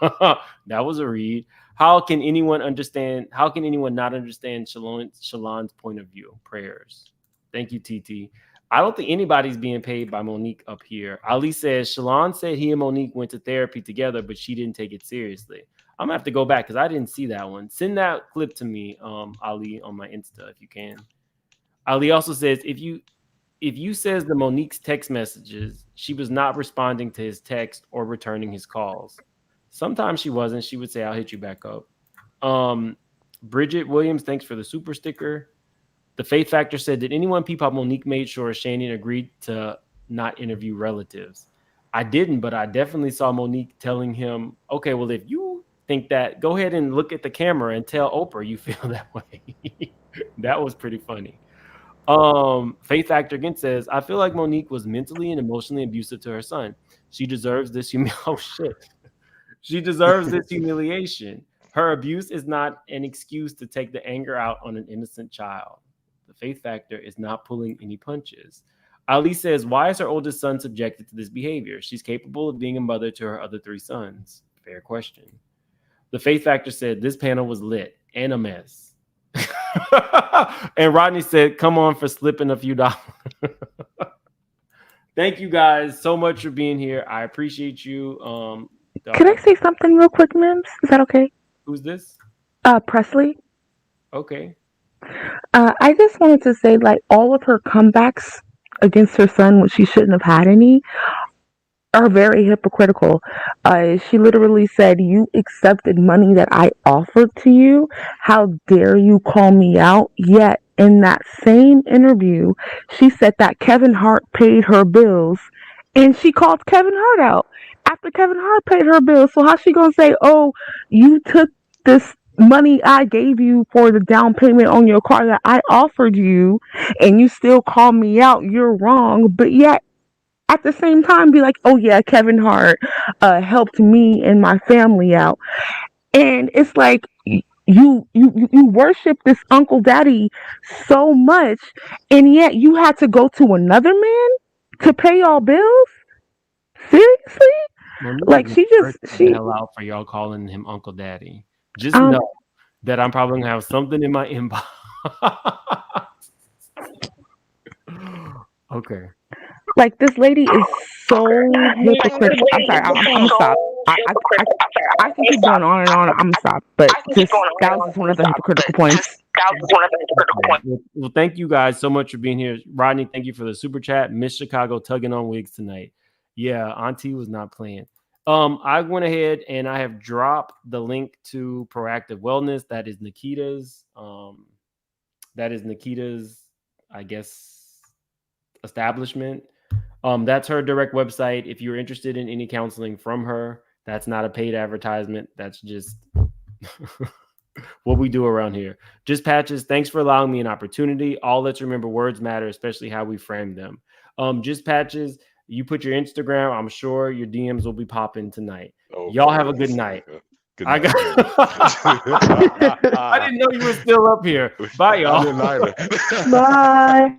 that was a read. How can anyone not understand Shalon's point of view? Prayers. Thank you, TT. I don't think anybody's being paid by Monique up here. Ali says, Shalon said he and Monique went to therapy together, but she didn't take it seriously. I'm gonna have to go back because I didn't see that one. Send that clip to me, Ali, on my Insta if you can. Ali also says, if you if you says the Monique's text messages, she was not responding to his text or returning his calls. Sometimes she wasn't. She would say, "I'll hit you back up." Bridget Williams, thanks for the super sticker. The Faith Factor said, "Did anyone peep how Monique made sure Shannon agreed to not interview relatives?" I didn't, but I definitely saw Monique telling him, "Okay, well, if you think that, go ahead and look at the camera and tell Oprah you feel that way." That was pretty funny. Faith Factor again says, "I feel like Monique was mentally and emotionally abusive to her son. She deserves this oh shit. She deserves this humiliation. Her abuse is not an excuse to take the anger out on an innocent child. The Faith Factor is not pulling any punches." Ali says, "Why is her oldest son subjected to this behavior? She's capable of being a mother to her other 3 sons." Fair question. The Faith Factor said, "This panel was lit and a mess." And Rodney said, "Come on for slipping a few dollars." Thank you guys so much for being here. I appreciate you. Can I say something real quick, Mims? Is that okay? Who's this? Presley. Okay. I just wanted to say, like, all of her comebacks against her son, which she shouldn't have had any, are very hypocritical. She literally said, "You accepted money that I offered to you. How dare you call me out?" Yet, in that same interview, she said that Kevin Hart paid her bills, and she called Kevin Hart out after Kevin Hart paid her bills. So how's she gonna say, "Oh, you took this money I gave you for the down payment on your car that I offered you, and you still call me out? You're wrong." But yet, at the same time, be like, "Oh yeah, Kevin Hart helped me and my family out." And it's like, you worship this Uncle Daddy so much, and yet you had to go to another man to pay y'all bills. Seriously? Like, she the hell out for y'all calling him Uncle Daddy. Just know that I'm probably gonna have something in my inbox. Okay. Like, this lady is so hypocritical. I'm sorry. I'm gonna stop. I can keep going on and on. I'm gonna stop. But just that was just one of the hypocritical points. Well, thank you guys so much for being here. Rodney, thank you for the super chat. Miss Chicago tugging on wigs tonight. Yeah, Auntie was not playing. I went ahead and I have dropped the link to Proactive Wellness. That is Nikita's. I guess, establishment. That's her direct website. If you're interested in any counseling from her, that's not a paid advertisement. That's just what we do around here. Just Patches, thanks for allowing me an opportunity. All let's remember, words matter, especially how we frame them. Just Patches, you put your Instagram. I'm sure your DMs will be popping tonight. Oh, y'all have a good night. Good night. I didn't know you were still up here. Bye, y'all. Bye.